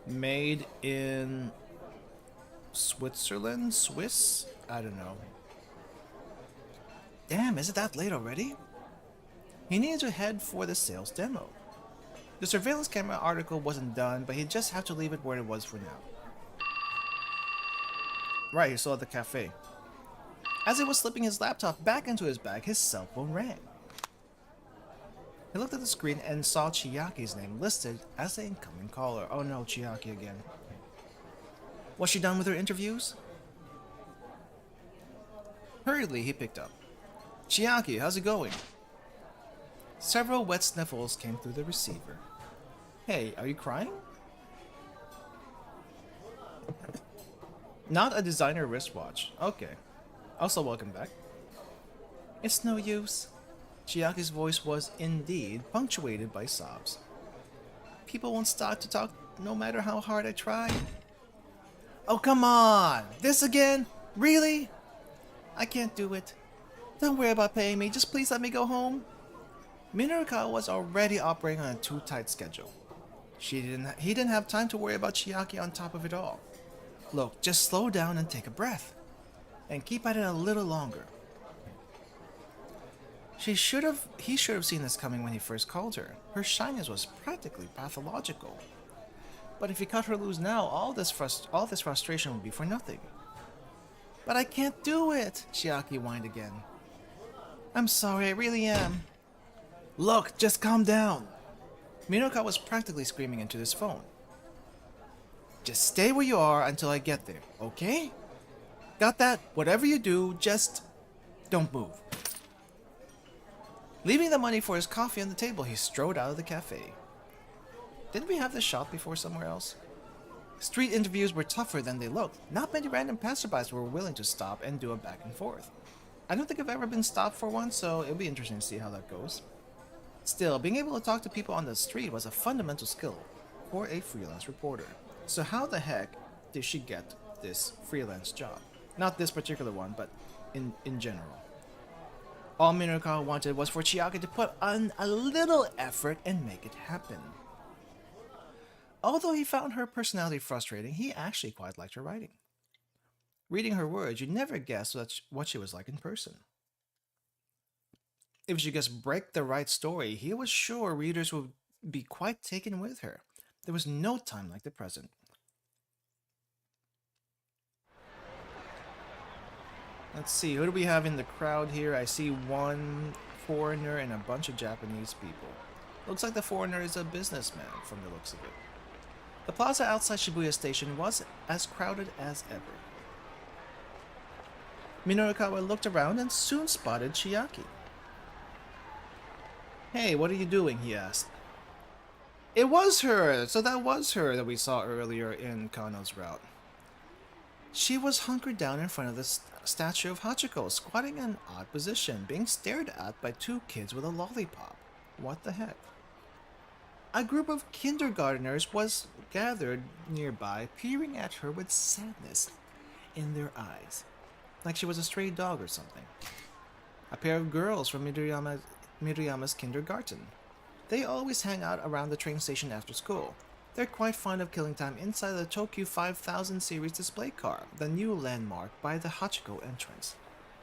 Made in Switzerland? Swiss? I don't know. Damn, is it that late already? He needed to head for the sales demo. The surveillance camera article wasn't done, but he'd just have to leave it where it was for now. Right, he saw at the cafe. As he was slipping his laptop back into his bag, his cell phone rang. He looked at the screen and saw Chiaki's name listed as the incoming caller. Oh no, Chiaki again. Was she done with her interviews? Hurriedly, he picked up. Chiaki, how's it going? Several wet sniffles came through the receiver. Hey, are you crying? Not a designer wristwatch. Okay. Also, welcome back. It's no use. Chiaki's voice was indeed punctuated by sobs. People won't stop to talk no matter how hard I try. Oh, come on! This again? Really? I can't do it. Don't worry about paying me, just please let me go home. Minoruka was already operating on a too tight schedule. He didn't have time to worry about Chiaki on top of it all. Look, just slow down and take a breath. And keep at it a little longer. He should have seen this coming when he first called her. Her shyness was practically pathological. But if he cut her loose now, all this frustration would be for nothing. But I can't do it, Chiaki whined again. I'm sorry, I really am. Look, just calm down. Minoruka was practically screaming into his phone. Just stay where you are until I get there, okay? Got that? Whatever you do, just don't move. Leaving the money for his coffee on the table, he strode out of the cafe. Didn't we have this shop before somewhere else? Street interviews were tougher than they looked. Not many random passerbys were willing to stop and do a back and forth. I don't think I've ever been stopped for one, so it'll be interesting to see how that goes. Still, being able to talk to people on the street was a fundamental skill for a freelance reporter. So how the heck did she get this freelance job? Not this particular one, but in general. All Minoruka wanted was for Chiaki to put on a little effort and make it happen. Although he found her personality frustrating, he actually quite liked her writing. Reading her words, you'd never guess what she was like in person. If she just break the right story, he was sure readers would be quite taken with her. There was no time like the present. Let's see, who do we have in the crowd here? I see one foreigner and a bunch of Japanese people. Looks like the foreigner is a businessman from the looks of it. The plaza outside Shibuya Station was as crowded as ever. Minoruka looked around and soon spotted Chiaki. Hey, what are you doing? He asked. It was her! So that was her that we saw earlier in Kano's route. She was hunkered down in front of the statue of Hachiko, squatting in an odd position, being stared at by two kids with a lollipop. What the heck? A group of kindergartners was gathered nearby, peering at her with sadness in their eyes, like she was a stray dog or something. A pair of girls from Miruyama's kindergarten. They always hang out around the train station after school. They're quite fond of killing time inside the Tokyo 5000 series display car, the new landmark by the Hachiko entrance.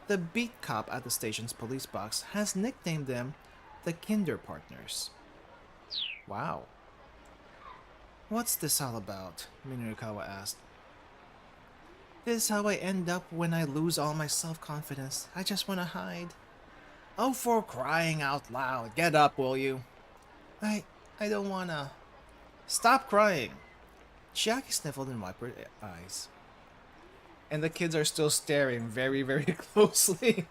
The beat cop at the station's police box has nicknamed them the Kinder Partners. Wow. What's this all about? Minoruka asked. This is how I end up when I lose all my self-confidence. I just want to hide. Oh, for crying out loud. Get up, will you? I don't wanna. Stop crying. Chiaki sniffled and wiped her eyes. And the kids are still staring very, very closely.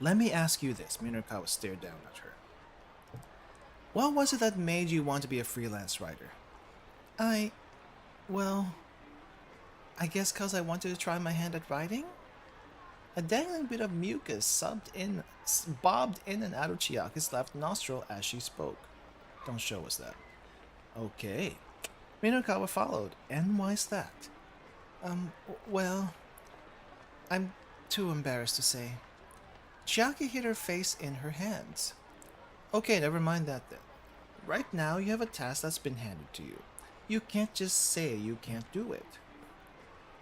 Let me ask you this. Minoruka stared down at her. What was it that made you want to be a freelance writer? Well, I guess because I wanted to try my hand at writing? A dangling bit of mucus bobbed in and out of Chiaki's left nostril as she spoke. Don't show us that. Okay. Minoruka followed. And why's that? Well, I'm too embarrassed to say. Chiaki hid her face in her hands. Okay, never mind that then. Right now, you have a task that's been handed to you. You can't just say you can't do it.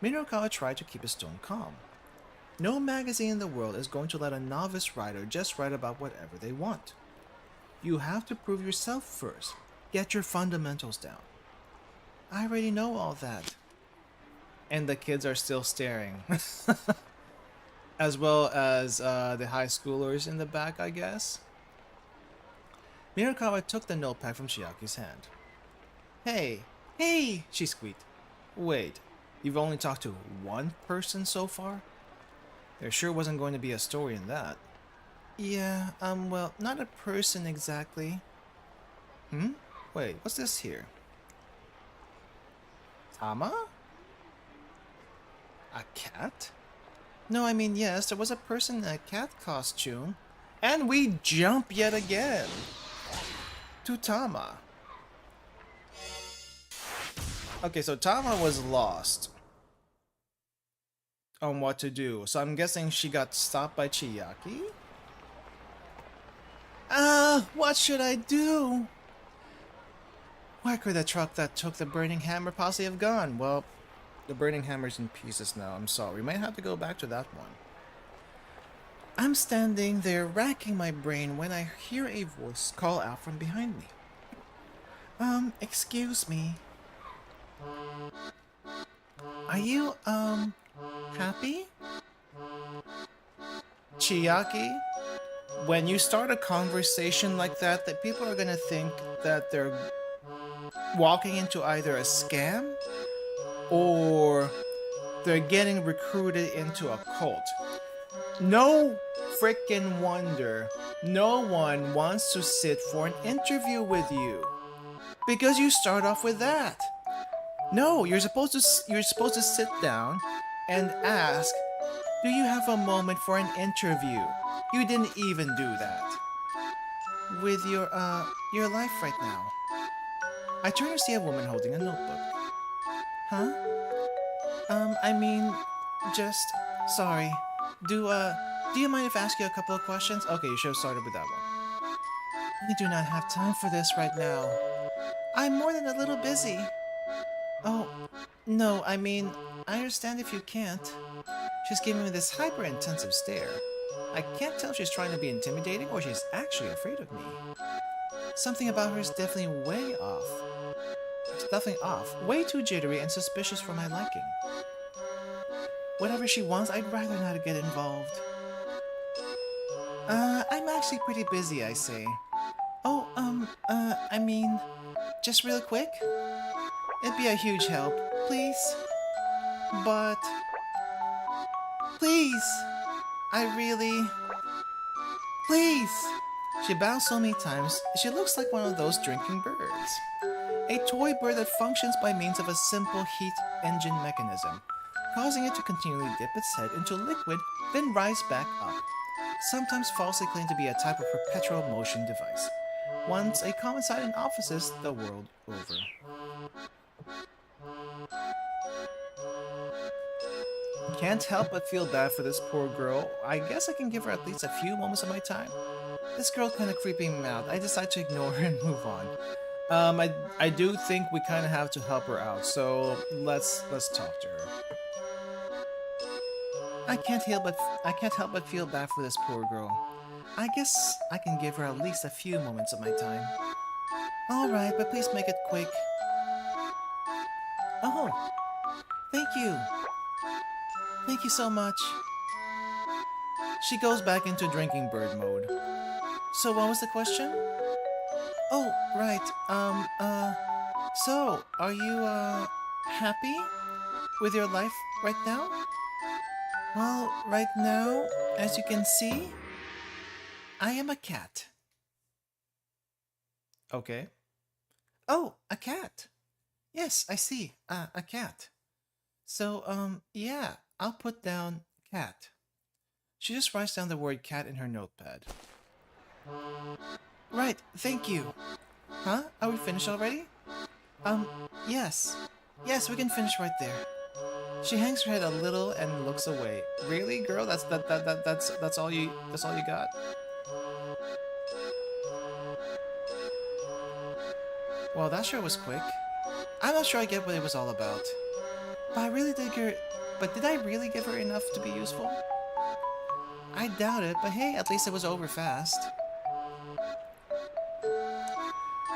Minokawa tried to keep his tone calm. No magazine in the world is going to let a novice writer just write about whatever they want. You have to prove yourself first. Get your fundamentals down. I already know all that. And the kids are still staring. As well as the high schoolers in the back, I guess. Minokawa took the notepad from Chiaki's hand. Hey, hey, she squeaked. Wait, you've only talked to one person so far? There sure wasn't going to be a story in that. Yeah, well, not a person exactly. Wait, what's this here? Tama? A cat? No, I mean, yes, there was a person in a cat costume. And we jump yet again to Tama. Okay, so Tama was lost on what to do. So I'm guessing she got stopped by Chiaki? What should I do? Where could the truck that took the burning hammer possibly have gone? Well, the burning hammer's in pieces now. I'm sorry. We might have to go back to that one. I'm standing there racking my brain when I hear a voice call out from behind me. Excuse me. Are you, happy? Chiaki, when you start a conversation like that people are gonna think that they're walking into either a scam or they're getting recruited into a cult. No frickin' wonder no one wants to sit for an interview with you because you start off with that. No, you're supposed to sit down and ask, "Do you have a moment for an interview?" You didn't even do that with your life right now. I turn to see a woman holding a notebook. Huh? I mean, just sorry. Do you mind if I ask you a couple of questions? Okay, you should have started with that one. We do not have time for this right now. I'm more than a little busy. Oh, no, I mean, I understand if you can't. She's giving me this hyper-intensive stare. I can't tell if she's trying to be intimidating or she's actually afraid of me. Something about her is definitely way off. Definitely off. Way too jittery and suspicious for my liking. Whatever she wants, I'd rather not get involved. I'm actually pretty busy, I say. Oh, I mean, just real quick? It'd be a huge help, please. But... please! I really... please! She bows so many times, she looks like one of those drinking birds. A toy bird that functions by means of a simple heat engine mechanism, causing it to continually dip its head into liquid, then rise back up. Sometimes falsely claimed to be a type of perpetual motion device. Once a common sight in offices the world over. Can't help but feel bad for this poor girl. I guess I can give her at least a few moments of my time. This girl kinda creeping me out. I decide to ignore her and move on. I do think we kind of have to help her out, so let's talk to her. I can't help but feel bad for this poor girl. I guess I can give her at least a few moments of my time. All right, but please make it quick. Oh, thank you. Thank you so much. She goes back into drinking bird mode. So what was the question? Oh, right, so, are you, happy with your life right now? Well, right now, as you can see, I am a cat. Okay. Oh, a cat. Yes, I see, a cat. So, yeah, I'll put down cat. She just writes down the word cat in her notepad. Right, thank you. Huh? Are we finished already? Yes. Yes, we can finish right there. She hangs her head a little and looks away. Really, girl? That's all you got? Well, that sure was quick. I'm not sure I get what it was all about. But did I really give her enough to be useful? I doubt it, but hey, at least it was over fast.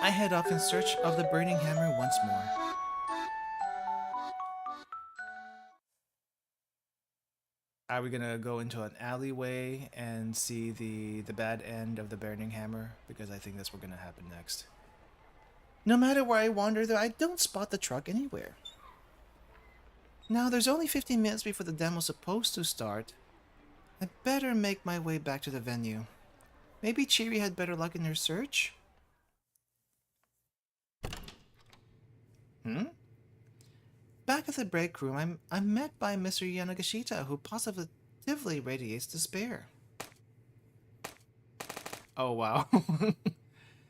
I head off in search of the burning hammer once more. Are we gonna go into an alleyway and see the bad end of the burning hammer? Because I think that's what's gonna happen next. No matter where I wander though, I don't spot the truck anywhere. Now there's only 15 minutes before the demo's supposed to start. I better make my way back to the venue. Maybe Chiri had better luck in her search? Back at the break room, I'm met by Mr. Yanagashita, who positively radiates despair. Oh wow.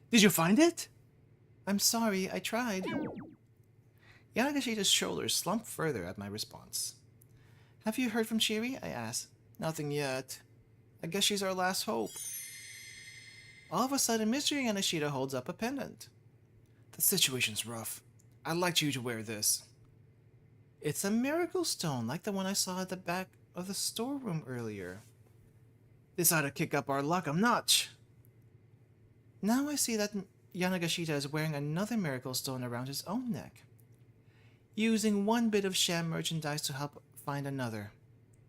Did you find it? I'm sorry, I tried. Yanagashita's shoulders slump further at my response. Have you heard from Chiri? I ask. Nothing yet. I guess she's our last hope. All of a sudden, Mr. Yanagashita holds up a pendant. The situation's rough. I'd like you to wear this. It's a miracle stone, like the one I saw at the back of the storeroom earlier. This ought to kick up our luck a notch. Now I see that Yanagashita is wearing another miracle stone around his own neck, using one bit of sham merchandise to help find another.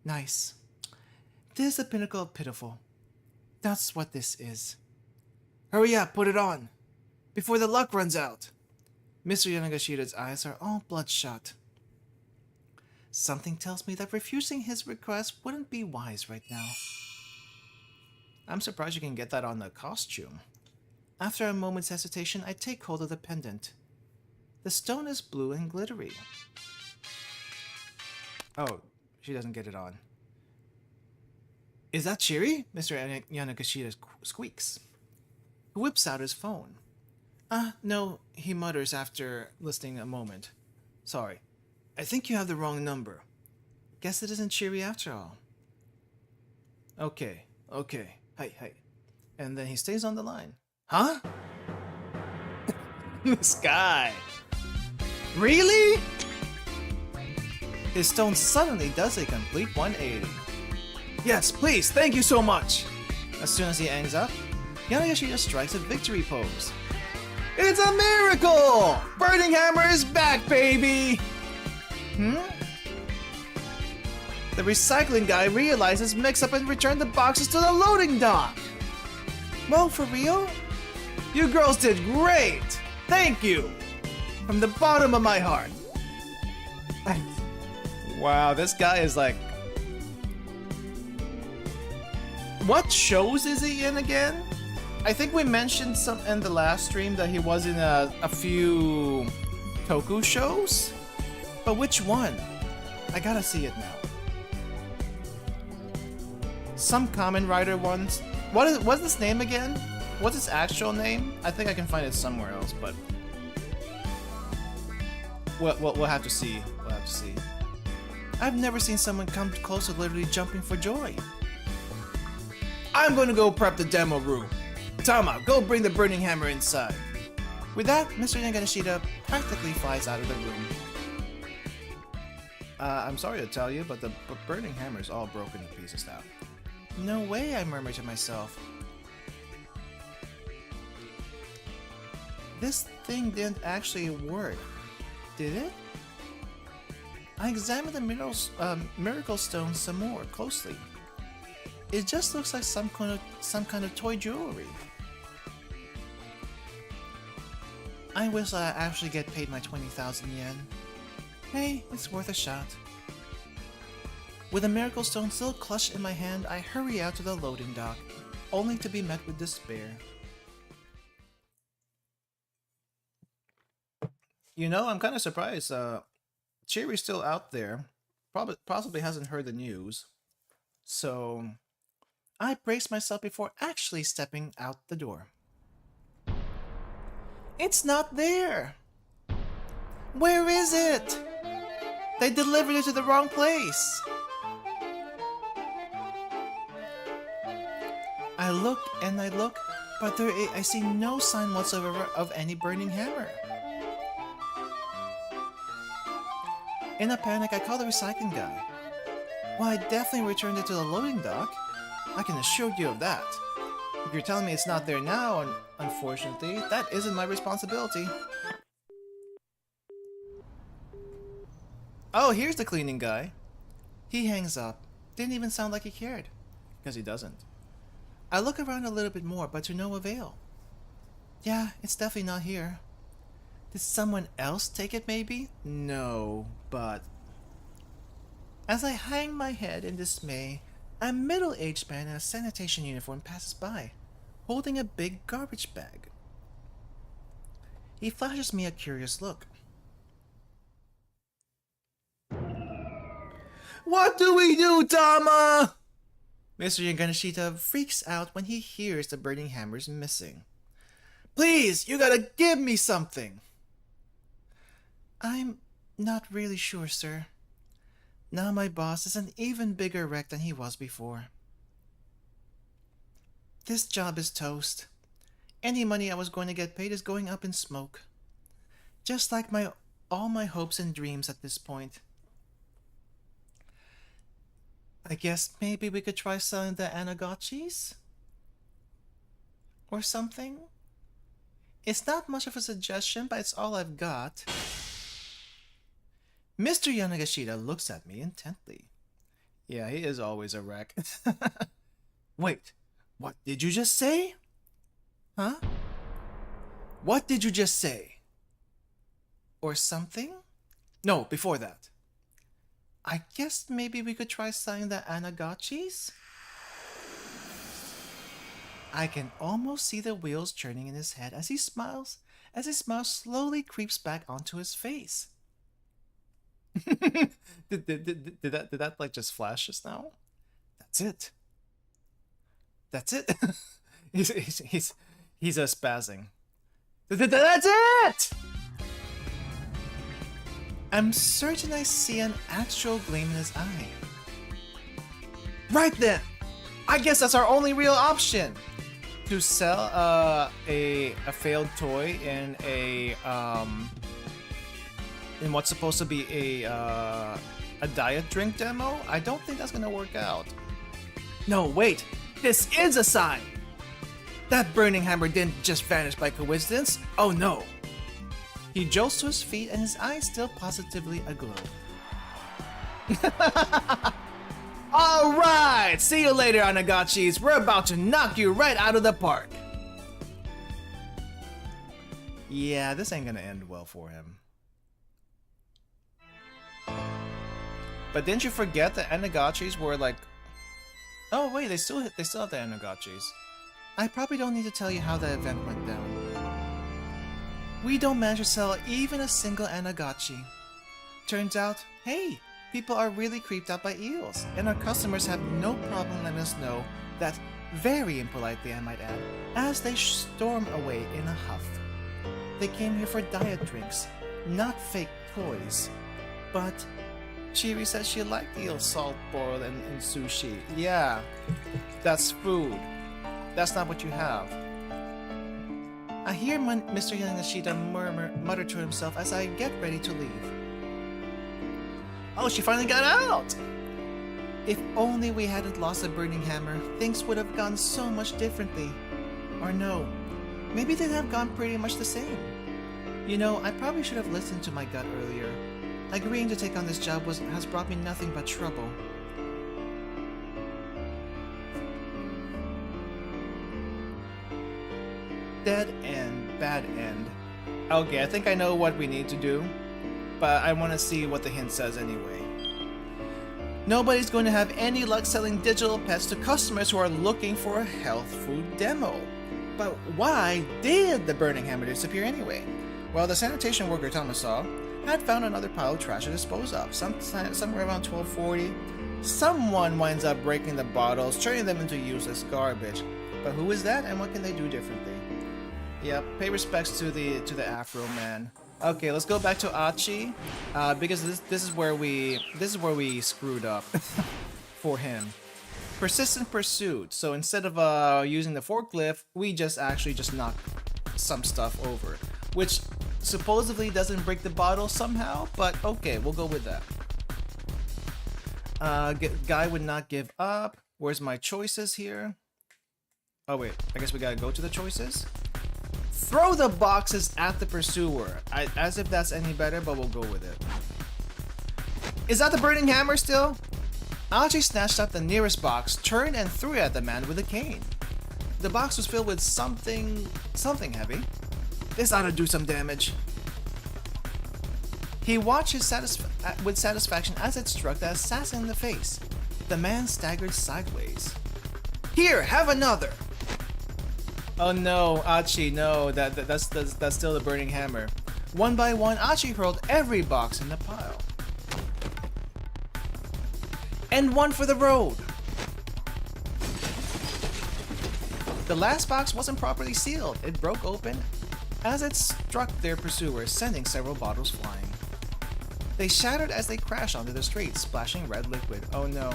Nice. This is the pinnacle of pitiful. That's what this is. Hurry up, put it on, before the luck runs out. Mr. Yanagashita's eyes are all bloodshot. Something tells me that refusing his request wouldn't be wise right now. I'm surprised you can get that on the costume. After a moment's hesitation, I take hold of the pendant. The stone is blue and glittery. Oh, she doesn't get it on. Is that Chiri? Mr. Yanagashita squeaks. He whips out his phone. No, he mutters after listening a moment. Sorry, I think you have the wrong number. Guess it isn't Chiri after all. Okay. Hey. And then he stays on the line. Huh? This guy. Really? His stone suddenly does a complete 180. Yes, please, thank you so much. As soon as he hangs up, Yanagashita strikes a victory pose. It's a miracle! Burning Hammer is back, baby! The recycling guy realizes mix-up and returned the boxes to the loading dock. Well, for real? You girls did great! Thank you! From the bottom of my heart. Wow, this guy is like... What shows is he in again? I think we mentioned some in the last stream that he was in a few Toku shows? But which one? I gotta see it now. Some Kamen Rider ones. What's his name again? What's his actual name? I think I can find it somewhere else, but we'll have to see. We'll have to see. I've never seen someone come close to literally jumping for joy. I'm gonna go prep the demo room. Tama, go bring the burning hammer inside. With that, Mr. Yanagashita practically flies out of the room. I'm sorry to tell you, but the burning hammer is all broken to pieces now. No way, I murmur to myself. This thing didn't actually work, did it? I examined the miracle stone some more closely. It just looks like some kind of toy jewelry. I wish I actually get paid my 20,000 yen. Hey, it's worth a shot. With a miracle stone still clutched in my hand, I hurry out to the loading dock, only to be met with despair. You know, I'm kind of surprised. Chiri's still out there. Possibly hasn't heard the news. So, I brace myself before actually stepping out the door. It's not there! Where is it? They delivered it to the wrong place! I look and I look, but I see no sign whatsoever of any burning hammer. In a panic, I call the recycling guy. Well, I definitely returned it to the loading dock. I can assure you of that. If you're telling me it's not there now, unfortunately, that isn't my responsibility. Oh, here's the cleaning guy. He hangs up. Didn't even sound like he cared. Because he doesn't. I look around a little bit more, but to no avail. Yeah, it's definitely not here. Did someone else take it maybe? No, but... As I hang my head in dismay, a middle-aged man in a sanitation uniform passes by, holding a big garbage bag. He flashes me a curious look. What do we do, Tama? Mr. Yaganashita freaks out when he hears the burning hammer's missing. Please, you gotta give me something! I'm not really sure, sir. Now my boss is an even bigger wreck than he was before. This job is toast. Any money I was going to get paid is going up in smoke. Just like all my hopes and dreams at this point. I guess maybe we could try selling the anagachis? Or something? It's not much of a suggestion, but it's all I've got. Mr. Yanagashita looks at me intently. Yeah, he is always a wreck. Wait, what did you just say? Huh? What did you just say? Or something? No, before that. I guess maybe we could try selling the anagachis? I can almost see the wheels turning in his head as he smiles, as his smile slowly creeps back onto his face. did that like just flash just now? That's it. That's it. he's a spazzing. That's it. I'm certain I see an actual gleam in his eye. Right then! I guess that's our only real option! To sell a failed toy in in what's supposed to be a diet drink demo? I don't think that's gonna work out. No, wait! This is a sign! That burning hammer didn't just vanish by coincidence. Oh no! He jolts to his feet and his eyes still positively aglow. Alright! See you later, Anagachis! We're about to knock you right out of the park! Yeah, this ain't gonna end well for him. But didn't you forget that Anagachis were like... Oh wait, they still have the Anagachis. I probably don't need to tell you how the event went down. We don't manage to sell even a single anagachi. Turns out, hey, people are really creeped out by eels, and our customers have no problem letting us know that, very impolitely I might add, as they storm away in a huff. They came here for diet drinks, not fake toys. But Chiri said she liked eel salt boiled and sushi. Yeah, that's food. That's not what you have. I hear Mr. Yanashita mutter to himself as I get ready to leave. Oh, she finally got out! If only we hadn't lost the burning hammer, things would have gone so much differently. Or no, maybe they'd have gone pretty much the same. You know, I probably should have listened to my gut earlier. Agreeing to take on this job has brought me nothing but trouble. Dead end, bad end. Okay, I think I know what we need to do, but I want to see what the hint says anyway. Nobody's going to have any luck selling digital pets to customers who are looking for a health food demo. But why did the burning hammer disappear anyway? Well, the sanitation worker Tama saw had found another pile of trash to dispose of, somewhere around 12:40. Someone winds up breaking the bottles, turning them into useless garbage. But who is that, and what can they do differently? Yep, pay respects to the Afro man. Okay, let's go back to Achi, because this is where we screwed up for him. Persistent pursuit. So instead of using the forklift, we just knock some stuff over, which supposedly doesn't break the bottle somehow. But okay, we'll go with that. Guy would not give up. Where's my choices here? Oh wait, I guess we gotta go to the choices. Throw the boxes at the pursuer. As if that's any better, but we'll go with it. Is that the burning hammer still? Achi snatched up the nearest box, turned and threw it at the man with a cane. The box was filled with something heavy. This ought to do some damage. He watched with satisfaction as it struck the assassin in the face. The man staggered sideways. Here, have another! Oh no, Achi, no, that's still the burning hammer. One by one, Achi hurled every box in the pile. And one for the road! The last box wasn't properly sealed. It broke open as it struck their pursuers, sending several bottles flying. They shattered as they crashed onto the street, splashing red liquid. Oh no.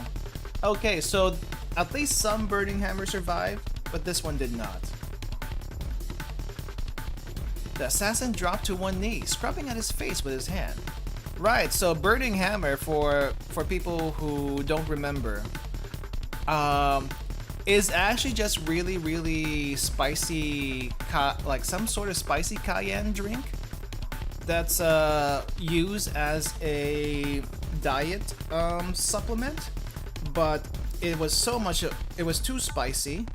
Okay, so at least some burning hammer survived, but this one did not. The assassin dropped to one knee, scrubbing at his face with his hand. Right, so burning hammer, for people who don't remember, is actually just really spicy, like some sort of spicy cayenne drink that's used as a diet supplement, but it was too spicy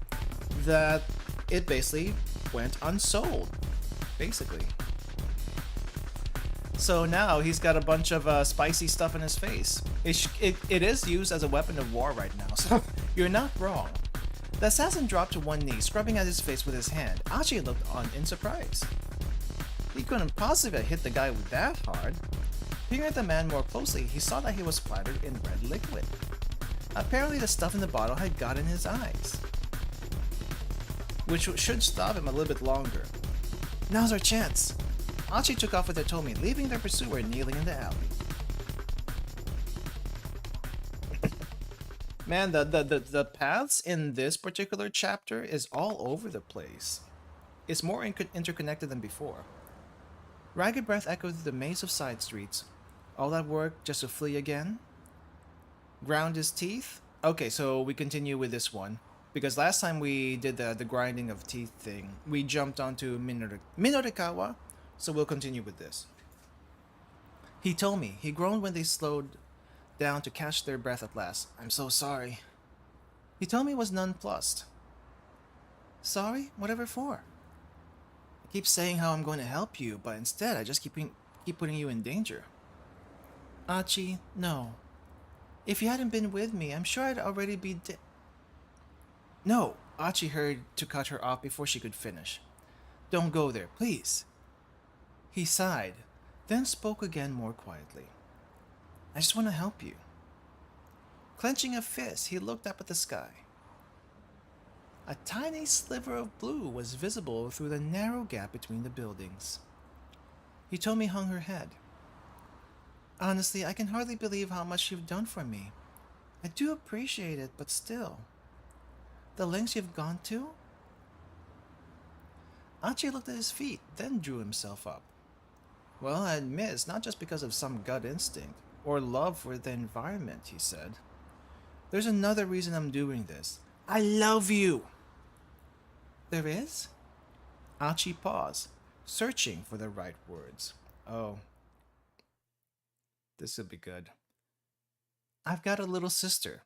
that it basically went unsold, basically. So now he's got a bunch of spicy stuff in his face. It is used as a weapon of war right now, so you're not wrong. The assassin dropped to one knee, scrubbing at his face with his hand. Achi looked on in surprise. He couldn't possibly have hit the guy with that hard. Peering at the man more closely, he saw that he was splattered in red liquid. Apparently the stuff in the bottle had got in his eyes, which should stop him a little bit longer. Now's our chance. Achi took off with Hitomi, leaving their pursuer kneeling in the alley. Man, the paths in this particular chapter is all over the place. It's more interconnected than before. Ragged breath echoed through the maze of side streets. All that work just to flee again? Ground his teeth? Okay, so we continue with this one. Because last time we did the grinding of teeth thing, we jumped onto Minorikawa, so we'll continue with this. He told me. He groaned when they slowed down to catch their breath at last. I'm so sorry. He told me he was nonplussed. Sorry? Whatever for? I keep saying how I'm going to help you, but instead I just keep putting you in danger. Achi, no. If you hadn't been with me, I'm sure I'd already be dead. No, Achi hurried to cut her off before she could finish. Don't go there, please. He sighed, then spoke again more quietly. I just want to help you. Clenching a fist, he looked up at the sky. A tiny sliver of blue was visible through the narrow gap between the buildings. Hitomi hung her head. Honestly, I can hardly believe how much you've done for me. I do appreciate it, but still. The lengths you've gone to? Achi looked at his feet, then drew himself up. Well, I admit it's not just because of some gut instinct, or love for the environment, he said. There's another reason I'm doing this. I love you! There is? Achi paused, searching for the right words. Oh. This will be good. I've got a little sister.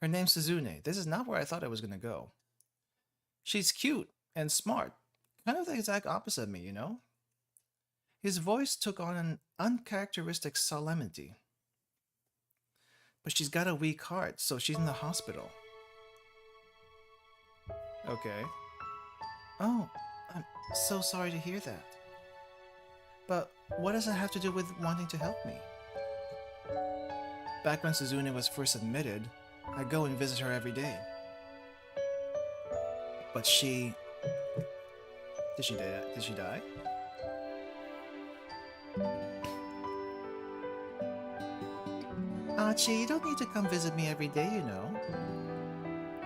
Her name's Suzune. This is not where I thought I was going to go. She's cute and smart. Kind of the exact opposite of me, you know? His voice took on an uncharacteristic solemnity. But she's got a weak heart, so she's in the hospital. Okay. Oh, I'm so sorry to hear that. But what does it have to do with wanting to help me? Back when Suzune was first admitted, I go and visit her every day. But she... Did she die? Achi, you don't need to come visit me every day, you know.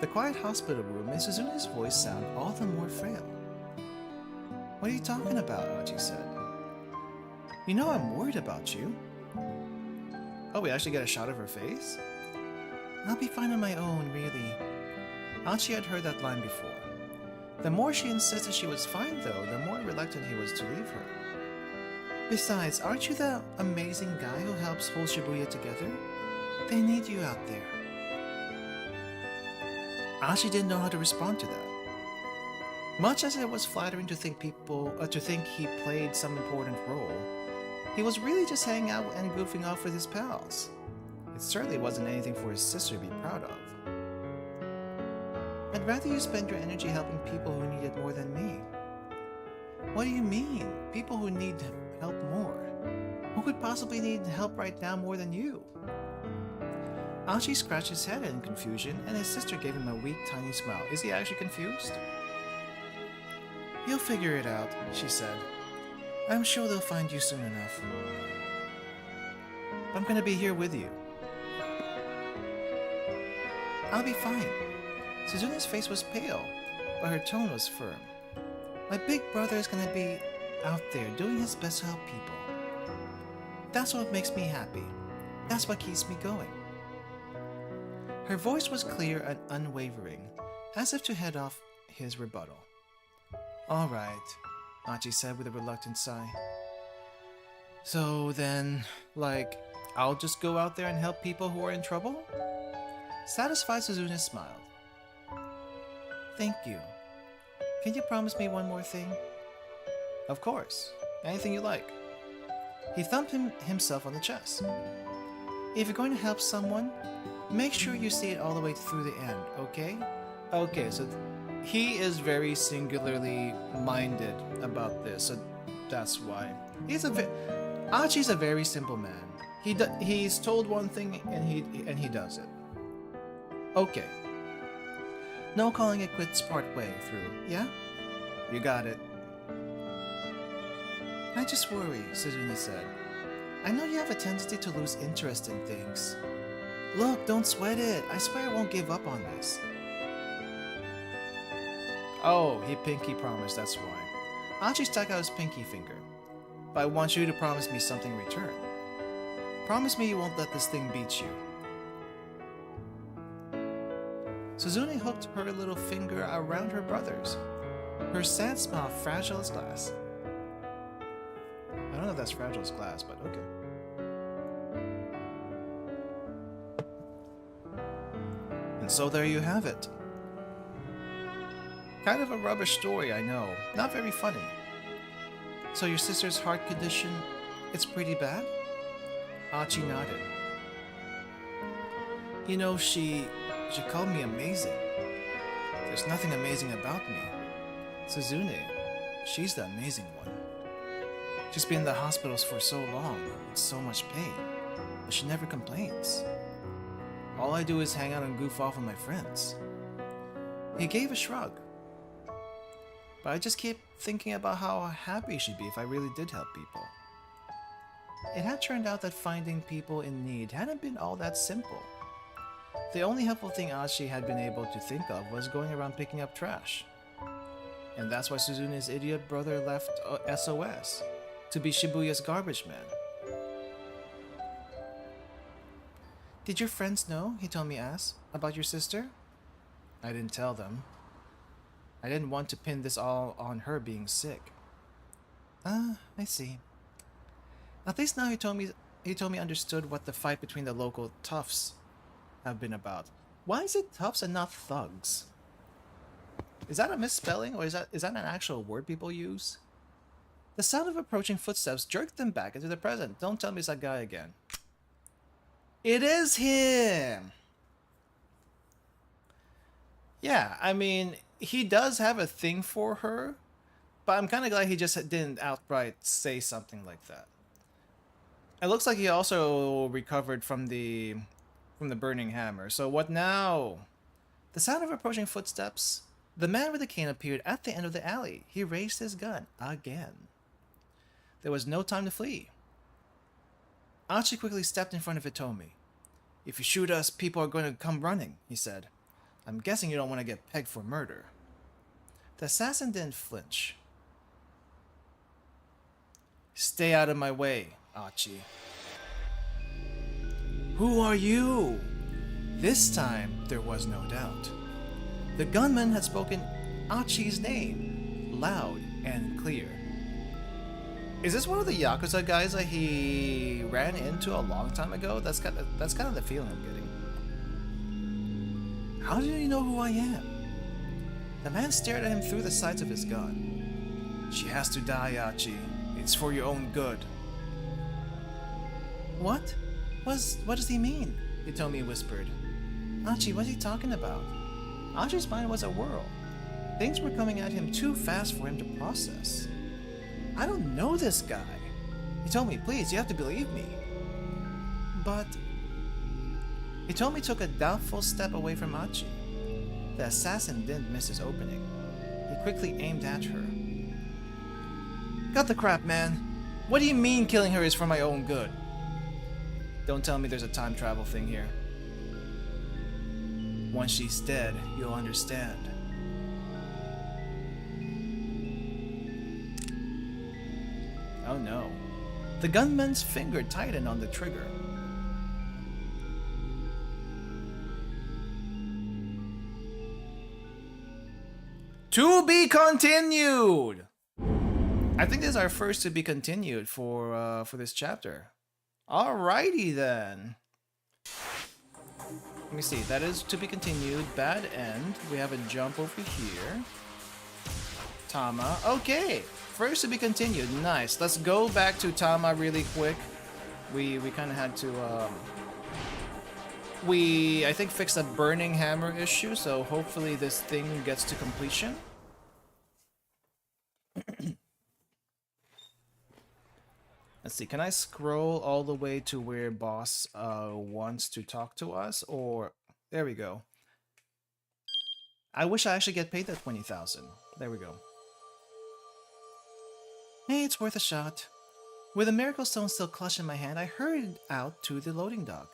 The quiet hospital room made Suzune's voice sound all the more frail. What are you talking about? Achi said. You know I'm worried about you. Oh, we actually get a shot of her face? I'll be fine on my own, really. Achi had heard that line before. The more she insisted she was fine, though, the more reluctant he was to leave her. Besides, aren't you the amazing guy who helps hold Shibuya together? They need you out there. Achi didn't know how to respond to that. Much as it was flattering to think he played some important role, he was really just hanging out and goofing off with his pals. It certainly wasn't anything for his sister to be proud of. I'd rather you spend your energy helping people who need it more than me. What do you mean? People who need help more? Who could possibly need help right now more than you? Achi scratched his head in confusion, and his sister gave him a weak, tiny smile. Is he actually confused? You'll figure it out, she said. I'm sure they'll find you soon enough. I'm gonna be here with you. I'll be fine. Suzune's face was pale, but her tone was firm. My big brother is gonna be out there doing his best to help people. That's what makes me happy. That's what keeps me going. Her voice was clear and unwavering, as if to head off his rebuttal. All right, Achi said with a reluctant sigh. So then, I'll just go out there and help people who are in trouble? Satisfied, Suzune smiled. Thank you. Can you promise me one more thing? Of course. Anything you like. He thumped himself on the chest. If you're going to help someone, make sure you see it all the way through the end, okay? Okay, so he is very singularly minded about this, so that's why. Achi's a very simple man. He's told one thing and he does it. Okay. No calling it quits part way through, yeah? You got it. I just worry, Suzune said. I know you have a tendency to lose interest in things. Look, don't sweat it. I swear I won't give up on this. Oh, he pinky promised, that's why. Achi stuck out his pinky finger. But I want you to promise me something in return. Promise me you won't let this thing beat you. Suzune hooked her little finger around her brother's. Her sad smile fragile as glass. I don't know if that's fragile as glass, but okay. And so there you have it. Kind of a rubbish story, I know. Not very funny. So your sister's heart condition, it's pretty bad? Achi nodded. You know, she called me amazing. There's nothing amazing about me. Suzune, she's the amazing one. She's been in the hospitals for so long, with so much pain, but she never complains. All I do is hang out and goof off with my friends. He gave a shrug. But I just keep thinking about how happy she'd be if I really did help people. It had turned out that finding people in need hadn't been all that simple. The only helpful thing Achi had been able to think of was going around picking up trash. And that's why Suzune's idiot brother left SOS, to be Shibuya's garbage man. Did your friends know, Hitomi asked, about your sister? I didn't tell them. I didn't want to pin this all on her being sick. Ah, I see. At least now Hitomi understood what the fight between the local toughs have been about. Why is it toughs and not thugs? Is that a misspelling, or is that an actual word people use? The sound of approaching footsteps jerked them back into the present. Don't tell me it's that guy again. It is him! Yeah, I mean, he does have a thing for her, but I'm kind of glad he just didn't outright say something like that. It looks like he also recovered from the burning hammer. So what now? The sound of approaching footsteps. The man with the cane appeared at the end of the alley. He raised his gun again. There was no time to flee. Achi quickly stepped in front of Hitomi. If you shoot us, people are going to come running, he said. I'm guessing you don't want to get pegged for murder. The assassin didn't flinch. Stay out of my way, Achi. Who are you? This time, there was no doubt. The gunman had spoken Achi's name, loud and clear. Is this one of the Yakuza guys that he ran into a long time ago? That's kind of the feeling I'm getting. How did he know who I am? The man stared at him through the sights of his gun. She has to die, Achi. It's for your own good. What? What does he mean? Hitomi whispered. Achi, what's he talking about? Achi's mind was a whirl. Things were coming at him too fast for him to process. I don't know this guy. Hitomi, please, you have to believe me. But... Hitomi took a doubtful step away from Achi. The assassin didn't miss his opening. He quickly aimed at her. Cut the crap, man. What do you mean killing her is for my own good? Don't tell me there's a time travel thing here. Once she's dead, you'll understand. Oh no. The gunman's finger tightened on the trigger. To be continued! I think this is our first to be continued for this chapter. Alrighty then. Let me see, that is to be continued. Bad end. We have a jump over here. Tama. Okay. First to be continued. Nice. Let's go back to Tama really quick. We kind of had to I think fix the burning hammer issue, so hopefully this thing gets to completion. Let's see, can I scroll all the way to where boss wants to talk to us? Or, there we go. I wish I actually get paid that 20,000. There we go. Hey, it's worth a shot. With a miracle stone still clutched in my hand, I hurried out to the loading dock.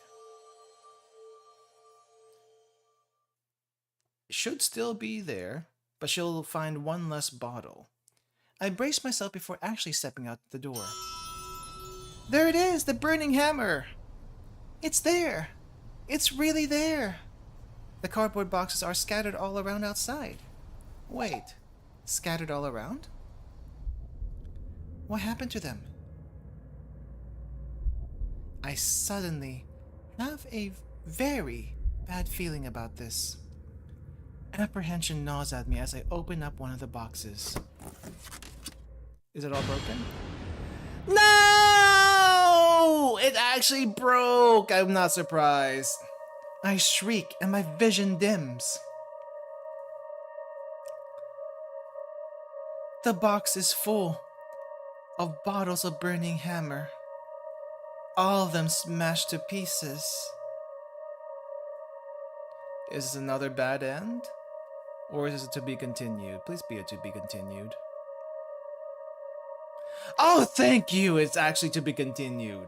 It should still be there, but she'll find one less bottle. I braced myself before actually stepping out the door. There it is, the burning hammer! It's there! It's really there! The cardboard boxes are scattered all around outside. Wait, scattered all around? What happened to them? I suddenly have a very bad feeling about this. Apprehension gnaws at me as I open up one of the boxes. Is it all broken? No! It actually broke! I'm not surprised. I shriek and my vision dims. The box is full of bottles of burning hammer. All of them smashed to pieces. Is this another bad end? Or is it to be continued? Please be a to be continued. Oh, thank you! It's actually to be continued.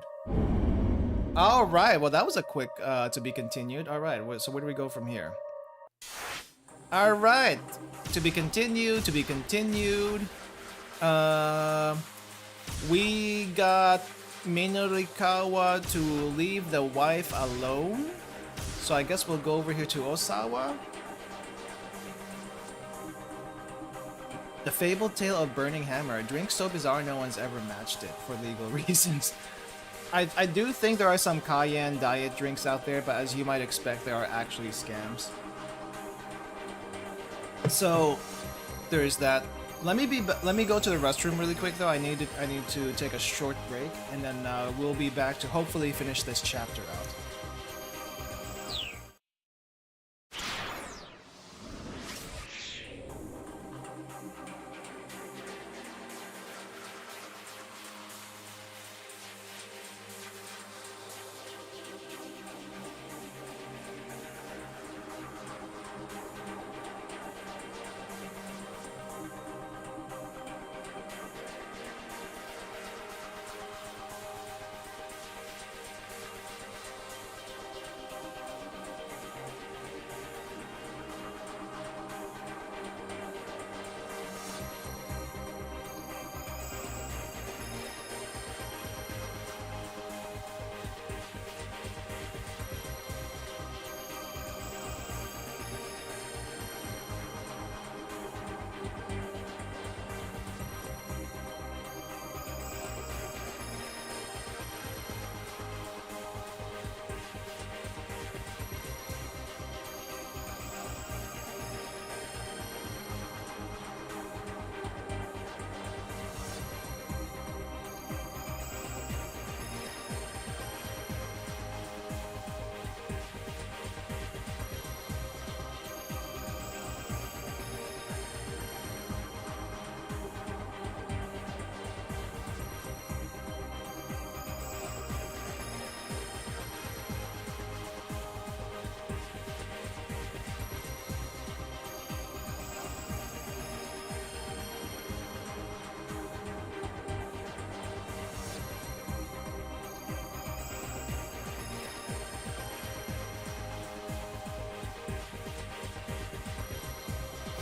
Alright, well that was a quick to be continued. Alright, so where do we go from here? Alright, to be continued, to be continued. We got Minorikawa to leave the wife alone. So I guess we'll go over here to Osawa. The fabled tale of burning hammer. A drink so bizarre no one's ever matched it for legal reasons. I do think there are some cayenne diet drinks out there, but as you might expect, there are actually scams. So there's that. Let me go to the restroom really quick though. I need to take a short break, and then we'll be back to hopefully finish this chapter out.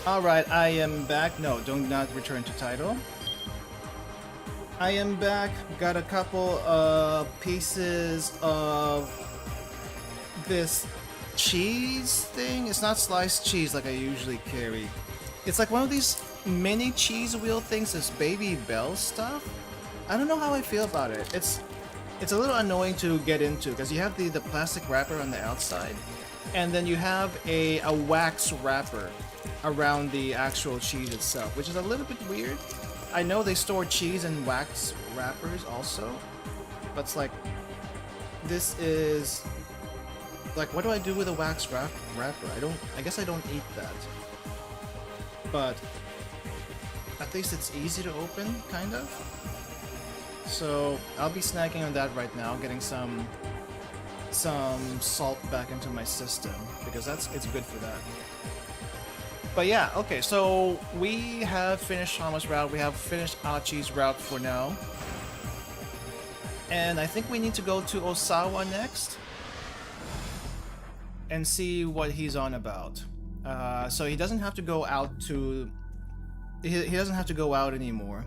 Alright, I am back. No, do not return to title. I am back. Got a couple of pieces of this cheese thing. It's not sliced cheese like I usually carry. It's like one of these mini cheese wheel things, this Baby Bell stuff. I don't know how I feel about it. It's a little annoying to get into because you have the plastic wrapper on the outside, and then you have a wax wrapper around the actual cheese itself, which is a little bit weird. I know they store cheese in wax wrappers also, but it's like, this is like, what do I do with a wax wrapper? I guess I don't eat that, but at least it's easy to open, kind of. So I'll be snacking on that right now, getting some salt back into my system because it's good for that. But yeah, okay, so we have finished Tama's route, we have finished Achi's route for now. And I think we need to go to Osawa next and see what he's on about. So he doesn't have to go out to... He doesn't have to go out anymore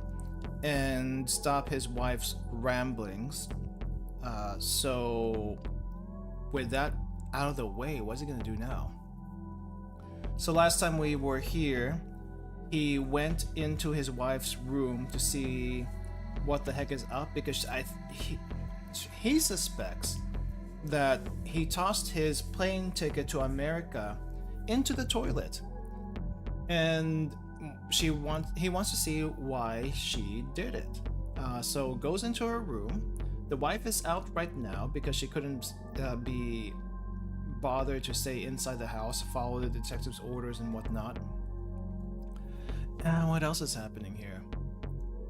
and stop his wife's ramblings. So with that out of the way, what's he gonna do now? So last time we were here, he went into his wife's room to see what the heck is up because he suspects that he tossed his plane ticket to America into the toilet, and he wants to see why she did it. So goes into her room. The wife is out right now because she couldn't be bothered to stay inside the house, follow the detective's orders and whatnot. And what else is happening here?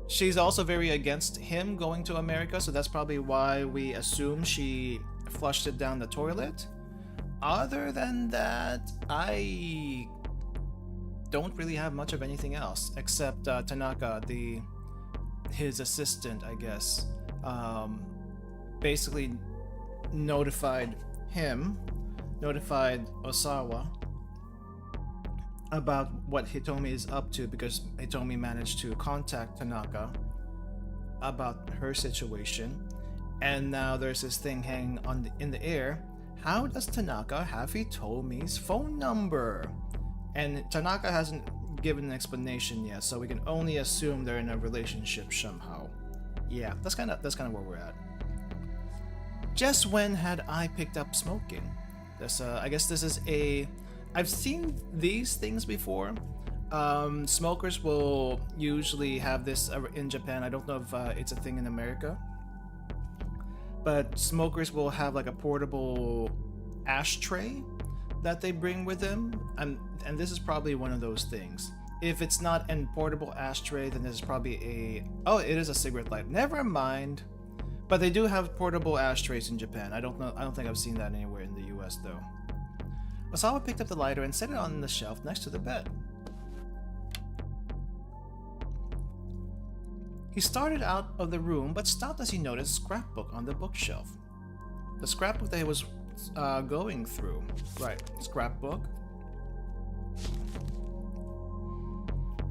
She's also very against him going to America, so that's probably why we assume she flushed it down the toilet. Other than that, I don't really have much of anything else except Tanaka, his assistant, I guess, basically notified Osawa about what Hitomi is up to because Hitomi managed to contact Tanaka about her situation, and now there's this thing hanging in the air. How does Tanaka have Hitomi's phone number? And Tanaka hasn't given an explanation yet, so we can only assume they're in a relationship somehow. Yeah, that's kind of where we're at. Just when had I picked up smoking? I guess this is I've seen these things before. Smokers will usually have this in Japan. I don't know if it's a thing in America, but smokers will have like a portable ashtray that they bring with them, and this is probably one of those things. If it's not a portable ashtray, then this is probably it is a cigarette lighter. Never mind. But they do have portable ashtrays in Japan. I don't think I've seen that anywhere in the US though. Osawa picked up the lighter and set it on the shelf next to the bed. He started out of the room but stopped as he noticed a scrapbook on the bookshelf. The scrapbook that he was going through. Right, scrapbook.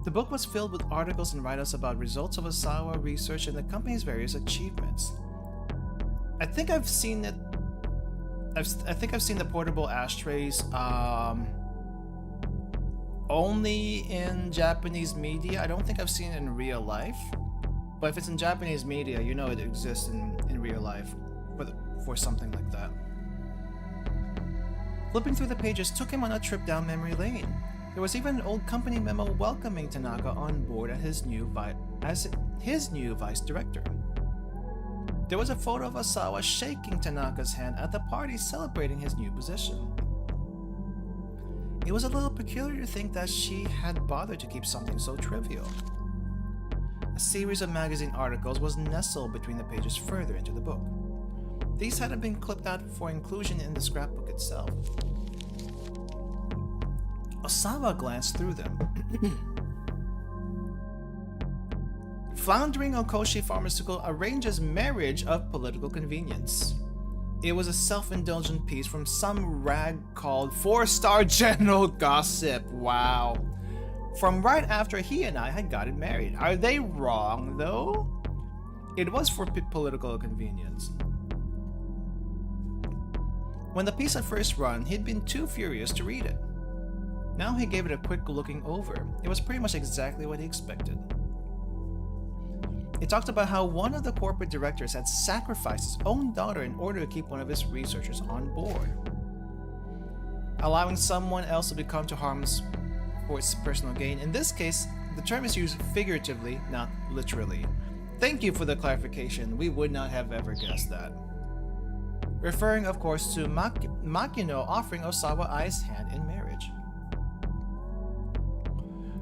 The book was filled with articles and write-ups about results of Osawa research and the company's various achievements. I think I've seen it. I think I've seen the portable ashtrays only in Japanese media. I don't think I've seen it in real life. But if it's in Japanese media, you know it exists in real life for something like that. Flipping through the pages took him on a trip down memory lane. There was even an old company memo welcoming Tanaka on board as his new vice director. There was a photo of Osawa shaking Tanaka's hand at the party celebrating his new position. It was a little peculiar to think that she had bothered to keep something so trivial. A series of magazine articles was nestled between the pages further into the book. These hadn't been clipped out for inclusion in the scrapbook itself. Osawa glanced through them. Floundering Okoshi Pharmaceutical arranges marriage of political convenience. It was a self-indulgent piece from some rag called 4-Star General Gossip. Wow. from right after he and I had gotten married. Are they wrong, though? It was for political convenience. When the piece had first run, he'd been too furious to read it. Now he gave it a quick looking over. It was pretty much exactly what he expected. It talked about how one of the corporate directors had sacrificed his own daughter in order to keep one of his researchers on board, allowing someone else to become to harm for its personal gain. In this case, the term is used figuratively, not literally. Thank you for the clarification. We would not have ever guessed that. Referring, of course, to Makino offering Osawa Ai's hand in marriage.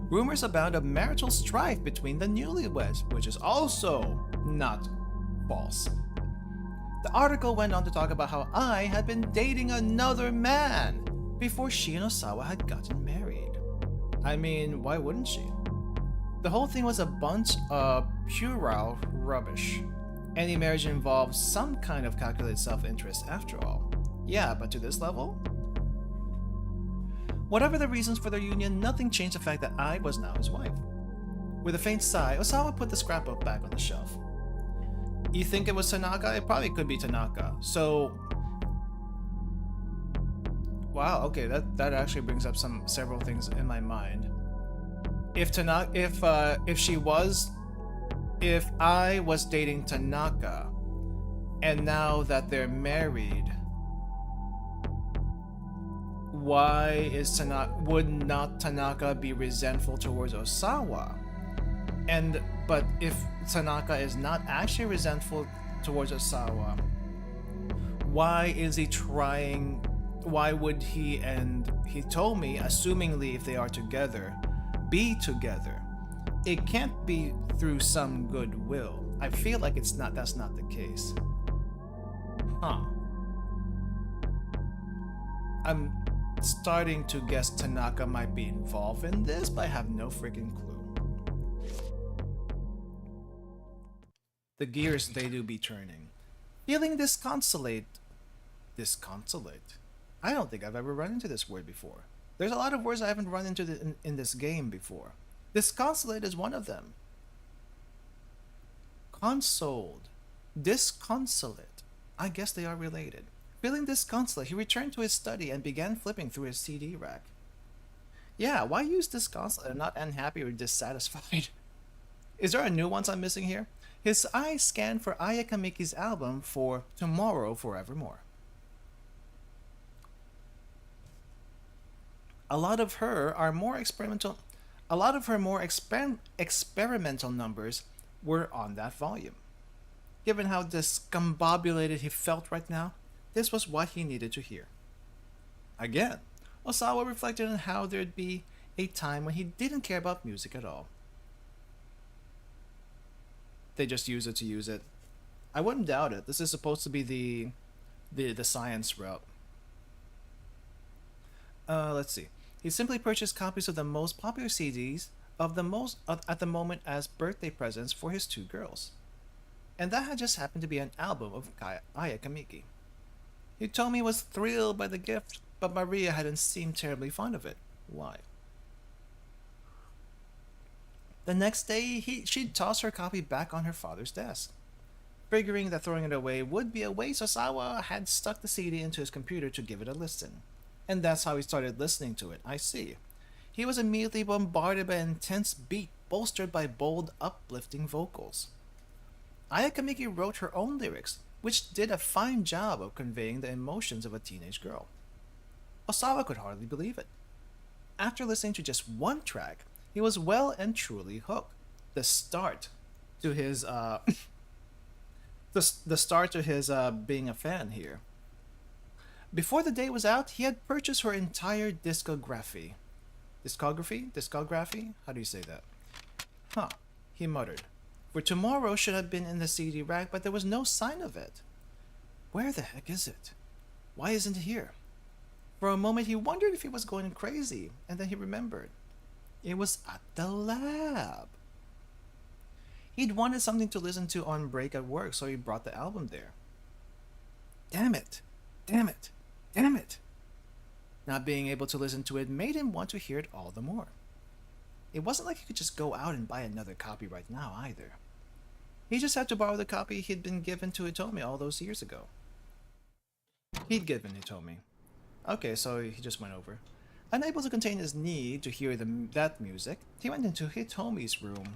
Rumors abound of marital strife between the newlyweds, which is also not false. The article went on to talk about how Ai had been dating another man before she and Osawa had gotten married. I mean, why wouldn't she? The whole thing was a bunch of puerile rubbish. Any marriage involves some kind of calculated self-interest after all. Yeah, but to this level? Whatever the reasons for their union, nothing changed the fact that I was now his wife. With a faint sigh, Osawa put the scrapbook back on the shelf. You think it was Tanaka? It probably could be Tanaka. So... Wow, okay, that actually brings up several things in my mind. If I was dating Tanaka, and now that they're married, would not Tanaka be resentful towards Osawa? But if Tanaka is not actually resentful towards Osawa, why would he, and he told me, assumingly if they are together, be together? It can't be through some goodwill. I feel like that's not the case. Huh. I'm starting to guess Tanaka might be involved in this, but I have no freaking clue. The gears, they do be turning. Feeling disconsolate. Disconsolate? I don't think I've ever run into this word before. There's a lot of words I haven't run into in this game before. Disconsolate is one of them. Consoled. Disconsolate. I guess they are related. Feeling disconsolate, he returned to his study and began flipping through his CD rack. Yeah, why use disconsolate and not unhappy or dissatisfied? Is there a nuance I'm missing here? His eyes scanned for Aya Kamiki's album for Tomorrow Forevermore. A lot of her more experimental numbers were on that volume. Given how discombobulated he felt right now, this was what he needed to hear. Again, Osawa reflected on how there'd be a time when he didn't care about music at all. They just use it to use it. I wouldn't doubt it. This is supposed to be the science route. Let's see. He simply purchased copies of the most popular CDs at the moment as birthday presents for his two girls. And that had just happened to be an album of Aya Kamiki. He told me he was thrilled by the gift, but Maria hadn't seemed terribly fond of it. Why? The next day, she'd toss her copy back on her father's desk. Figuring that throwing it away would be a waste, Osawa had stuck the CD into his computer to give it a listen. And that's how he started listening to it. I see. He was immediately bombarded by an intense beat bolstered by bold, uplifting vocals. Aya Kamiki wrote her own lyrics, which did a fine job of conveying the emotions of a teenage girl. Osawa could hardly believe it. After listening to just one track, he was well and truly hooked. The start to his being a fan here. Before the day was out, he had purchased her entire discography. Discography? How do you say that? Huh, he muttered. For Tomorrow should have been in the CD rack, but there was no sign of it. Where the heck is it? Why isn't it here? For a moment he wondered if he was going crazy, and then he remembered. It was at the lab. He'd wanted something to listen to on break at work, so he brought the album there. Damn it! Damn it! Damn it! Not being able to listen to it made him want to hear it all the more. It wasn't like he could just go out and buy another copy right now either. He just had to borrow the copy he'd been given to Hitomi all those years ago. He'd given Hitomi. Okay, so he just went over. Unable to contain his need to hear that music, he went into Hitomi's room.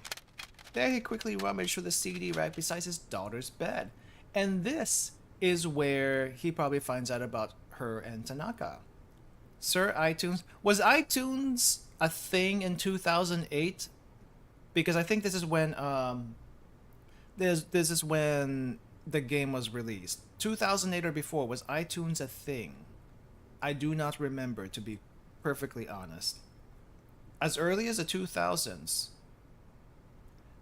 There he quickly rummaged through the CD rack beside his daughter's bed. And this is where he probably finds out about her and Tanaka. Sir iTunes, was iTunes a thing in 2008? Because I think this is when this is when the game was released. 2008 or before, was iTunes a thing? I do not remember, to be perfectly honest. As early as the 2000s.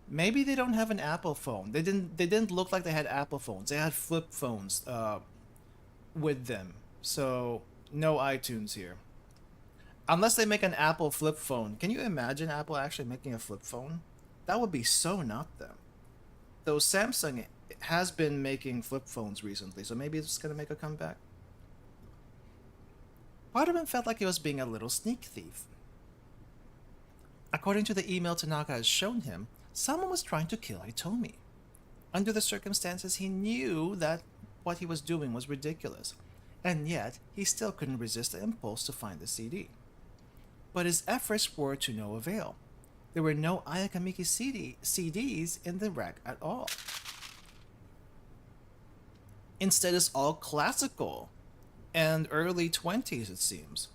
Maybe they don't have an Apple phone. They didn't look like they had Apple phones. They had flip phones with them. So no iTunes here. Unless they make an Apple flip phone. Can you imagine Apple actually making a flip phone? That would be so not them. Though Samsung has been making flip phones recently, so maybe it's going to make a comeback. Part of him felt like he was being a little sneak thief. According to the email Tanaka has shown him, someone was trying to kill Hitomi. Under the circumstances, he knew that what he was doing was ridiculous, and yet he still couldn't resist the impulse to find the CD. But his efforts were to no avail. There were no Ayakamiki CDs in the rack at all. Instead, it's all classical and early 20s, it seems.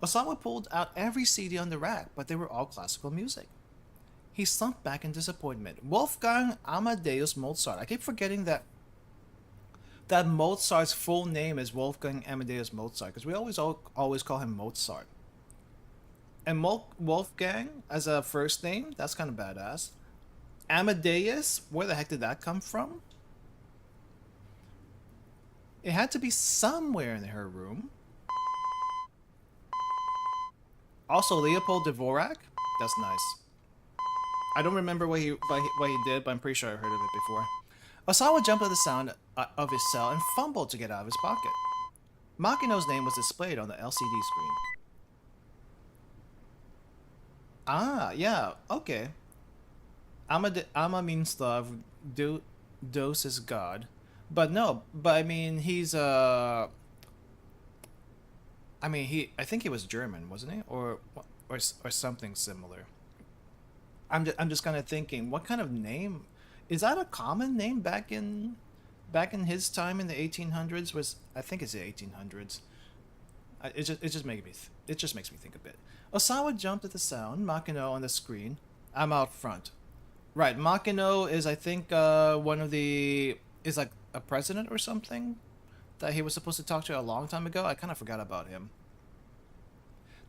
Osawa pulled out every CD on the rack, but they were all classical music. He slumped back in disappointment. Wolfgang Amadeus Mozart. I keep forgetting that Mozart's full name is Wolfgang Amadeus Mozart, because we always call him Mozart. And Wolfgang as a first name, that's kind of badass. Amadeus, where the heck did that come from? It had to be somewhere in her room. Also, Leopold Dvorak. That's nice. I don't remember what he did, but I'm pretty sure I heard of it before. Osawa jumped at the sound of his cell and fumbled to get out of his pocket. Makino's name was displayed on the LCD screen. Ah, yeah, okay. Ama means love, Dos is God. But no, but I mean, I think he was German, wasn't he? Or something similar. I'm just kind of thinking, what kind of name is that? A common name back in his time in the 1800s? I think it's the 1800s. It just makes me think a bit. Osawa jumped at the sound. Makino on the screen. I'm out front. Right, Makino is, I think, is like a president or something that he was supposed to talk to a long time ago. I kind of forgot about him.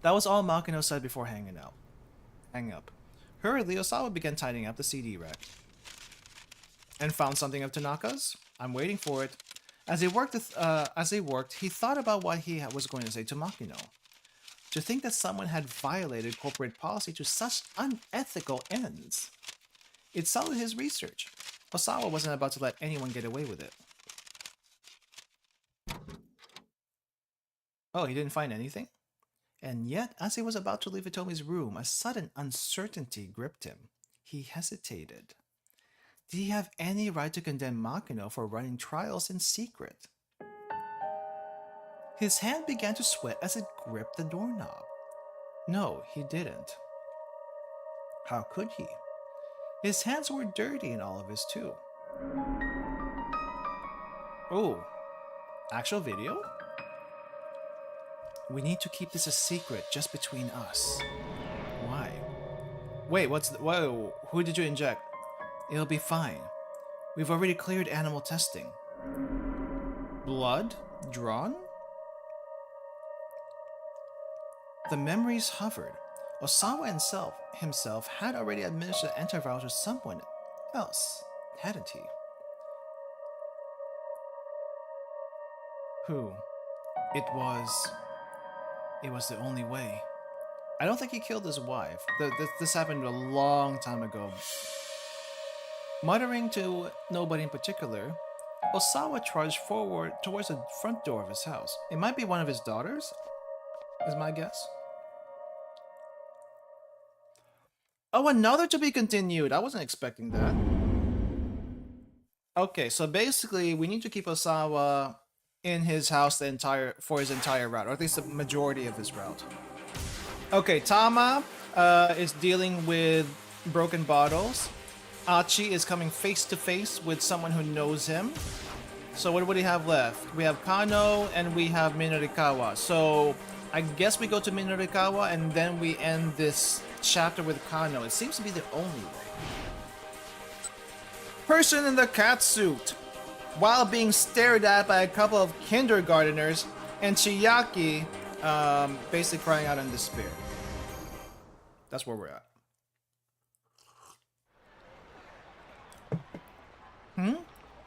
That was all Makino said before hanging up. Hurriedly, Osawa began tidying up the CD rack. And found something of Tanaka's? I'm waiting for it. As he worked, he thought about what he was going to say to Makino. To think that someone had violated corporate policy to such unethical ends. It sullied his research. Osawa wasn't about to let anyone get away with it. Oh, he didn't find anything? And yet, as he was about to leave Hitomi's room, a sudden uncertainty gripped him. He hesitated. Did he have any right to condemn Makino for running trials in secret? His hand began to sweat as it gripped the doorknob. No, he didn't. How could he? His hands were dirty and all of his too. Oh, actual video? We need to keep this a secret, just between us. Why? Wait, whoa, who did you inject? It'll be fine. We've already cleared animal testing. Blood? Drawn? The memories hovered. Osawa himself had already administered antiviral to someone else, hadn't he? Who? It was the only way. I don't think he killed his wife. This happened a long time ago. Muttering to nobody in particular, Osawa trudged forward towards the front door of his house. It might be one of his daughters, is my guess. Oh, another to be continued. I wasn't expecting that. Okay, so basically we need to keep Osawa in his house for his entire route, or at least the majority of his route. Okay, Tama is dealing with broken bottles. Achi is coming face to face with someone who knows him. So what do we have left? We have Kano and we have Minorikawa. So I guess we go to Minorikawa and then we end this chapter with Kano. It seems to be the only way. Person in the cat suit. While being stared at by a couple of kindergarteners and Chiaki basically crying out in despair. That's where we're at.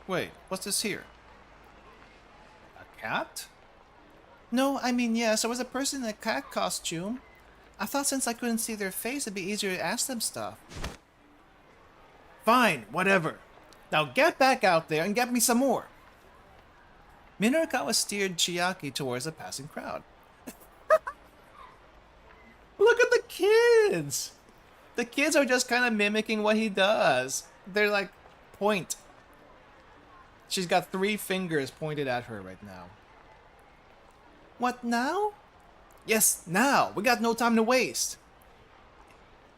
Wait, what's this here? A cat? No, I mean, yes, there was a person in a cat costume. I thought since I couldn't see their face, it'd be easier to ask them stuff. Fine, whatever. Now get back out there and get me some more. Minorikawa steered Chiaki towards a passing crowd. Look at the kids! The kids are just kind of mimicking what he does. They're like, point. She's got 3 fingers pointed at her right now. What now? Yes, now! We got no time to waste.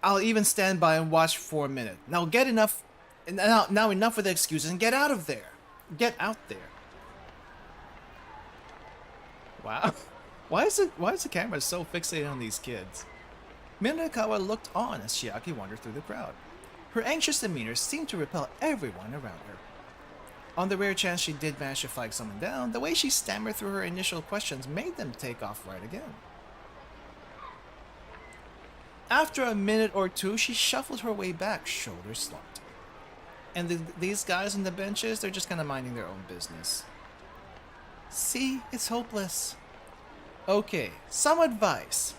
I'll even stand by and watch for a minute. Now get enough... Now enough with the excuses and get out of there. Get out there. Wow. Why is the camera so fixated on these kids? Minorikawa looked on as Chiaki wandered through the crowd. Her anxious demeanor seemed to repel everyone around her. On the rare chance she did manage to flag someone down, the way she stammered through her initial questions made them take off right again. After a minute or two, she shuffled her way back, shoulders slumped. And these guys on the benches, they're just kind of minding their own business. See, it's hopeless. Okay, some advice.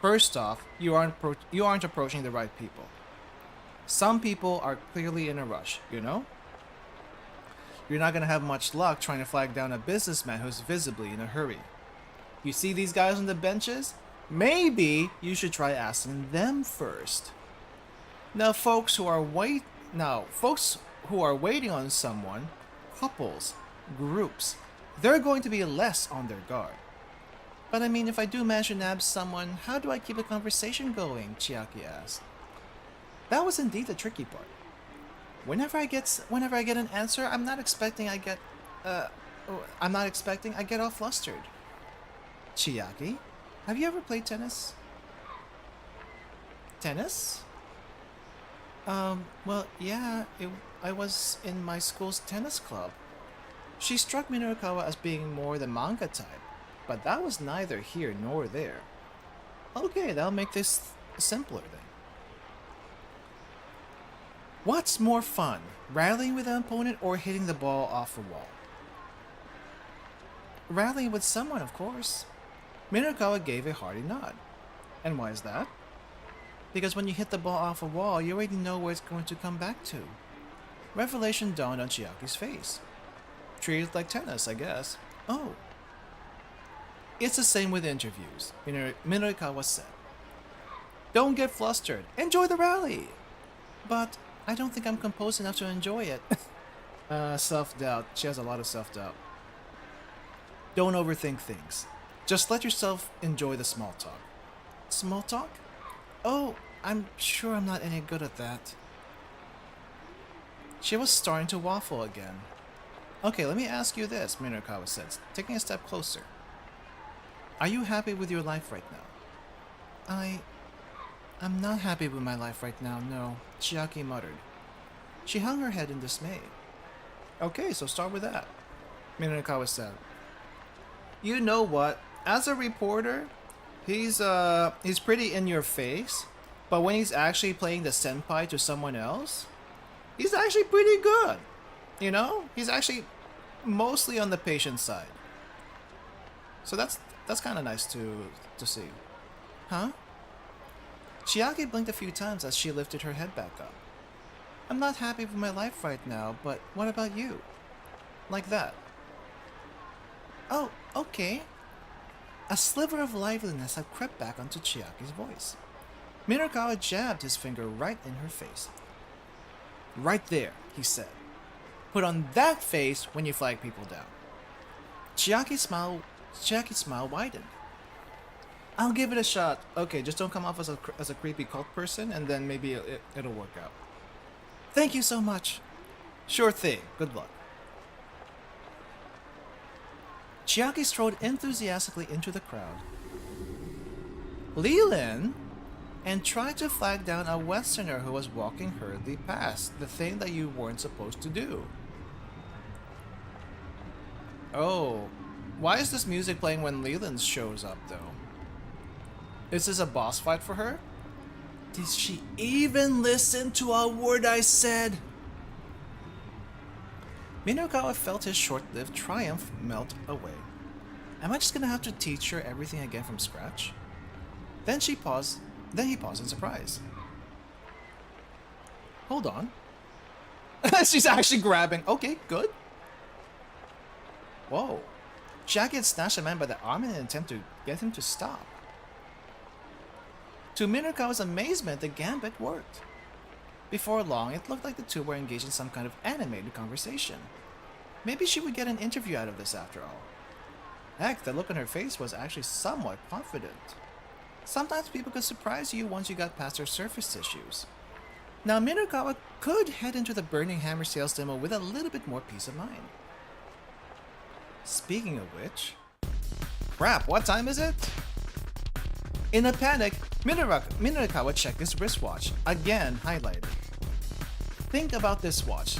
First off, you aren't approaching the right people. Some people are clearly in a rush, you know? You're not gonna have much luck trying to flag down a businessman who's visibly in a hurry. You see these guys on the benches? Maybe you should try asking them first. Now, folks who are waiting on someone, couples, groups, they're going to be less on their guard. But I mean, if I do manage to nab someone, how do I keep a conversation going? Chiaki asked. That was indeed the tricky part. Whenever I get an answer, I'm not expecting I get all flustered. Chiaki, have you ever played tennis? Tennis? Well, yeah, I was in my school's tennis club. She struck Minorikawa as being more the manga type, but that was neither here nor there. Okay, that'll make this simpler then. What's more fun, rallying with an opponent or hitting the ball off a wall? Rallying with someone, of course. Minorikawa gave a hearty nod. And why is that? Because when you hit the ball off a wall, you already know where it's going to come back to. Revelation dawned on Chiaki's face. Treat it like tennis, I guess. Oh. It's the same with interviews, Minorikawa said. Don't get flustered. Enjoy the rally. But I don't think I'm composed enough to enjoy it. Self-doubt. She has a lot of self-doubt. Don't overthink things. Just let yourself enjoy the small talk. Small talk? Oh, I'm sure I'm not any good at that. She was starting to waffle again. Okay, let me ask you this, Minorikawa said, taking a step closer. Are you happy with your life right now? I'm not happy with my life right now, no, Chiaki muttered. She hung her head in dismay. Okay, so start with that, Minorikawa said. You know what? As a reporter, he's pretty in your face, but when he's actually playing the senpai to someone else, he's actually pretty good. You know? He's actually mostly on the patient side. So that's kind of nice to see. Huh? Chiaki blinked a few times as she lifted her head back up. I'm not happy with my life right now, but what about you? Like that. Oh, okay. A sliver of liveliness had crept back onto Chiaki's voice. Minakawa jabbed his finger right in her face. Right there, he said. Put on that face when you flag people down. Chiaki's smile widened. I'll give it a shot. Okay, just don't come off as a creepy cult person, and then maybe it'll work out. Thank you so much. Sure thing. Good luck. Chiaki strode enthusiastically into the crowd. Leland and tried to flag down a Westerner who was walking hurriedly past, the thing that you weren't supposed to do. Oh, why is this music playing when Leland shows up though? Is this a boss fight for her? Did she even listen to a word I said? Minakawa felt his short-lived triumph melt away. Am I just gonna have to teach her everything again from scratch? Then he paused in surprise. Hold on. She's actually grabbing. Okay, good. Whoa. Chiaki had snatched a man by the arm in an attempt to get him to stop. To Minakawa's amazement, the gambit worked. Before long, it looked like the two were engaged in some kind of animated conversation. Maybe she would get an interview out of this after all. Heck, the look on her face was actually somewhat confident. Sometimes people could surprise you once you got past their surface issues. Now Minakawa could head into the Burning Hammer sales demo with a little bit more peace of mind. Speaking of which... Crap, what time is it? In a panic, Minakawa checked his wristwatch, again highlighted. Think about this watch.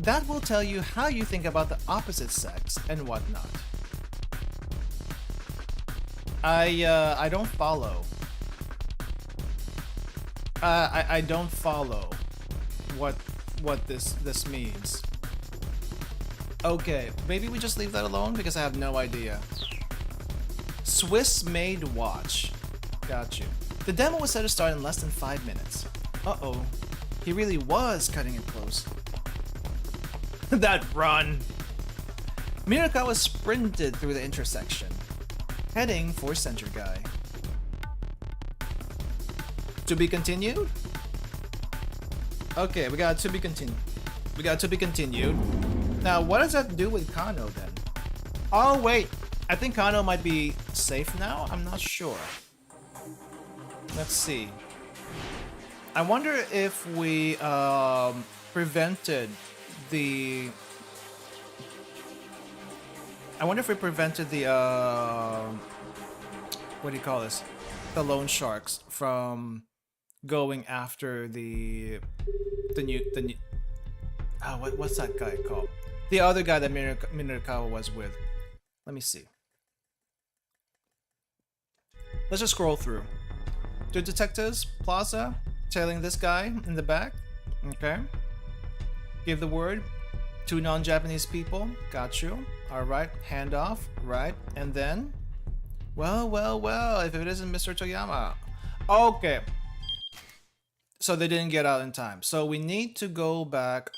That will tell you how you think about the opposite sex and whatnot. I don't follow. I don't follow what this means. Okay, maybe we just leave that alone because I have no idea. Swiss-made watch. Got you. The demo was set to start in less than 5 minutes. Uh-oh. He really was cutting it close. That run! Minakawa sprinted through the intersection, heading for Center Guy. To be continued? Okay, we got to be continued. Now, what does that do with Kano then? Oh, wait. I think Kano might be safe now? I'm not sure. Let's see. I wonder if we prevented the... what do you call this? The loan sharks from going after the new what's that guy called? The other guy that Minakawa was with. Let me see. Let's just scroll through. The detectives, Plaza, tailing this guy in the back. Okay. Give the word. 2 non-Japanese people. Got you. Alright. Handoff. Right. And then... Well, if it isn't Mr. Toyama. Okay. So they didn't get out in time. So we need to go back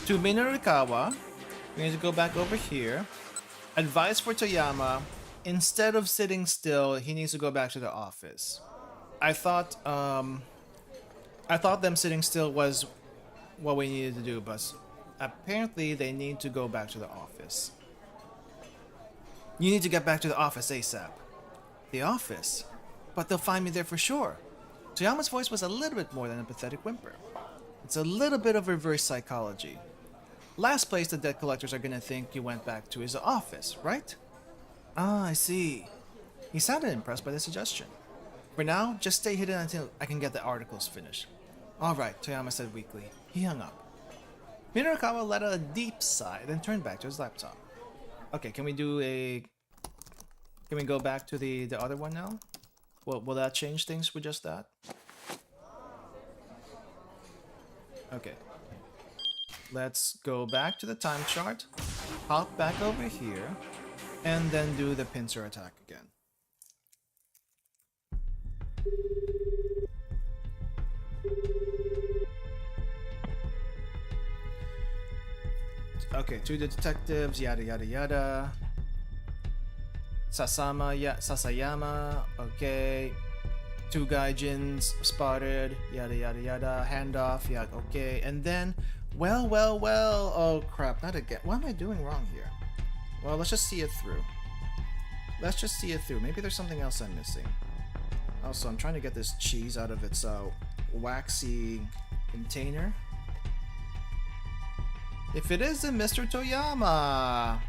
to Minakawa. We need to go back over here. Advice for Toyama. Instead of sitting still, he needs to go back to the office. I thought them sitting still was what we needed to do, but apparently they need to go back to the office. You need to get back to the office ASAP. The office? But they'll find me there for sure. Toyama's voice was a little bit more than a pathetic whimper. It's a little bit of reverse psychology. Last place the debt collectors are gonna think you went back to is the office, right? Ah, I see. He sounded impressed by the suggestion. For now, just stay hidden until I can get the articles finished. Alright, Toyama said weakly. He hung up. Minakawa let out a deep sigh, then turned back to his laptop. Okay, can we go back to the other one now? Will that change things with just that? Okay. Let's go back to the time chart, hop back over here, and then do the pincer attack again. Okay, to the detectives, yada yada yada. Sasayama, okay. 2 gaijins spotted, yada yada yada, handoff, yeah, okay. And then, well, oh crap, not again. What am I doing wrong here? Well, let's just see it through. Let's just see it through. Maybe there's something else I'm missing. Also, I'm trying to get this cheese out of its waxy container. If it isn't Mr. Toyama!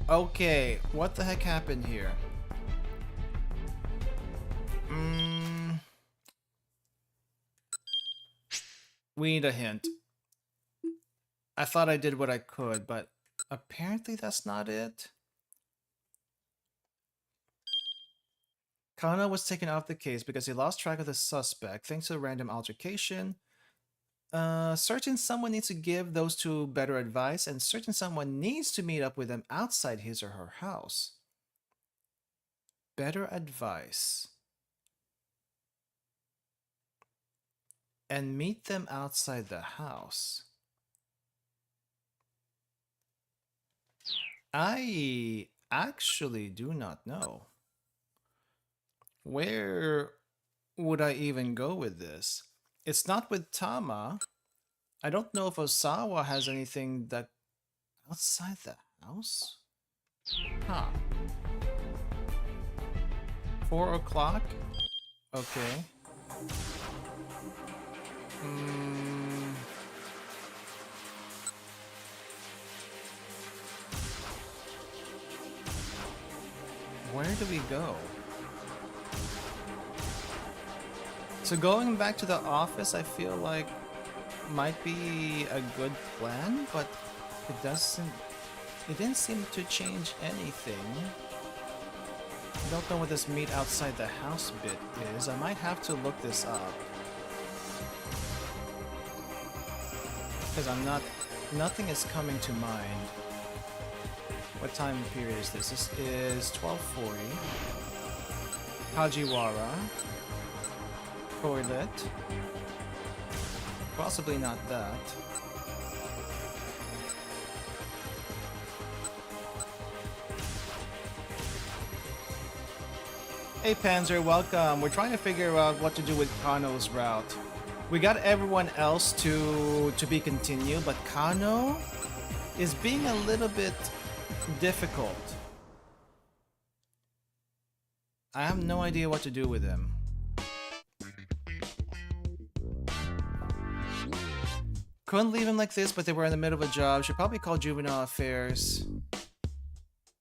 Okay, what the heck happened here? We need a hint. I thought I did what I could, but apparently that's not it. Kano was taken off the case because he lost track of the suspect thanks to a random altercation. Certain someone needs to give those two better advice, and certain someone needs to meet up with them outside his or her house. Better advice. And meet them outside the house. I actually do not know. Where would I even go with this? It's not with Tama. I don't know if Osawa has anything that outside the house? Huh. 4 o'clock? Okay. Where do we go? So going back to the office, I feel like might be a good plan, but it didn't seem to change anything. I don't know what this meet outside the house bit is. I might have to look this up. Because nothing is coming to mind. What time period is this? This is 12:40. Hajiwara. Toilet. Possibly not that. Hey Panzer, welcome. We're trying to figure out what to do with Kano's route. We got everyone else to be continued, but Kano is being a little bit difficult. I have no idea what to do with him. Couldn't leave him like this, but they were in the middle of a job. Should probably call juvenile affairs.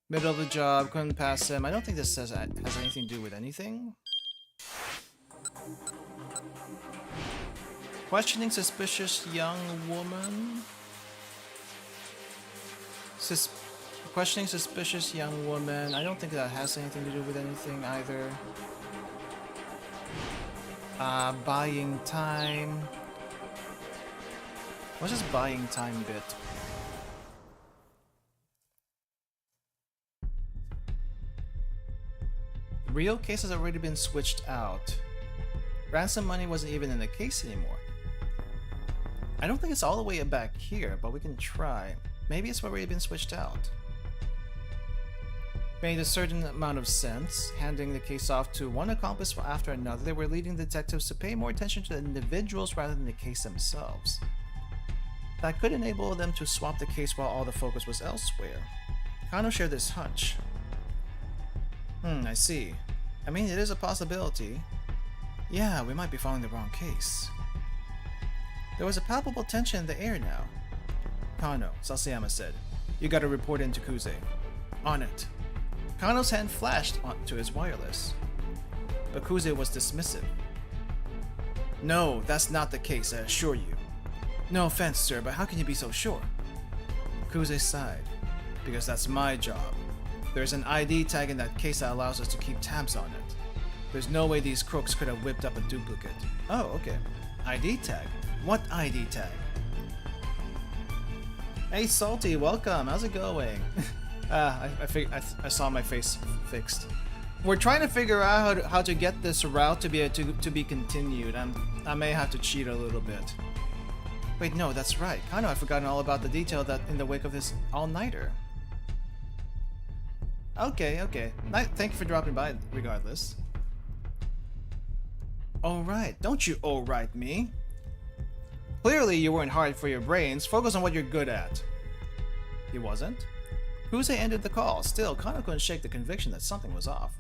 Middle of the job, couldn't pass him. I don't think this has anything to do with anything. Questioning suspicious young woman. Questioning suspicious young woman. I don't think that has anything to do with anything either. Buying time. What's this buying time bit? The real case has already been switched out. Ransom money wasn't even in the case anymore. I don't think it's all the way back here, but we can try. Maybe it's already been switched out. Made a certain amount of sense, handing the case off to one accomplice after another. They were leading detectives to pay more attention to the individuals rather than the case themselves. That could enable them to swap the case while all the focus was elsewhere. Kano shared this hunch. I see. I mean, it is a possibility. Yeah, we might be following the wrong case. There was a palpable tension in the air now. Kano, Sasayama said. You gotta report in to Kuze. On it. Kano's hand flashed onto his wireless. But Kuze was dismissive. No, that's not the case, I assure you. No offense, sir, but how can you be so sure? Kuze sighed. Because that's my job. There's an ID tag in that case that allows us to keep tabs on it. There's no way these crooks could have whipped up a duplicate. Oh, okay. ID tag? What ID tag? Hey Salty, welcome. How's it going? I saw my face fixed. We're trying to figure out how to get this route to be continued. I may have to cheat a little bit. Wait, no, that's right. Kano, I've forgotten all about the detail that in the wake of this all-nighter. Okay, okay. Thank you for dropping by, regardless. Alright, don't you alright me. Clearly you weren't hard for your brains. Focus on what you're good at. He wasn't? Huse ended the call. Still, Kano couldn't shake the conviction that something was off.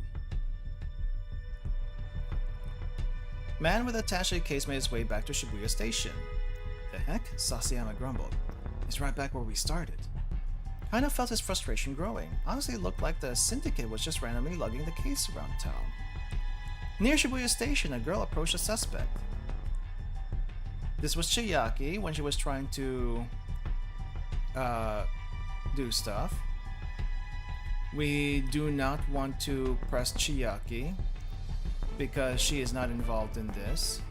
Man with attaché case made his way back to Shibuya Station. The heck? Sasayama grumbled. He's right back where we started. Kano felt his frustration growing. Honestly, it looked like the syndicate was just randomly lugging the case around town. Near Shibuya Station, a girl approached a suspect. This was Chiaki when she was trying to do stuff. We do not want to press Chiaki because she is not involved in this.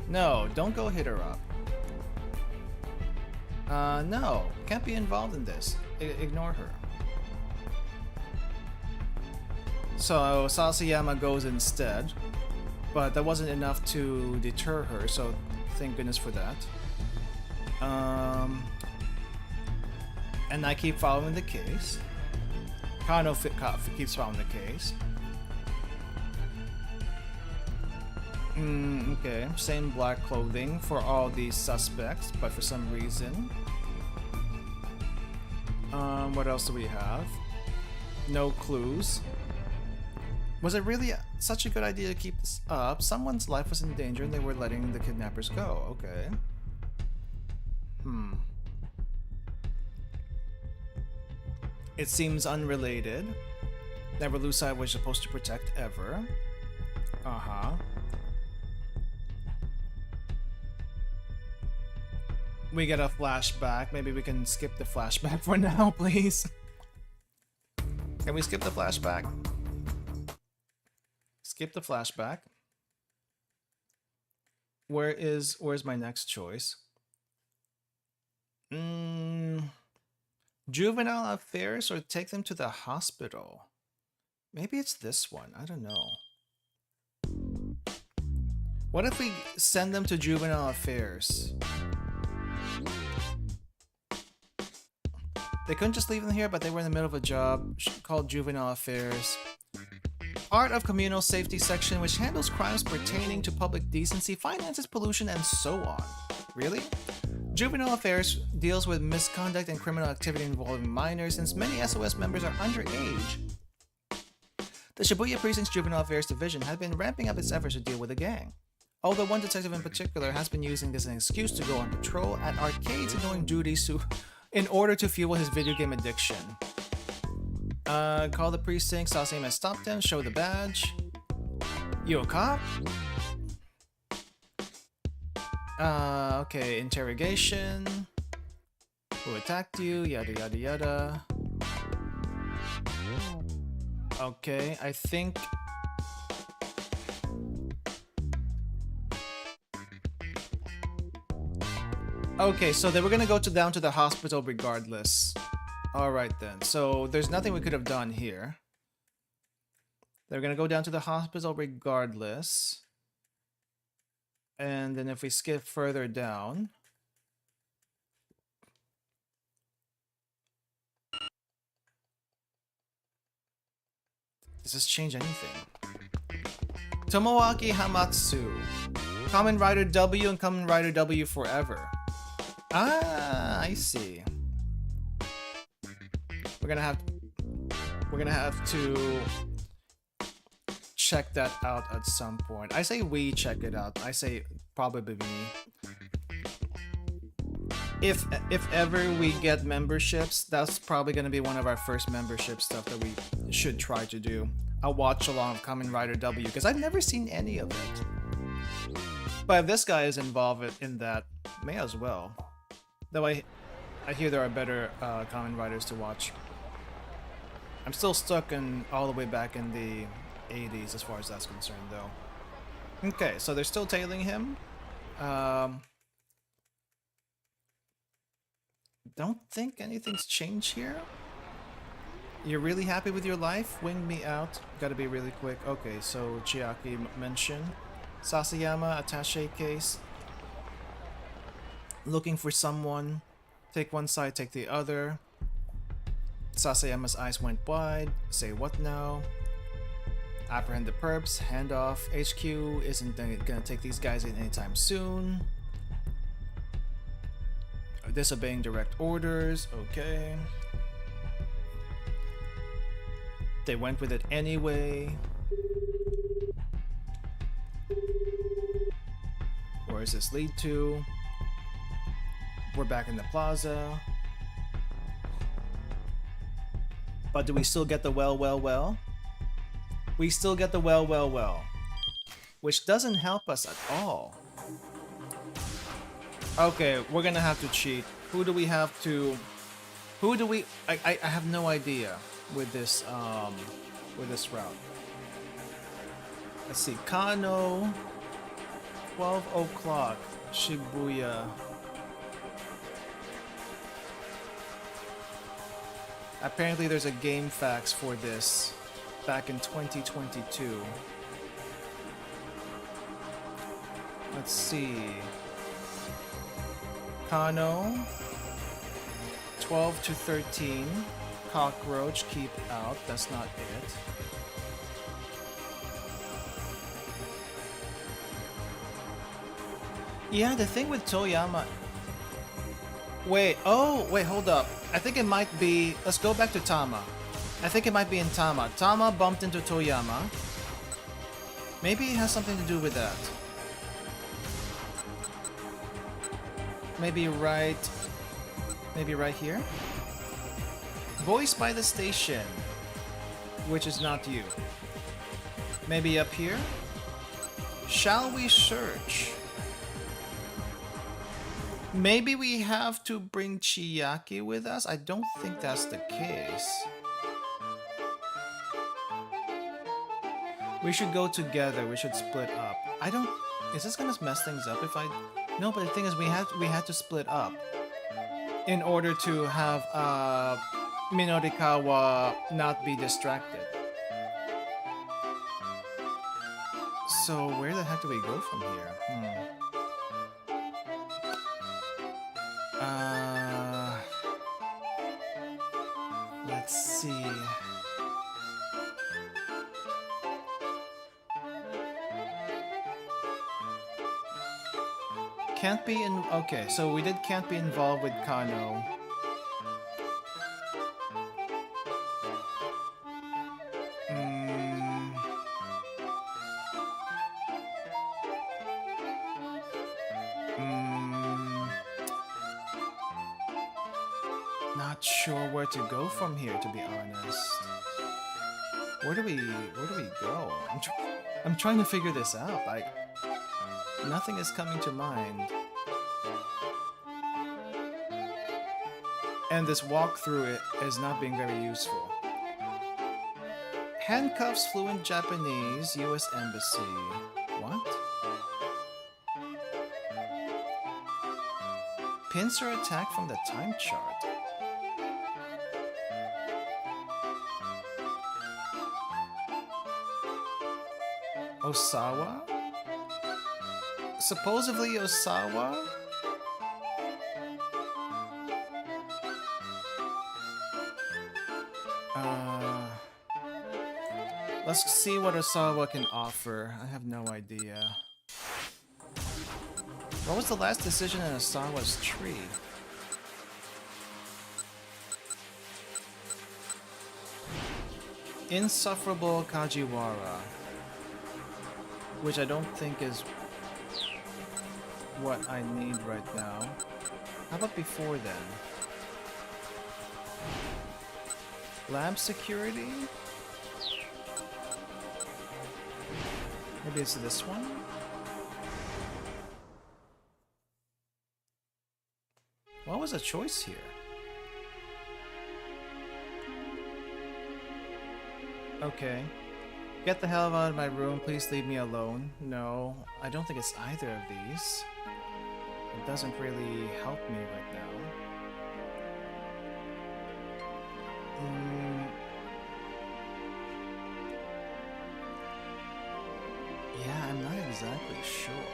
No, don't go hit her up. No, can't be involved in this. Ignore her. So Sasayama goes instead, but that wasn't enough to deter her, so thank goodness for that. And I keep following the case. Kano keeps following the case. Okay, same black clothing for all these suspects, but for some reason. What else do we have? No clues. Was it really such a good idea to keep this up? Someone's life was in danger and they were letting the kidnappers go. Okay. It seems unrelated. Never lose sight of what you're supposed to protect ever. Uh-huh. We get a flashback. Maybe we can skip the flashback for now, please. Can we skip the flashback? Skip the flashback. Where's my next choice? Juvenile affairs or take them to the hospital? Maybe it's this one. I don't know. What if we send them to juvenile affairs? They couldn't just leave them here, but they were in the middle of a job called Juvenile Affairs. Part of Communal Safety Section, which handles crimes pertaining to public decency, finances, pollution, and so on. Really? Juvenile Affairs deals with misconduct and criminal activity involving minors, since many SOS members are underage. The Shibuya Precinct's Juvenile Affairs Division had been ramping up its efforts to deal with the gang. Although one detective in particular has been using this as an excuse to go on patrol at arcades and doing duties in order to fuel his video game addiction. Call the precinct, Sasayama has stopped him, show the badge. You a cop? Okay, interrogation. Who attacked you? Yada yada yada. Okay, I think... Okay, so they were gonna go down to the hospital regardless. Alright then, so there's nothing we could have done here. They're gonna go down to the hospital regardless. And then if we skip further down... Does this change anything? Tomoaki Hamatsu. Kamen Rider W and Kamen Rider W Forever. Ah, I see. We're gonna have to check that out at some point. I say we check it out. I say probably me. If ever we get memberships, that's probably gonna be one of our first membership stuff that we should try to do. A watch along of Kamen Rider W, because I've never seen any of it. But if this guy is involved in that, may as well. Though I hear there are better Kamen Riders to watch. I'm still stuck in all the way back in the 80s as far as that's concerned, though. Okay, so they're still tailing him. Don't think anything's changed here. You're really happy with your life? Wing me out. Gotta be really quick. Okay, so Chiaki mentioned. Sasayama, attaché case. Looking for someone. Take one side, take the other. Sasayama's eyes went wide. Say what now? Apprehend the perps, hand off. HQ isn't gonna take these guys in anytime soon. Disobeying direct orders, okay. They went with it anyway. Where does this lead to? We're back in the plaza. But do we still get the well? We still get the well. Which doesn't help us at all. Okay, we're gonna have to cheat. Who do we have to... Who do we... I have no idea with this route. Let's see, Kano... 12 o'clock, Shibuya. Apparently there's a game fax for this back in 2022. Let's see. Kano, 12 to 13. Cockroach, keep out. That's not it. Yeah, the thing with Toyama... Wait, hold up. I think it might be... Let's go back to Tama. I think it might be in Tama. Tama bumped into Toyama. Maybe it has something to do with that. Maybe right here? Voiced by the station. Which is not you. Maybe up here? Shall we search? Maybe we have to bring Chiaki with us? I don't think that's the case. We should go together. We should split up. I don't... Is this gonna mess things up if I... No, but the thing is we had to split up in order to have Minorikawa not be distracted. So where the heck do we go from here? Let's see. Can't be in... Okay, so we can't be involved with Kano. Not sure where to go from here, to be honest. Where do we go? I'm trying to figure this out. Nothing is coming to mind. And this walkthrough is not being very useful. Handcuffs, fluent Japanese, US Embassy. What? Pincer attack from the time chart. Osawa? Supposedly Osawa? Let's see what Osawa can offer. I have no idea. What was the last decision in Osawa's tree? Insufferable Kajiwara. Which I don't think is what I need right now. How about before then? Lab security? Maybe it's this one? What was the choice here? Okay. Get the hell out of my room, please leave me alone. No, I don't think it's either of these. It doesn't really help me right now. Yeah, I'm not exactly sure.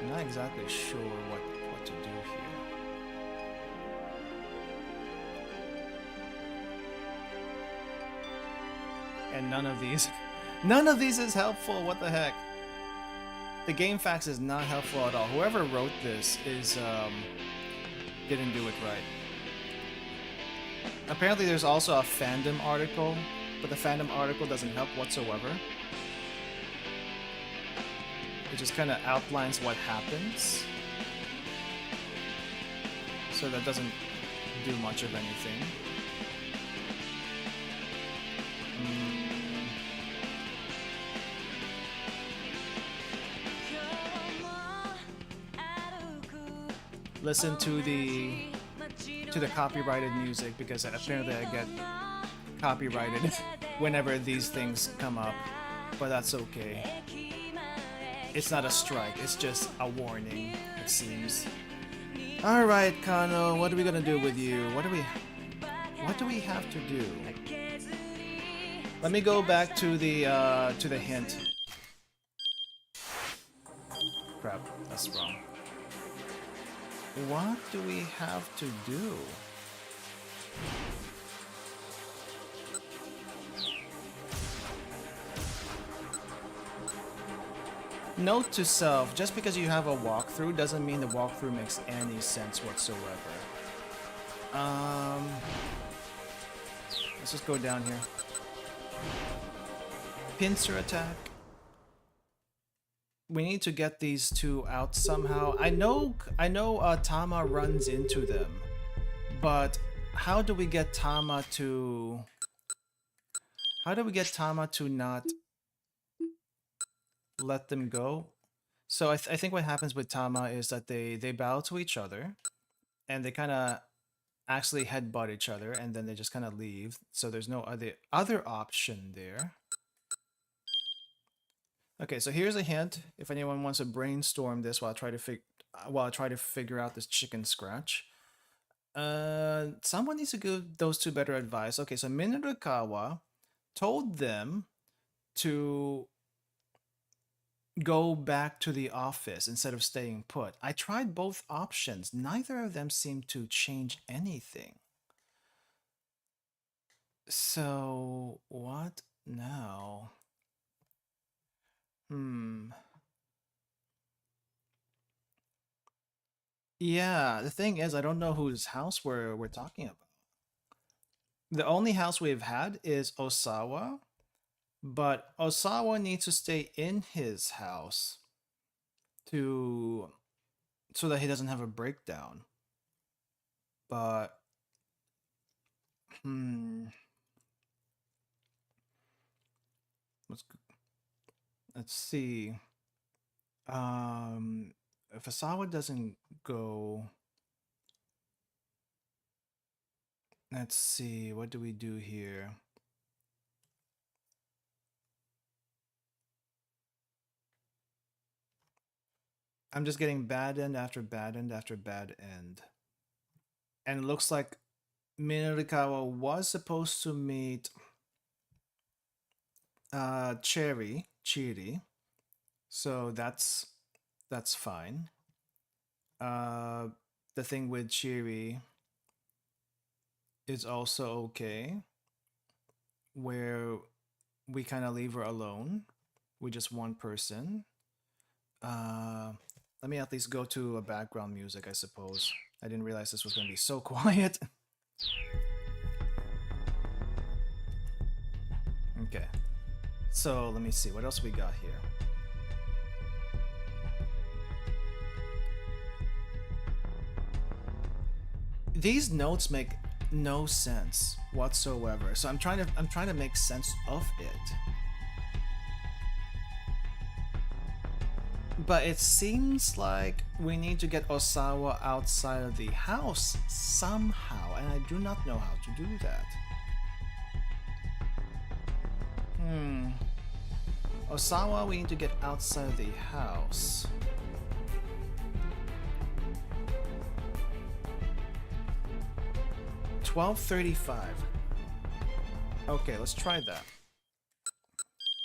I'm not exactly sure what to do here. And none of these, none of these is helpful. What the heck? The game facts is not helpful at all. Whoever wrote this is didn't do it right. Apparently, there's also a fandom article, but the fandom article doesn't help whatsoever. It just kind of outlines what happens, so that doesn't do much of anything. Listen to the copyrighted music, because apparently I get copyrighted whenever these things come up, but that's okay. It's not a strike, it's just a warning, it seems. Alright, Kano, what are we gonna do with you? What do we have to do? Let me go back to the hint. Crap, that's wrong. What do we have to do? Note to self, just because you have a walkthrough doesn't mean the walkthrough makes any sense whatsoever. Let's just go down here. Pincer attack. We need to get these two out somehow. I know Tama runs into them, but how do we get Tama to not let them go? So I think what happens with Tama is that they bow to each other, and they kind of actually headbutt each other, and then they just kind of leave. So there's no other option there. Okay, so here's a hint. If anyone wants to brainstorm this while I try to figure out this chicken scratch. Someone needs to give those two better advice. Okay, so Minarukawa told them to go back to the office instead of staying put. I tried both options. Neither of them seemed to change anything. So, what now? Yeah, the thing is, I don't know whose house we're talking about. The only house we've had is Osawa, but Osawa needs to stay in his house so that he doesn't have a breakdown. But let's see. If Osawa doesn't go, let's see, what do we do here? I'm just getting bad end after bad end after bad end. And it looks like Minarukawa was supposed to meet Chiri. So that's fine. The thing with Chiri is also okay, where we kind of leave her alone with just one person. Let me at least go to a background music, I suppose. I didn't realize this was going to be so quiet. Okay. So, let me see. What else we got here? These notes make no sense whatsoever. So I'm trying to make sense of it. But it seems like we need to get Osawa outside of the house somehow, and I do not know how to do that. Osawa, we need to get outside of the house. $12.35. Okay, let's try that.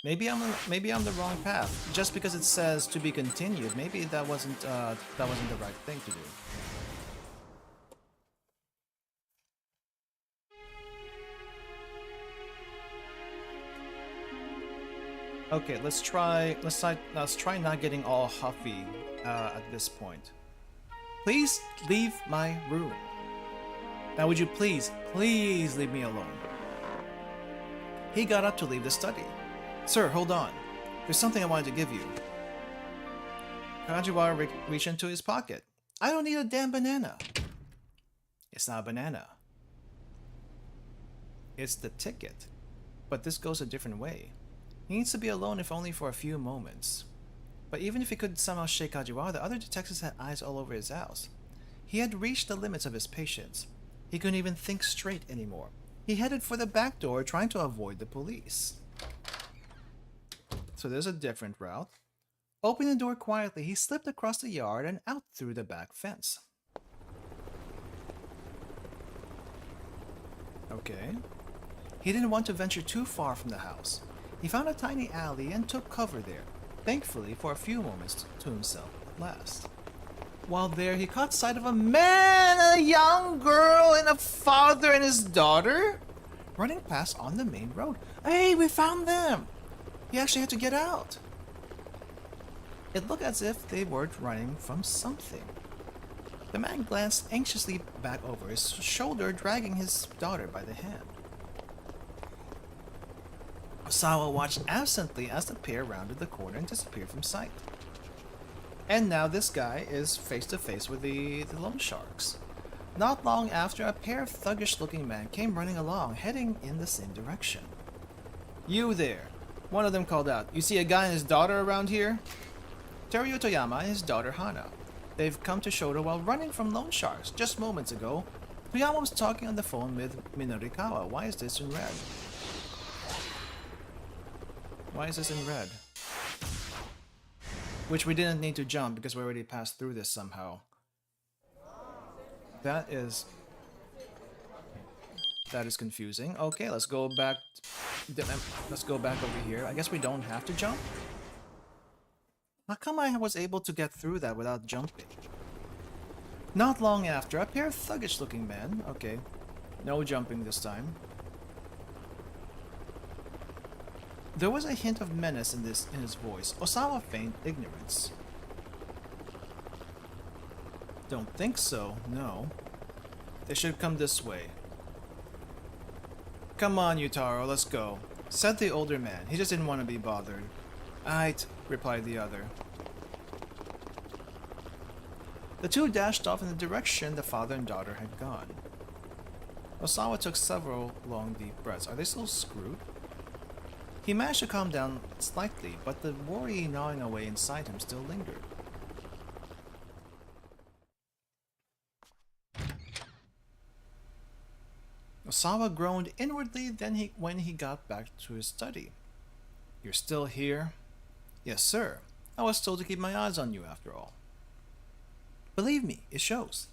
Maybe I'm the wrong path. Just because it says to be continued, maybe that wasn't the right thing to do. Okay, let's try not getting all huffy at this point. Please leave my room. Now would you please leave me alone? He got up to leave the study. Sir, hold on. There's something I wanted to give you. Kajiwara reached into his pocket. I don't need a damn banana. It's not a banana. It's the ticket. But this goes a different way. He needs to be alone if only for a few moments. But even if he could somehow shake Kajiwara, the other detectives had eyes all over his house. He had reached the limits of his patience. He couldn't even think straight anymore. He headed for the back door, trying to avoid the police. So there's a different route. Opening the door quietly, he slipped across the yard and out through the back fence. Okay. He didn't want to venture too far from the house. He found a tiny alley and took cover there, thankfully for a few moments to himself at last. While there, he caught sight of a man, a young girl, and a father and his daughter running past on the main road. Hey, we found them! He actually had to get out. It looked as if they were running from something. The man glanced anxiously back over his shoulder, dragging his daughter by the hand. Osawa watched absently as the pair rounded the corner and disappeared from sight. And now this guy is face to face with the loan sharks. Not long after, a pair of thuggish-looking men came running along, heading in the same direction. You there! One of them called out. You see a guy and his daughter around here? Teruyo Toyama and his daughter Hana. They've come to Shoto while running from loan sharks. Just moments ago, Toyama was talking on the phone with Minorikawa. Why is this in red? Why is this in red? Which we didn't need to jump because we already passed through this somehow. That is confusing. Okay, let's go back. Let's go back over here. I guess we don't have to jump. How come I was able to get through that without jumping? Not long after, a pair of thuggish-looking men. Okay, no jumping this time. There was a hint of menace in his voice. Osawa feigned ignorance. Don't think so, no. They should come this way. Come on, Yutaro, let's go, said the older man. He just didn't want to be bothered. Aight, replied the other. The two dashed off in the direction the father and daughter had gone. Osawa took several long, deep breaths. Are they still screwed? He managed to calm down slightly, but the worry gnawing away inside him still lingered. Osawa groaned inwardly when he got back to his study. You're still here? Yes, sir. I was told to keep my eyes on you after all. Believe me, it shows.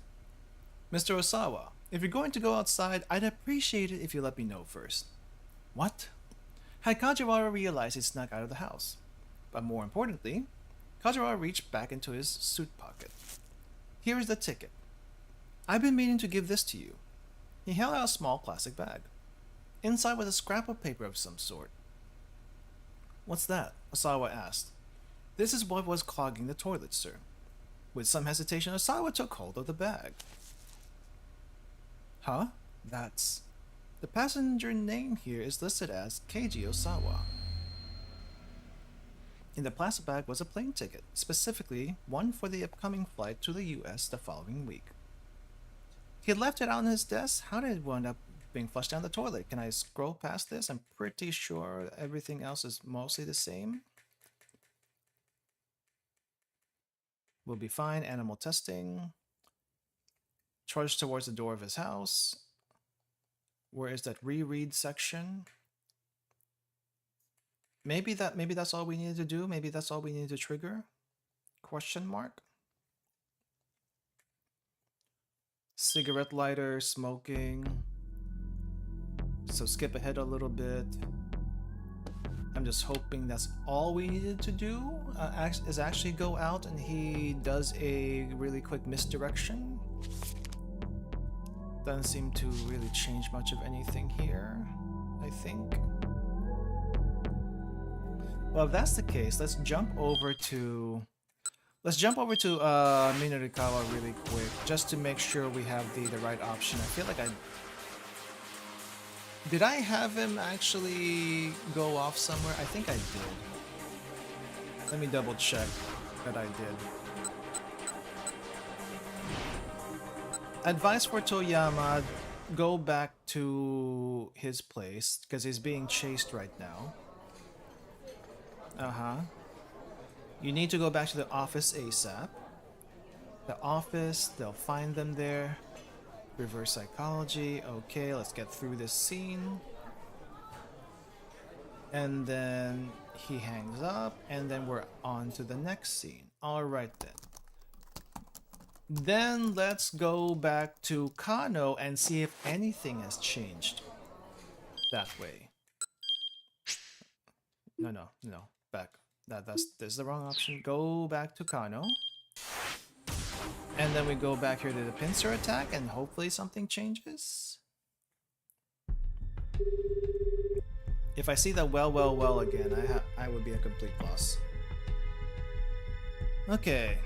Mr. Osawa, if you're going to go outside, I'd appreciate it if you let me know first. What? Had Kajiwara realized he snuck out of the house. But more importantly, Kajiwara reached back into his suit pocket. Here is the ticket. I've been meaning to give this to you. He held out a small plastic bag. Inside was a scrap of paper of some sort. What's that? Osawa asked. This is what was clogging the toilet, sir. With some hesitation, Osawa took hold of the bag. Huh? That's... The passenger name here is listed as Keiji Osawa. In the plastic bag was a plane ticket, specifically one for the upcoming flight to the US the following week. He had left it out on his desk. How did it wind up being flushed down the toilet? Can I scroll past this? I'm pretty sure everything else is mostly the same. Will be fine. Animal testing. Charged towards the door of his house. Where is that reread section? Maybe that's all we needed to do. Maybe that's all we needed to trigger. Question mark. Cigarette lighter, smoking. So skip ahead a little bit. I'm just hoping that's all we needed to do, is actually go out and he does a really quick misdirection. Doesn't seem to really change much of anything here, I think. Well, if that's the case, let's jump over to Minarikawa really quick, just to make sure we have the right option. I feel like did I have him actually go off somewhere? I think I did. Let me double check that I did. Advice for Toyama, go back to his place, because he's being chased right now. You need to go back to the office ASAP. The office, they'll find them there. Reverse psychology. Okay, let's get through this scene. And then he hangs up, and then we're on to the next scene. Alright then. Then let's go back to Kano and see if anything has changed that way. No. Back. This is the wrong option. Go back to Kano. And then we go back here to the pincer attack, and hopefully something changes. If I see that well again, I would be a complete loss. Okay.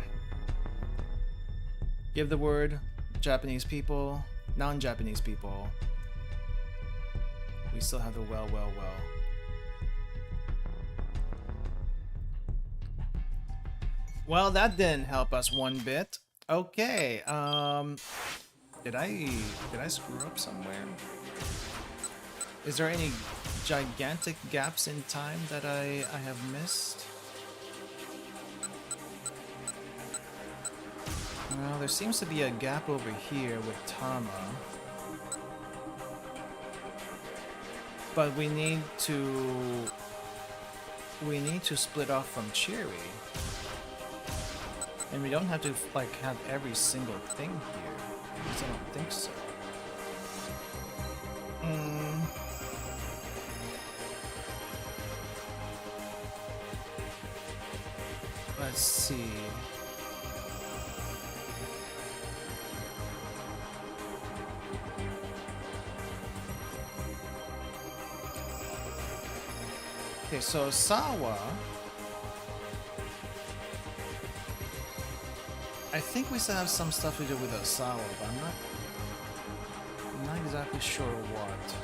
Give the word. Japanese people, non-Japanese people. We still have the well. Well, that didn't help us one bit. Okay, did I screw up somewhere? Is there any gigantic gaps in time that I have missed? Well, there seems to be a gap over here with Tama. But we need to split off from Cherry. And we don't have to like have every single thing here. Because I don't think so. Let's see. Okay, so Sawa. I think we still have some stuff to do with Osawa, but I'm not exactly sure what.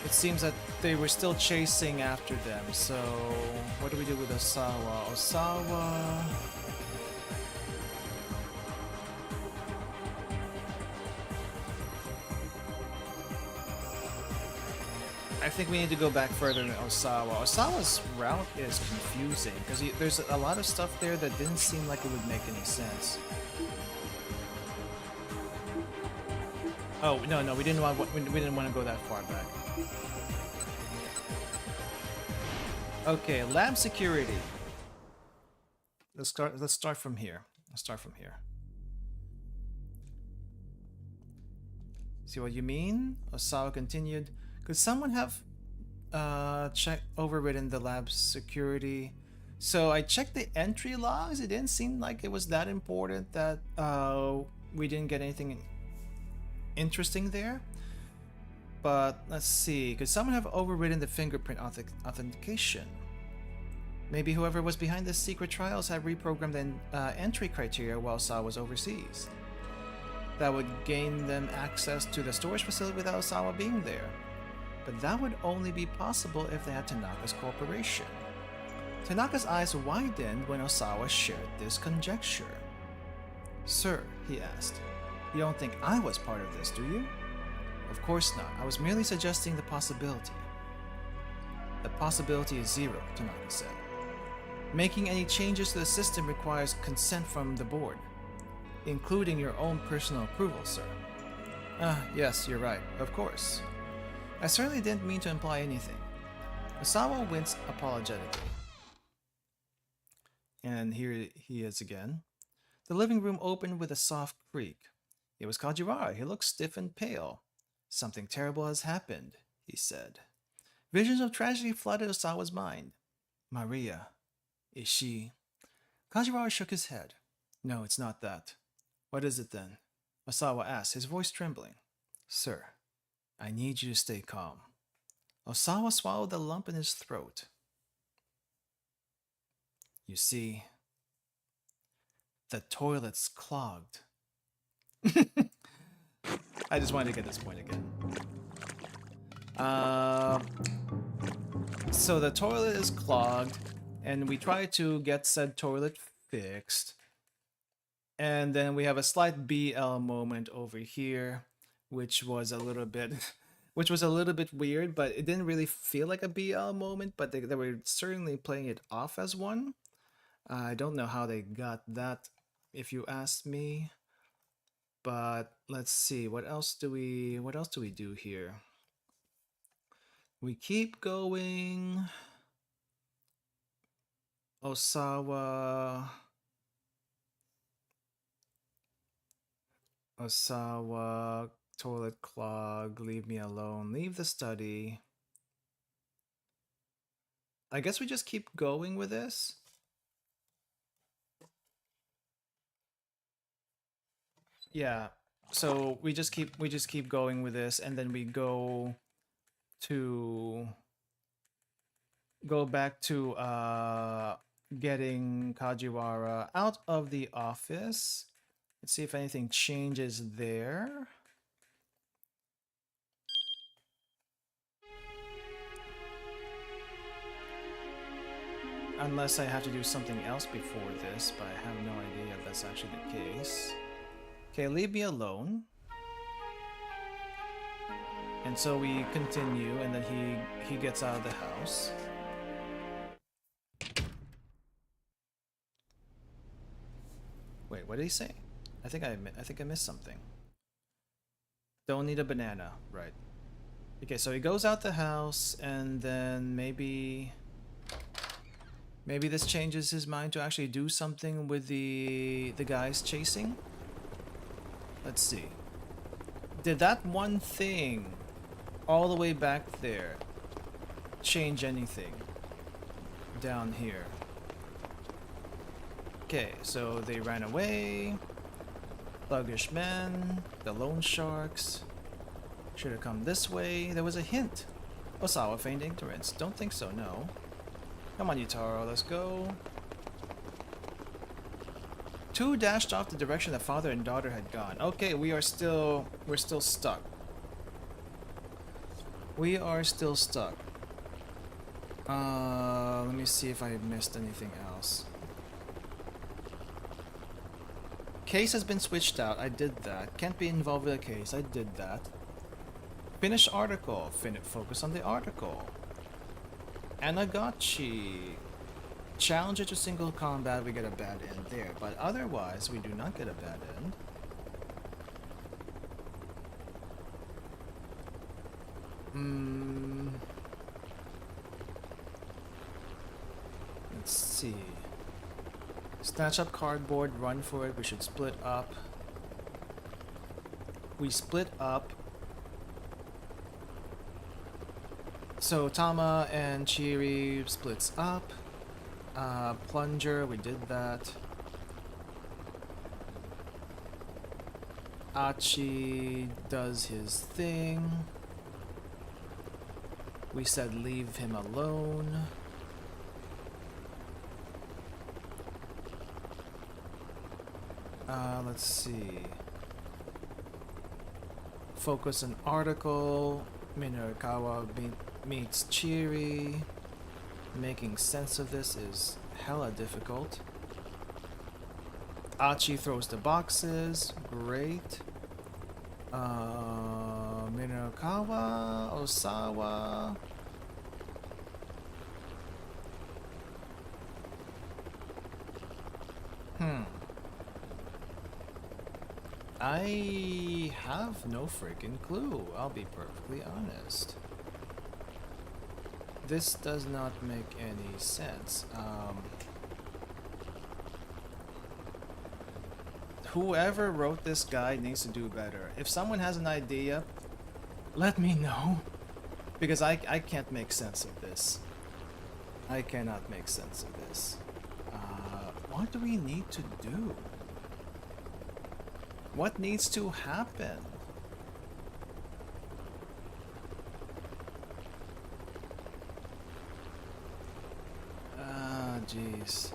It seems that they were still chasing after them, so what do we do with Osawa? Osawa... I think we need to go back further than Osawa. Osawa's route is confusing because there's a lot of stuff there that didn't seem like it would make any sense. Oh no, we didn't want to go that far back. Okay, lab security. Let's start from here. See what you mean? Osawa continued. Could someone have overridden the lab security? So I checked the entry logs. It didn't seem like it was that important that we didn't get anything interesting there. But let's see. Could someone have overridden the fingerprint authentication? Maybe whoever was behind the secret trials had reprogrammed the entry criteria while Sawa was overseas. That would gain them access to the storage facility without Sawa being there. But that would only be possible if they had Tanaka's cooperation. Tanaka's eyes widened when Osawa shared this conjecture. Sir, he asked, you don't think I was part of this, do you? Of course not. I was merely suggesting the possibility. The possibility is zero, Tanaka said. Making any changes to the system requires consent from the board, including your own personal approval, sir. Yes, you're right. Of course. I certainly didn't mean to imply anything. Osawa winced apologetically. And here he is again. The living room opened with a soft creak. It was Kajiwara. He looked stiff and pale. Something terrible has happened, he said. Visions of tragedy flooded Osawa's mind. Maria. Is she... Kajiwara shook his head. No, it's not that. What is it then? Osawa asked, his voice trembling. Sir, I need you to stay calm. Osawa swallowed a lump in his throat. You see, the toilet's clogged. I just wanted to get this point again. So the toilet is clogged, and we try to get said toilet fixed. And then we have a slight BL moment over here, which was a little bit weird, but it didn't really feel like a BL moment, but they were certainly playing it off as one. I don't know how they got that, if you ask me. But let's see, what else do we do here? We keep going. Osawa, toilet clog, leave me alone, leave the study. I guess we just keep going with this. Yeah. So we just keep going with this, and then we go back to getting Kajiwara out of the office. Let's see if anything changes there. Unless I have to do something else before this, but I have no idea if that's actually the case. Okay, leave me alone. And so we continue, and then he gets out of the house. Wait, what did he say? I think I missed something. Don't need a banana, right? Okay, so he goes out the house, and then maybe this changes his mind to actually do something with the guys chasing. Let's see. Did that one thing all the way back there change anything down here? Okay, so they ran away. Thuggish men, the loan sharks. Should have come this way. There was a hint. Osawa feigned ignorance. Don't think so, no. Come on, Yutaro, let's go. Two dashed off the direction the father and daughter had gone. Okay, we're still stuck. We are still stuck. Let me see if I missed anything else. Case has been switched out. I did that. Can't be involved with a case. I did that. Finish article. Focus on the article. Anagachi. Challenge it to single combat. We get a bad end there. But otherwise, we do not get a bad end. Let's see. Snatch up cardboard, run for it. We should split up. We split up. So Tama and Chiri splits up. Plunger, we did that. Achi does his thing. We said leave him alone. Let's see. Focus on article. Minorikawa meets Chiri. Making sense of this is hella difficult. Achi throws the boxes. Great. Minorikawa, Osawa. I have no freaking clue, I'll be perfectly honest. This does not make any sense. Whoever wrote this guide needs to do better. If someone has an idea, let me know. Because I can't make sense of this. I cannot make sense of this. What do we need to do? What needs to happen? jeez.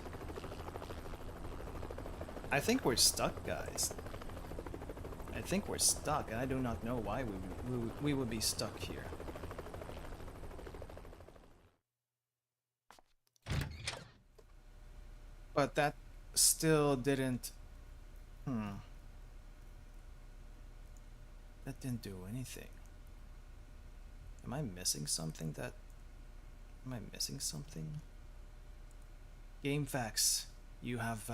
I think we're stuck, guys. I think we're stuck, and I do not know why we would be stuck here. But that still didn't... That didn't do anything. Am I missing something that... Am I missing something? Game facts. You have,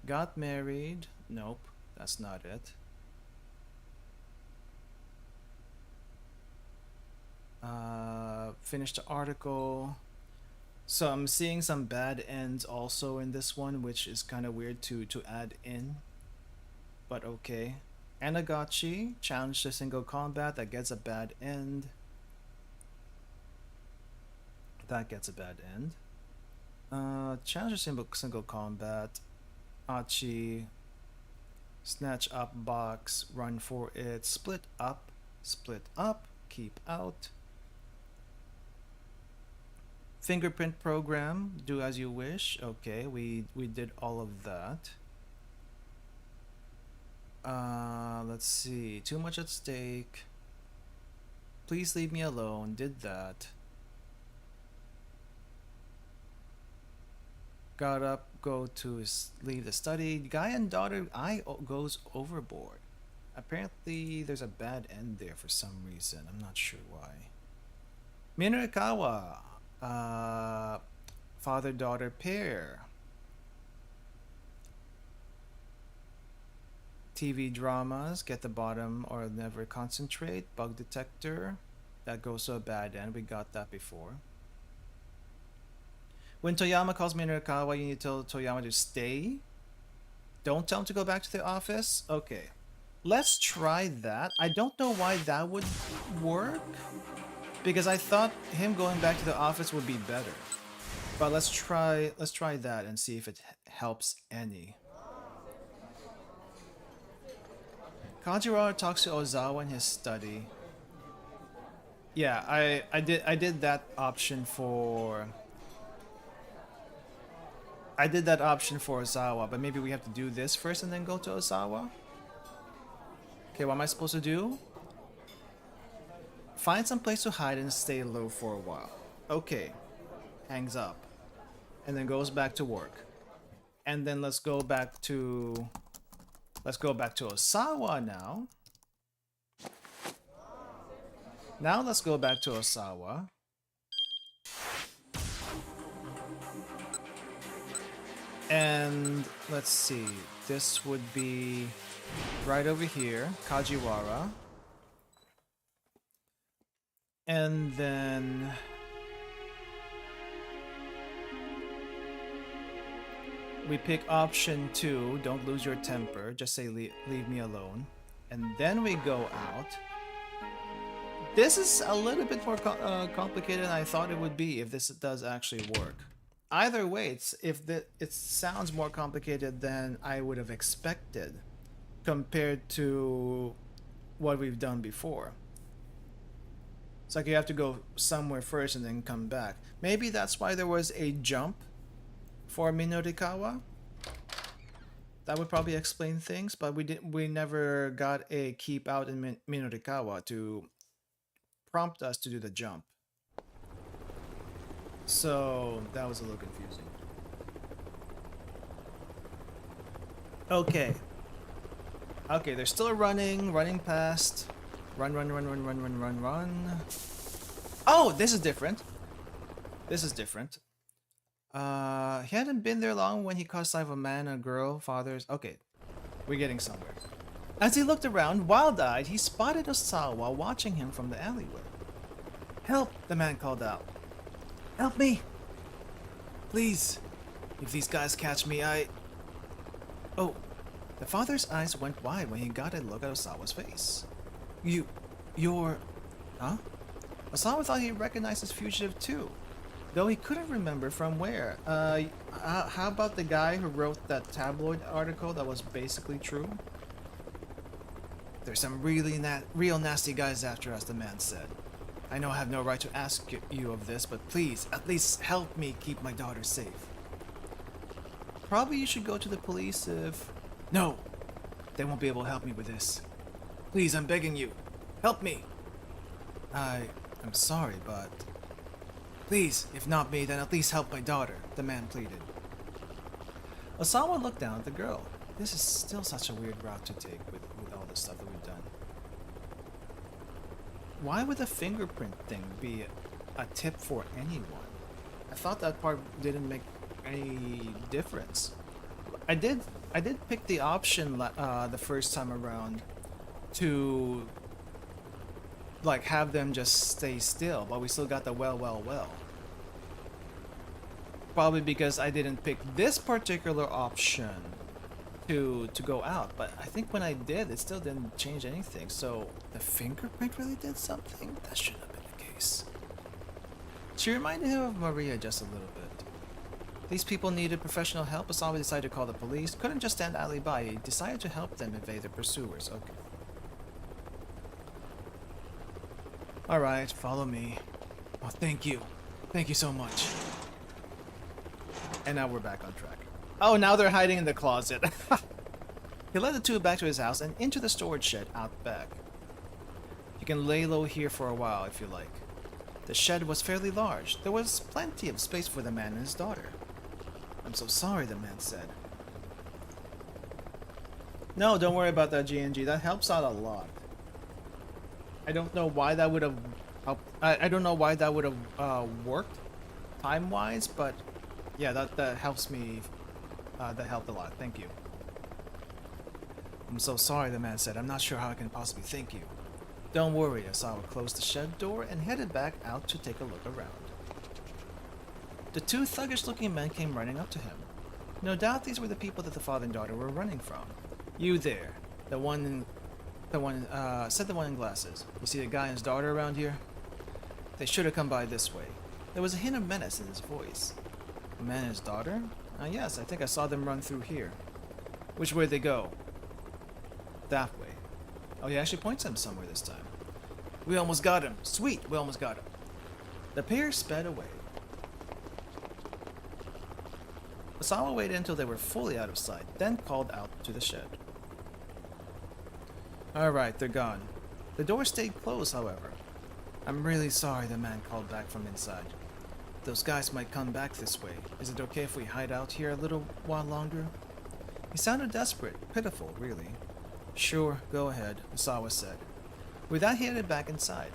got married. Nope, that's not it. Finished the article. So I'm seeing some bad ends also in this one, which is kind of weird to add in. But okay. Anagachi, challenge to single combat, that gets a bad end. That gets a bad end. Challenge to single combat. Achi, snatch up box, run for it, split up, keep out. Fingerprint program, do as you wish. Okay, we did all of that. Let's see, too much at stake. Please leave me alone, did that. Got up, go to leave the study. Guy and daughter eye goes overboard. Apparently there's a bad end there for some reason. I'm not sure why. Minurikawa, father-daughter pair. TV dramas, get the bottom or never concentrate. Bug detector, that goes to a bad end. We got that before. When Toyama calls Minurikawa, you need to tell Toyama to stay. Don't tell him to go back to the office. Okay, let's try that. I don't know why that would work, because I thought him going back to the office would be better. But let's try that and see if it helps any. Kajiwara talks to Ozawa in his study. Yeah, I did that option for... I did that option for Ozawa, but maybe we have to do this first and then go to Ozawa? Okay, what am I supposed to do? Find some place to hide and stay low for a while. Okay. Hangs up. And then goes back to work. And then let's go back to Osawa now. Now let's go back to Osawa. And let's see. This would be right over here, Kajiwara. And then we pick option 2, don't lose your temper, just say leave me alone. And then we go out. This is a little bit more complicated than I thought it would be if this does actually work. Either way, it sounds more complicated than I would have expected compared to what we've done before. It's like you have to go somewhere first and then come back. Maybe that's why there was a jump for Minurikawa. That would probably explain things, but we never got a keep out in Minurikawa to prompt us to do the jump. So that was a little confusing. Okay. Okay, they're still running past. Run. Oh, this is different. This is different. He hadn't been there long when he caught sight of a man and a girl, fathers. Okay, we're getting somewhere. As he looked around, wild-eyed, he spotted Osawa watching him from the alleyway. Help, the man called out. Help me! Please. If these guys catch me, Oh, the father's eyes went wide when he got a look at Osawa's face. You're... Huh? Osawa thought he recognized his fugitive too, though he couldn't remember from where. How about the guy who wrote that tabloid article that was basically true? There's some real nasty guys after us, the man said. I know I have no right to ask you of this, but please, at least help me keep my daughter safe. Probably you should go to the police if... No! They won't be able to help me with this. Please, I'm begging you. Help me! I'm sorry, but... Please, if not me, then at least help my daughter, the man pleaded. Osawa looked down at the girl. This is still such a weird route to take with all the stuff that we've done. Why would the fingerprint thing be a tip for anyone? I thought that part didn't make any difference. I did pick the option the first time around to like have them just stay still, but we still got the well. Probably because I didn't pick this particular option to go out, but I think when I did, it still didn't change anything. So the fingerprint really did something? That shouldn't have been the case. She reminded him of Maria just a little bit. These people needed professional help, Osawa decided to call the police. Couldn't just stand idly by, he decided to help them evade the pursuers. Okay. Alright, follow me. Oh, thank you. Thank you so much. And now we're back on track. Oh, now they're hiding in the closet. He led the two back to his house and into the storage shed out back. You can lay low here for a while if you like. The shed was fairly large. There was plenty of space for the man and his daughter. I'm so sorry, the man said. No, don't worry about that, GNG. That helps out a lot. I don't know why that would have helped. I don't know why that would have worked time-wise, but yeah, that helps me. That helped a lot. Thank you. I'm so sorry, the man said. I'm not sure how I can possibly thank you. Don't worry, Osawa closed the shed door and headed back out to take a look around. The two thuggish-looking men came running up to him. No doubt these were the people that the father and daughter were running from. You there, said the one in glasses. You see the guy and his daughter around here? They should have come by this way. There was a hint of menace in his voice. The man and his daughter? Yes, I think I saw them run through here. Which way did they go? That way. Oh, he actually points him somewhere this time. We almost got him. Sweet, we almost got him. The pair sped away. Osawa waited until they were fully out of sight, then called out to the shed. Alright, they're gone. The door stayed closed, however. I'm really sorry, the man called back from inside. Those guys might come back this way. Is it okay if we hide out here a little while longer? He sounded desperate, pitiful, really. Sure, go ahead, Osawa said. With that, he headed back inside.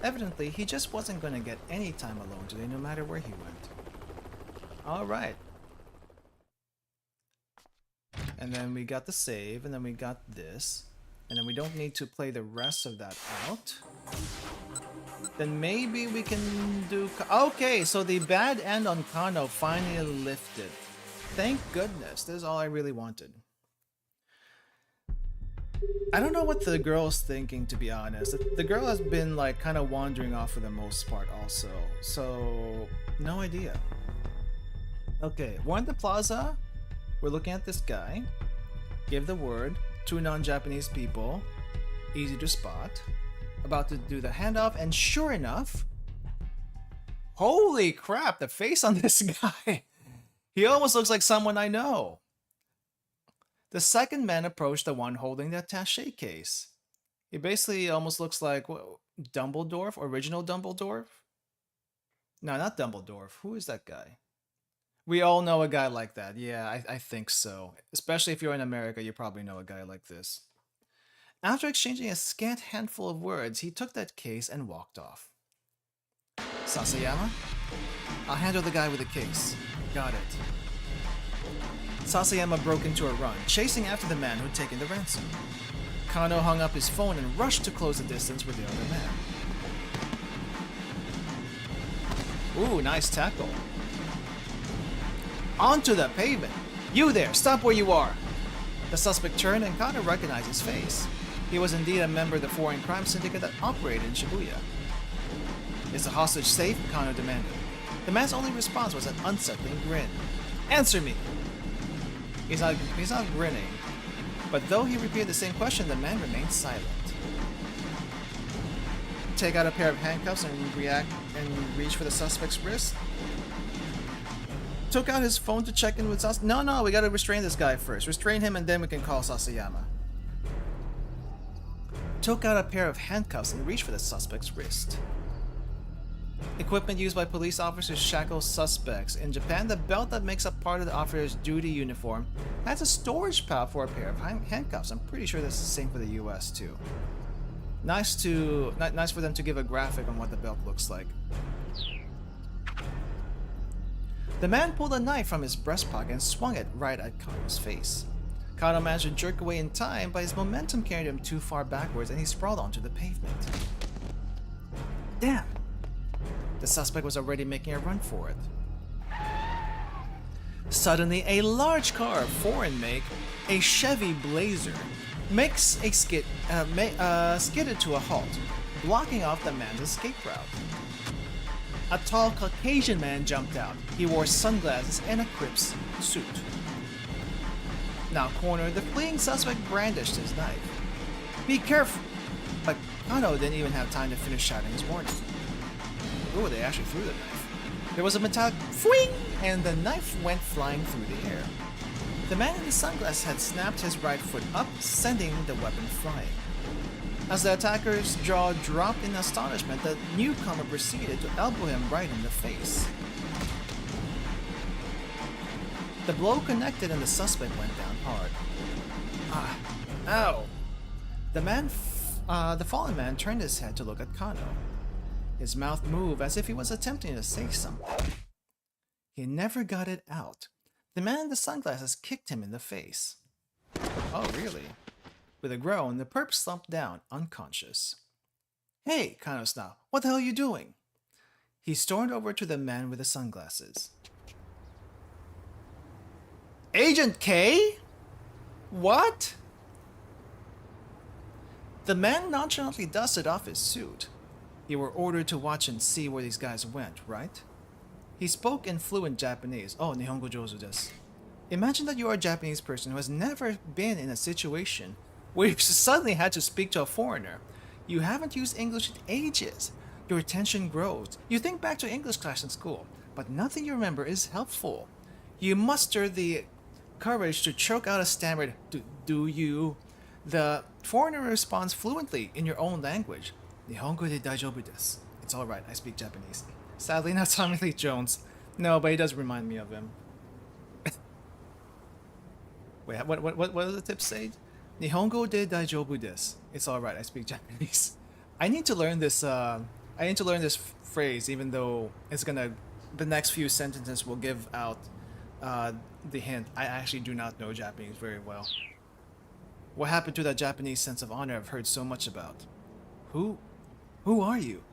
Evidently, he just wasn't going to get any time alone today, no matter where he went. Alright. And then we got the save, and then we got this. And then we don't need to play the rest of that out. Then maybe we can do... Okay, so the bad end on Kano finally lifted. Thank goodness. This is all I really wanted. I don't know what the girl's thinking, to be honest. The girl has been like kind of wandering off for the most part also. So, no idea. Okay, we're in the plaza. We're looking at this guy. Give the word. Two non-Japanese people. Easy to spot. About to do the handoff, and sure enough, holy crap, the face on this guy. He almost looks like someone I know. The second man approached the one holding the attaché case. He basically almost looks like Dumbledore, original Dumbledore. No, not Dumbledore. Who is that guy? We all know a guy like that. Yeah, I think so. Especially if you're in America, you probably know a guy like this. After exchanging a scant handful of words, he took that case and walked off. Sasayama? I'll handle the guy with the case. Got it. Sasayama broke into a run, chasing after the man who'd taken the ransom. Kano hung up his phone and rushed to close the distance with the other man. Ooh, nice tackle. Onto the pavement! You there! Stop where you are! The suspect turned and Kano recognized his face. He was indeed a member of the foreign crime syndicate that operated in Shibuya. Is the hostage safe? Kano demanded. The man's only response was an unsettling grin. Answer me! He's not grinning. But though he repeated the same question, the man remained silent. take out a pair of handcuffs and reach for the suspect's wrist. Took out his phone to check in with No, we gotta restrain this guy first. Restrain him and then we can call Sasayama. Took out a pair of handcuffs and reached for the suspect's wrist. Equipment used by police officers shackle suspects. In Japan, the belt that makes up part of the officer's duty uniform has a storage pouch for a pair of handcuffs. I'm pretty sure that's the same for the US too. Nice for them to give a graphic on what the belt looks like. The man pulled a knife from his breast pocket and swung it right at Kano's face. Kano managed to jerk away in time, but his momentum carried him too far backwards and he sprawled onto the pavement. Damn! The suspect was already making a run for it. Suddenly, a large car of foreign make, a Chevy Blazer, makes a skidded to a halt, blocking off the man's escape route. A tall Caucasian man jumped out. He wore sunglasses and a Crips suit. Now cornered, the fleeing suspect brandished his knife. Be careful! But Kano didn't even have time to finish shouting his warning. Ooh, they actually threw the knife. There was a metallic fwing, and the knife went flying through the air. The man in the sunglasses had snapped his right foot up, sending the weapon flying. As the attacker's jaw dropped in astonishment, the newcomer proceeded to elbow him right in the face. The blow connected and the suspect went down hard. Ah, ow! The fallen man turned his head to look at Kano. His mouth moved as if he was attempting to say something. He never got it out. The man in the sunglasses kicked him in the face. Oh, really? With a groan, the perp slumped down, unconscious. Hey, Kano snapped. What the hell are you doing? He stormed over to the man with the sunglasses. Agent K? What? The man nonchalantly dusted off his suit. You were ordered to watch and see where these guys went, right? He spoke in fluent Japanese. Oh, Nihongo jouzu desu. Imagine that you are a Japanese person who has never been in a situation where you suddenly had to speak to a foreigner. You haven't used English in ages. Your tension grows. You think back to English class in school, but nothing you remember is helpful. You muster the courage to choke out a stammered, do you? The foreigner responds fluently in your own language. Nihongo de daijoubu desu. It's alright, I speak Japanese. Sadly, not Tommy Lee Jones. No, but he does remind me of him. Wait, what does the tip say? Nihongo de daijoubu desu. It's alright, I speak Japanese. I need to learn this phrase, even though it's gonna, the next few sentences will give out the hint. I actually do not know Japanese very well. What happened to that Japanese sense of honor I've heard so much about? Who are you?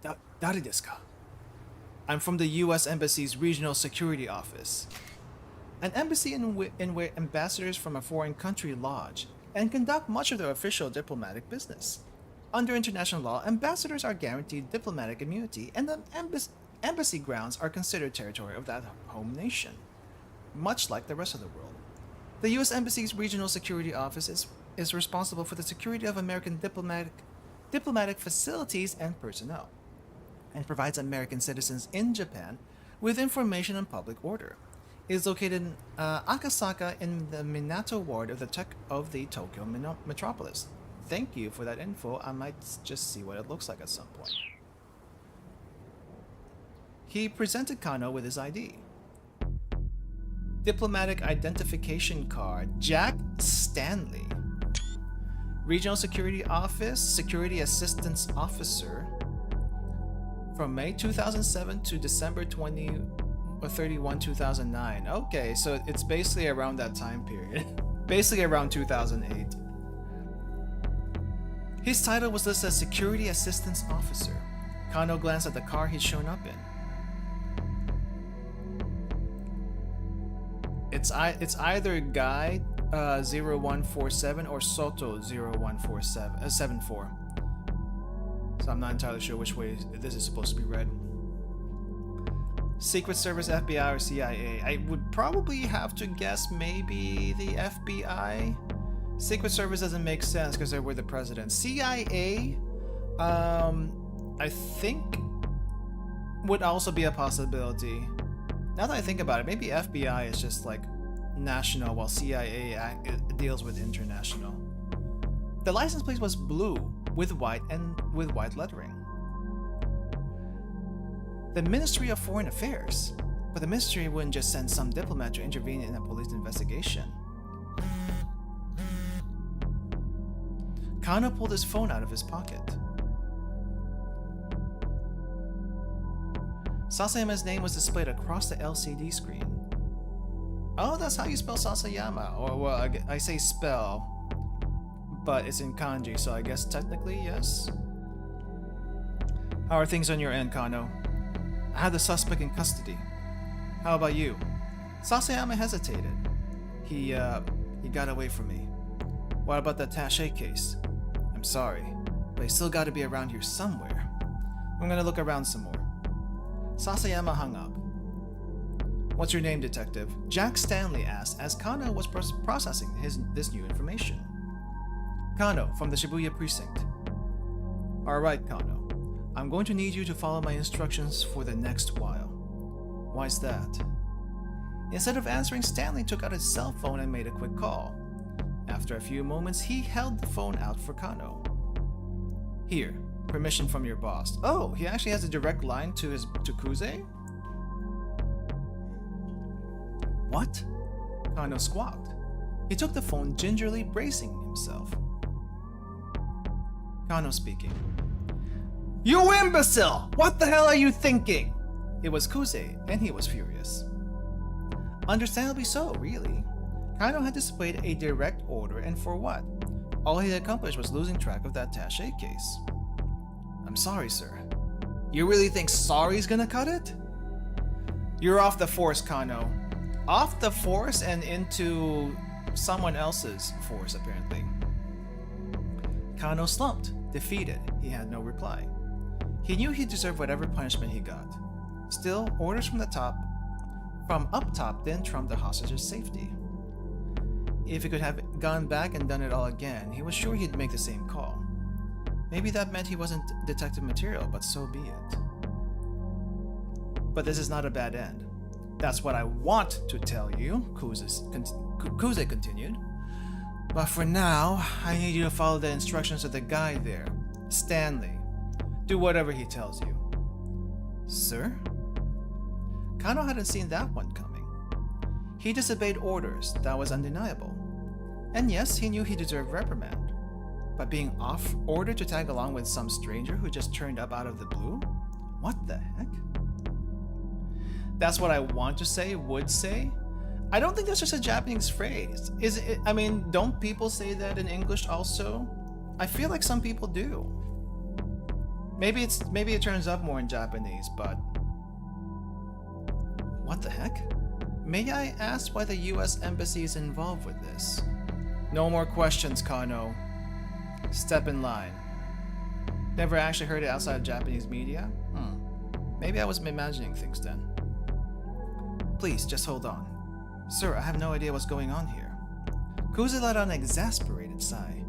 Dari desu ka? I'm from the U.S. Embassy's Regional Security Office. An embassy in where ambassadors from a foreign country lodge and conduct much of their official diplomatic business. Under international law, ambassadors are guaranteed diplomatic immunity, and the embassy grounds are considered territory of that home nation, much like the rest of the world. The U.S. Embassy's Regional Security Office is responsible for the security of American diplomatic facilities and personnel, and provides American citizens in Japan with information on public order. It is located in Akasaka in the Minato ward of the Tokyo metropolis. Thank you for that info. I might just see what it looks like at some point. He presented Kano with his ID. Diplomatic identification card, Jack Stanley. Regional Security Office, Security Assistance Officer. From May 2007 to December 31, 2009. Okay, so it's basically around that time period. Basically around 2008. His title was listed as Security Assistance Officer. Kano glanced at the car he'd shown up in. It's either Guy 0147 or Soto 0174. So I'm not entirely sure which way this is supposed to be read. Secret Service, FBI, or CIA? I would probably have to guess maybe the FBI. Secret Service doesn't make sense because they were the president. CIA I think would also be a possibility. Now that I think about it, maybe FBI is just like national while CIA deals with international. The license plate was blue with white lettering. The Ministry of Foreign Affairs. But the ministry wouldn't just send some diplomat to intervene in a police investigation. Kano pulled his phone out of his pocket. Sasayama's name was displayed across the LCD screen. Oh, that's how you spell Sasayama. Or, well, I say spell, but it's in kanji, so I guess technically, yes. How are things on your end, Kano? I had the suspect in custody. How about you? Sasayama hesitated. He got away from me. What about the attaché case? I'm sorry, but he's still got to be around here somewhere. I'm gonna look around some more. Sasayama hung up. What's your name, detective? Jack Stanley asked as Kano was processing this new information. Kano, from the Shibuya precinct. Alright, Kano. I'm going to need you to follow my instructions for the next while. Why's that? Instead of answering, Stanley took out his cell phone and made a quick call. After a few moments, he held the phone out for Kano. Here, permission from your boss. Oh, he actually has a direct line to Kuze? What? Kano squawked. He took the phone gingerly, bracing himself. Kano speaking. You imbecile! What the hell are you thinking? It was Kuze, and he was furious. Understandably so, really. Kano had displayed a direct order, and for what? All he had accomplished was losing track of that attaché case. I'm sorry, sir. You really think sorry's gonna cut it? You're off the force, Kano. Off the force and into someone else's force, apparently. Kano slumped, defeated. He had no reply. He knew he deserved whatever punishment he got. Still, orders from up top didn't trump the hostage's safety. If he could have gone back and done it all again, he was sure he'd make the same call. Maybe that meant he wasn't detective material, but so be it. But this is not a bad end. That's what I want to tell you, Kuze continued. But for now, I need you to follow the instructions of the guy there, Stanley. Do whatever he tells you. Sir? Kano hadn't seen that one coming. He disobeyed orders, that was undeniable. And yes, he knew he deserved reprimand. But being off order to tag along with some stranger who just turned up out of the blue? What the heck? That's what I want to say, would say. I don't think that's just a Japanese phrase. Is it? I mean, don't people say that in English also? I feel like some people do. Maybe it turns up more in Japanese, but what the heck? May I ask why the US Embassy is involved with this? No more questions, Kano. Step in line. Never actually heard it outside of Japanese media? Maybe I was imagining things then. Please, just hold on. Sir, I have no idea what's going on here. Kuze let out an exasperated sigh.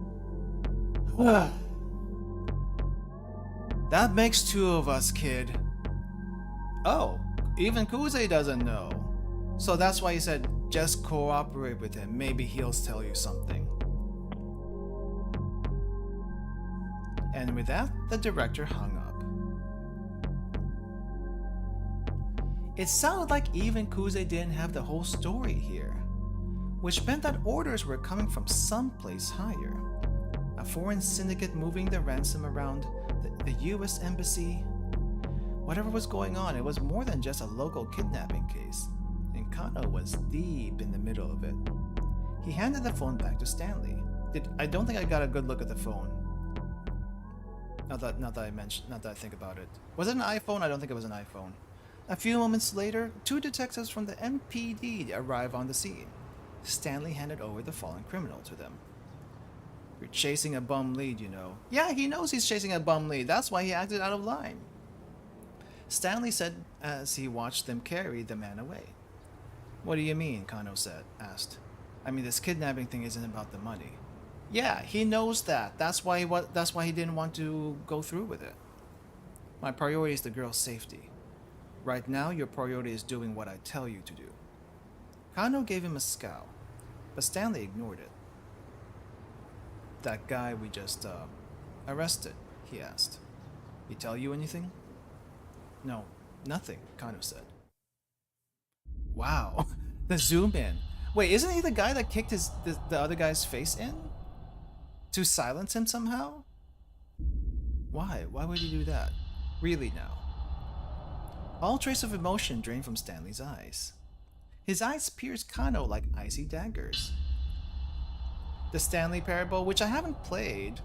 That makes two of us, kid. Oh, even Kuze doesn't know. So that's why he said, just cooperate with him. Maybe he'll tell you something. And with that, the director hung up. It sounded like even Kuze didn't have the whole story here, which meant that orders were coming from someplace higher. A foreign syndicate moving the ransom around the US Embassy. Whatever was going on, it was more than just a local kidnapping case, and Kano was deep in the middle of it. He handed the phone back to Stanley. I don't think I got a good look at the phone. Not that I think about it. Was it an iPhone? I don't think it was an iPhone. A few moments later, two detectives from the MPD arrive on the scene. Stanley handed over the fallen criminal to them. You're chasing a bum lead, you know. Yeah, he knows he's chasing a bum lead. That's why he acted out of line. Stanley said as he watched them carry the man away. What do you mean? Kano asked. I mean, this kidnapping thing isn't about the money. Yeah, he knows that. That's why he didn't want to go through with it. My priority is the girl's safety. Right now, your priority is doing what I tell you to do. Kano gave him a scowl, but Stanley ignored it. That guy we just, arrested, he asked. He tell you anything? No, nothing, Kano said. Wow, the zoom in. Wait, isn't he the guy that kicked the other guy's face in? To silence him somehow? Why? Why would he do that? Really now? All trace of emotion drained from Stanley's eyes. His eyes pierced Kano like icy daggers. The Stanley Parable, which I haven't played.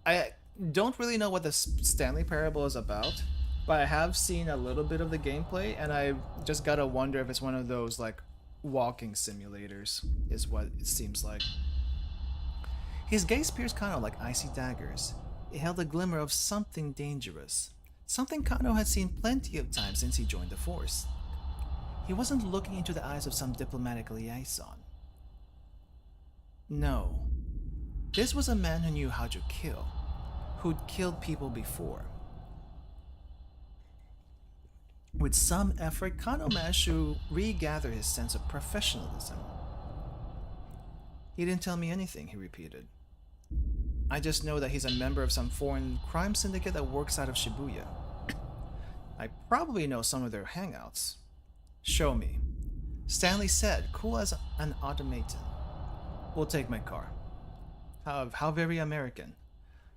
I don't really know what the Stanley Parable is about, but I have seen a little bit of the gameplay, and I just gotta wonder if it's one of those, like, walking simulators, is what it seems like. His gaze pierced Kano like icy daggers. It held a glimmer of something dangerous. Something Kano had seen plenty of times since he joined the force. He wasn't looking into the eyes of some diplomatic liaison. No. This was a man who knew how to kill, who'd killed people before. With some effort, Kano managed to regather his sense of professionalism. He didn't tell me anything, he repeated. I just know that he's a member of some foreign crime syndicate that works out of Shibuya. I probably know some of their hangouts. Show me. Stanley said, cool as an automaton. We'll take my car. How very American.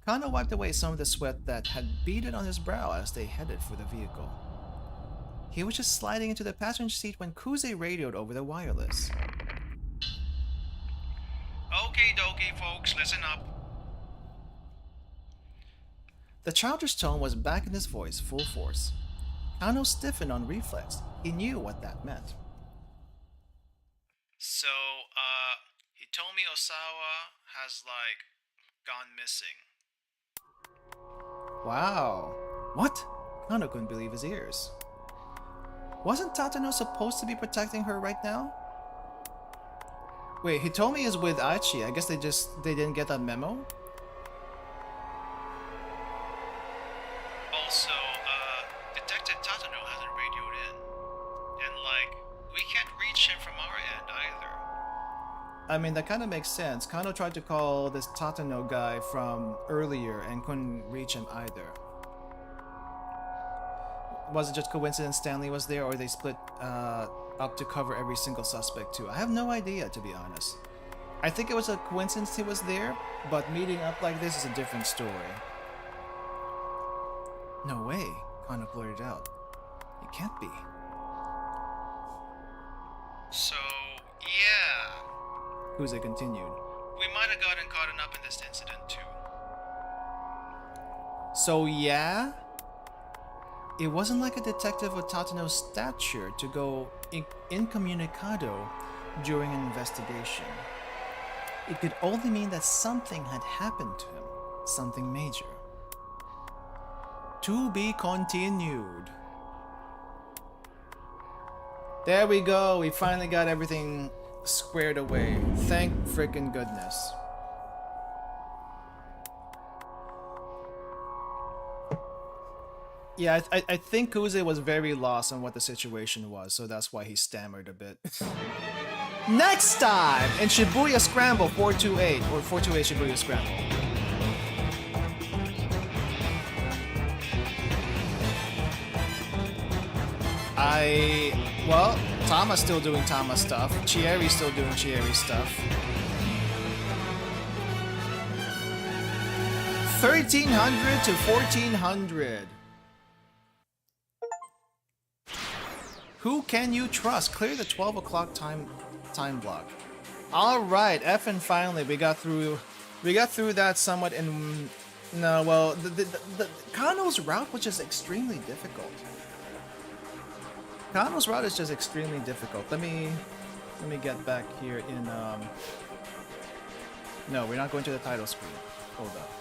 Kano wiped away some of the sweat that had beaded on his brow as they headed for the vehicle. He was just sliding into the passenger seat when Kuze radioed over the wireless. Okay, dokie, folks, listen up. The childish tone was back in his voice, full force. Kano stiffened on reflex. He knew what that meant. So, he told me Osawa has, like, gone missing. Wow. What? Kano couldn't believe his ears. Wasn't Tatano supposed to be protecting her right now? Wait, he told me he's with Aichi. I guess they didn't get that memo? Also, Detective Tatano hasn't radioed in. And, like, we can't reach him from our end either. I mean, that kind of makes sense. Kano tried to call this Tatano guy from earlier and couldn't reach him either. Was it just coincidence Stanley was there, or they split up to cover every single suspect too? I have no idea, to be honest. I think it was a coincidence he was there, but meeting up like this is a different story. No way, Kano blurted out. It can't be. So, yeah. Kuze continued. We might have gotten caught up in this incident too. So yeah? It wasn't like a detective of Tatano's stature to go incommunicado during an investigation. It could only mean that something had happened to him, something major. To be continued. There we go, we finally got everything squared away. Thank frickin' goodness. Yeah, I think Kuze was very lost on what the situation was, so that's why he stammered a bit. Next time in Shibuya Scramble 428, or 428 Shibuya Scramble. Well, Tama's still doing Tama stuff. Chieri's still doing Chieri stuff. 1300 to 1400. Who can you trust? Clear the 12 o'clock time block. All right, effing finally we got through that somewhat in. No, well, the Kano's route was just extremely difficult. Kano's route is just extremely difficult. Let me get back here in. No, we're not going to the title screen. Hold up.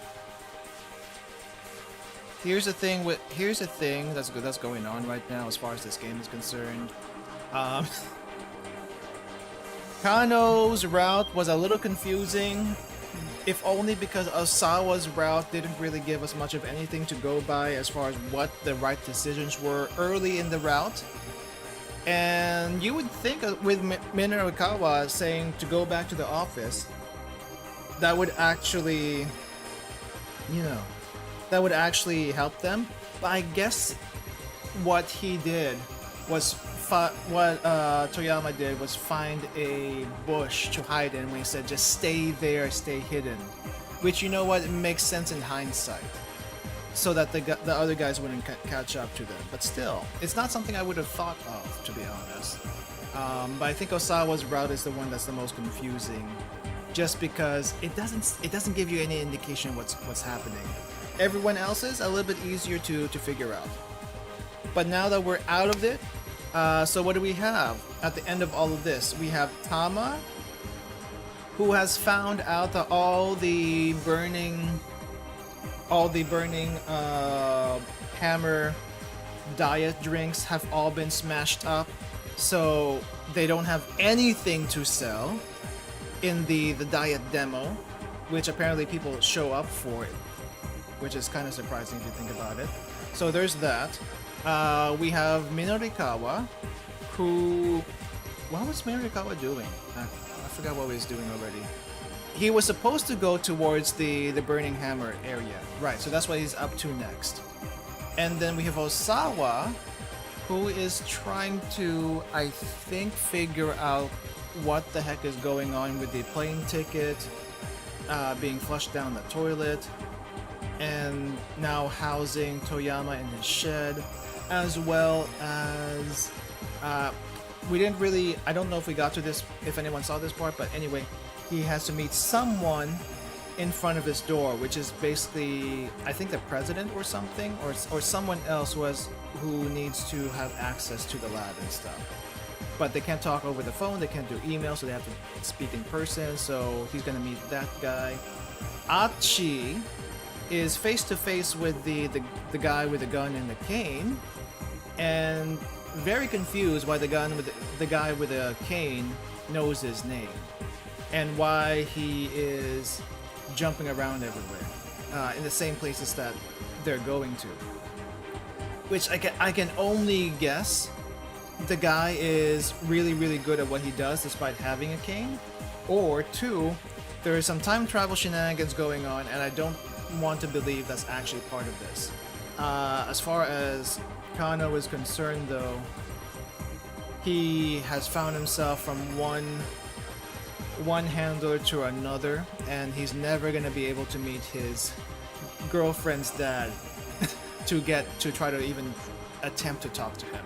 Here's the thing that's going on right now as far as this game is concerned. Kano's route was a little confusing, if only because Osawa's route didn't really give us much of anything to go by as far as what the right decisions were early in the route. And you would think with Minorikawa saying to go back to the office, that would actually, that would actually help them. But I guess what he did was what Toyama did was find a bush to hide in when he said just stay there, stay hidden, which you know what, it makes sense in hindsight, so that the other guys wouldn't catch up to them. But still, it's not something I would have thought of, to be honest. But I think Osawa's route is the one that's the most confusing, just because it doesn't give you any indication what's happening. Everyone else's a little bit easier to figure out. But now that we're out of it, so what do we have at the end of all of this? We have Tama, who has found out that all the burning hammer diet drinks have all been smashed up, so they don't have anything to sell in the diet demo, which apparently people show up for it, which is kind of surprising if you think about it. So there's that. We have Minorikawa, who... What was Minorikawa doing? I forgot what he was doing already. He was supposed to go towards the Burning Hammer area. Right, so that's what he's up to next. And then we have Osawa, who is trying to, I think, figure out what the heck is going on with the plane ticket, being flushed down the toilet, and now housing Toyama in his shed, as well as we didn't really, I don't know if we got to this, if anyone saw this part, but anyway, he has to meet someone in front of his door, which is basically, I think, the president or something, or someone else who needs to have access to the lab and stuff. But they can't talk over the phone, they can't do email, so they have to speak in person, so he's gonna meet that guy. Achi is face to face with the guy with the gun and the cane, and very confused why the guy with the cane knows his name and why he is jumping around everywhere in the same places that they're going to. Which I can only guess the guy is really, really good at what he does despite having a cane, or two, there is some time travel shenanigans going on, and I don't want to believe that's actually part of this. As far as Kano is concerned, though, he has found himself from one handler to another, and he's never gonna be able to meet his girlfriend's dad to try to even attempt to talk to him,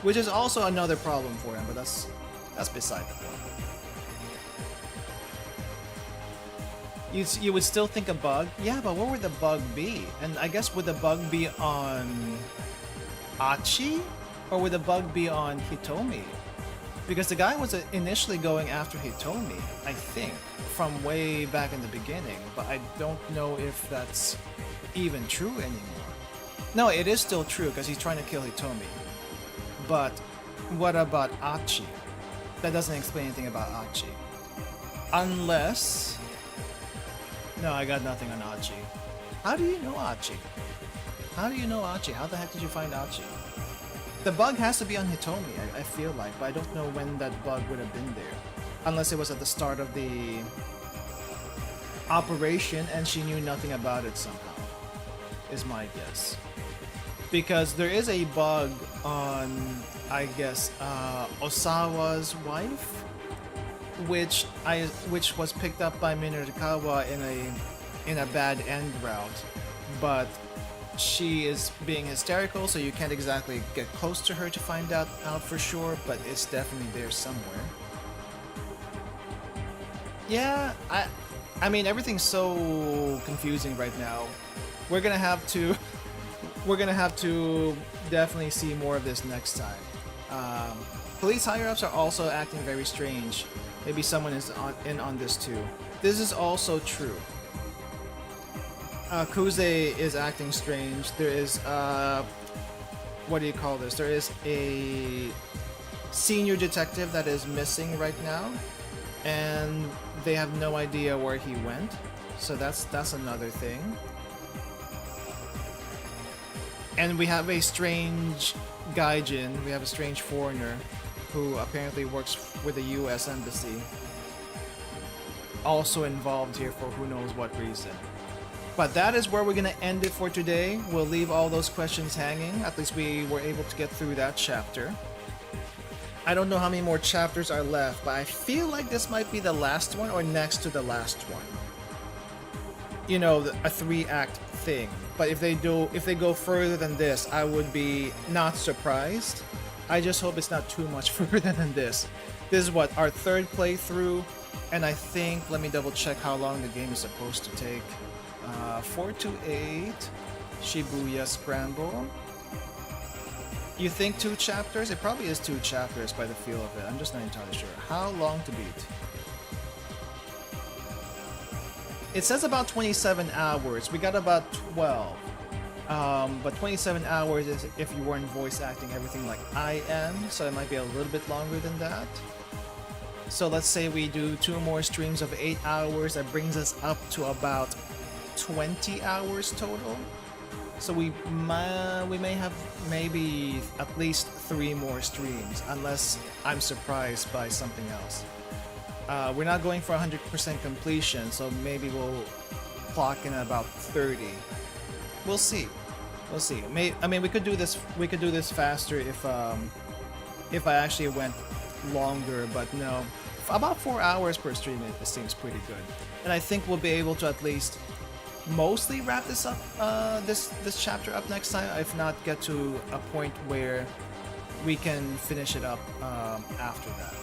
which is also another problem for him. But that's beside the point. You would still think a bug? Yeah, but where would the bug be? And I guess would the bug be on Achi? Or would the bug be on Hitomi? Because the guy was initially going after Hitomi, I think, from way back in the beginning, but I don't know if that's even true anymore. No, it is still true because he's trying to kill Hitomi. But what about Achi? That doesn't explain anything about Achi. Unless... No, I got nothing on Achi. How do you know Achi? How do you know Achi? How the heck did you find Achi? The bug has to be on Hitomi, I feel like, but I don't know when that bug would have been there. Unless it was at the start of the operation and she knew nothing about it somehow, is my guess. Because there is a bug on, I guess, Osawa's wife, which was picked up by Minorikawa in a bad end route, but she is being hysterical, so you can't exactly get close to her to find out for sure, but it's definitely there somewhere. Yeah, I mean, everything's so confusing right now. We're gonna have to definitely see more of this next time. Police higher-ups are also acting very strange. Maybe someone is in on this too. This is also true. Kuze is acting strange. There is, what do you call this? There is a senior detective that is missing right now. and they have no idea where he went. So that's another thing. And we have a strange gaijin, we have a strange foreigner who apparently works with the US Embassy, also involved here for who knows what reason. But that is where we're gonna end it for today. We'll leave all those questions hanging. At least we were able to get through that chapter. I don't know how many more chapters are left, but I feel like this might be the last one or next to the last one. You know, a 3-act thing. But if they go further than this, I would be not surprised. I just hope it's not too much further than this. This is what, our 3rd playthrough, and I think, let me double check how long the game is supposed to take. 4 to 8, Shibuya Scramble. You think 2 chapters? It probably is 2 chapters by the feel of it. I'm just not entirely sure. How long to beat? It says about 27 hours. We got about 12. But 27 hours is if you weren't voice acting everything like I am, so it might be a little bit longer than that. So let's say we do 2 more streams of 8 hours. That brings us up to about 20 hours total. So we may have maybe at least 3 more streams, unless I'm surprised by something else. We're not going for 100% completion, so maybe we'll clock in at about 30. We'll see. We'll see. I mean, we could do this. We could do this faster if I actually went longer, but no. About 4 hours per stream, it seems pretty good. And I think we'll be able to at least mostly wrap this up, this chapter up next time, if not get to a point where we can finish it up after that.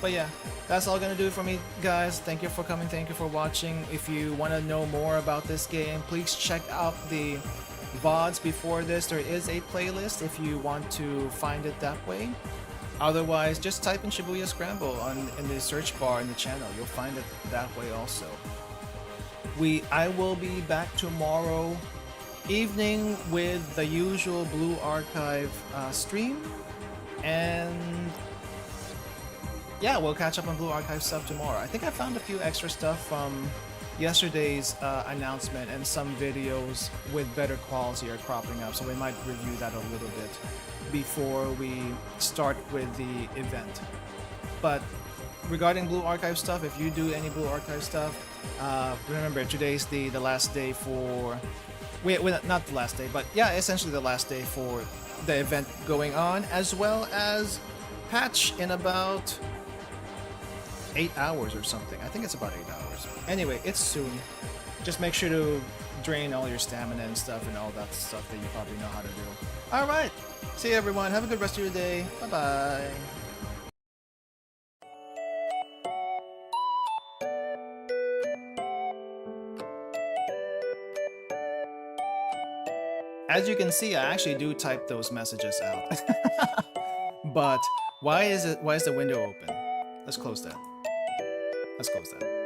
But yeah, that's all gonna do it for me, guys. Thank you for coming, thank you for watching. If you want to know more about this game, please check out the VODs before this. There is a playlist if you want to find it that way. Otherwise, just type in Shibuya Scramble in the search bar in the channel. You'll find it that way also. I will be back tomorrow evening with the usual Blue Archive stream, and yeah, we'll catch up on Blue Archive stuff tomorrow. I think I found a few extra stuff from yesterday's announcement, and some videos with better quality are cropping up, so we might review that a little bit before we start with the event. But regarding Blue Archive stuff, if you do any Blue Archive stuff, remember today's the last day for... Wait, not the last day, but yeah, essentially the last day for the event going on, as well as patch in about 8 hours or something. I think it's about 8 hours. Anyway, it's soon. Just make sure to drain all your stamina and stuff and all that stuff that you probably know how to do. Alright, see you everyone. Have a good rest of your day. Bye-bye. As you can see, I actually do type those messages out. But why is the window open? Let's close that. Let's close that.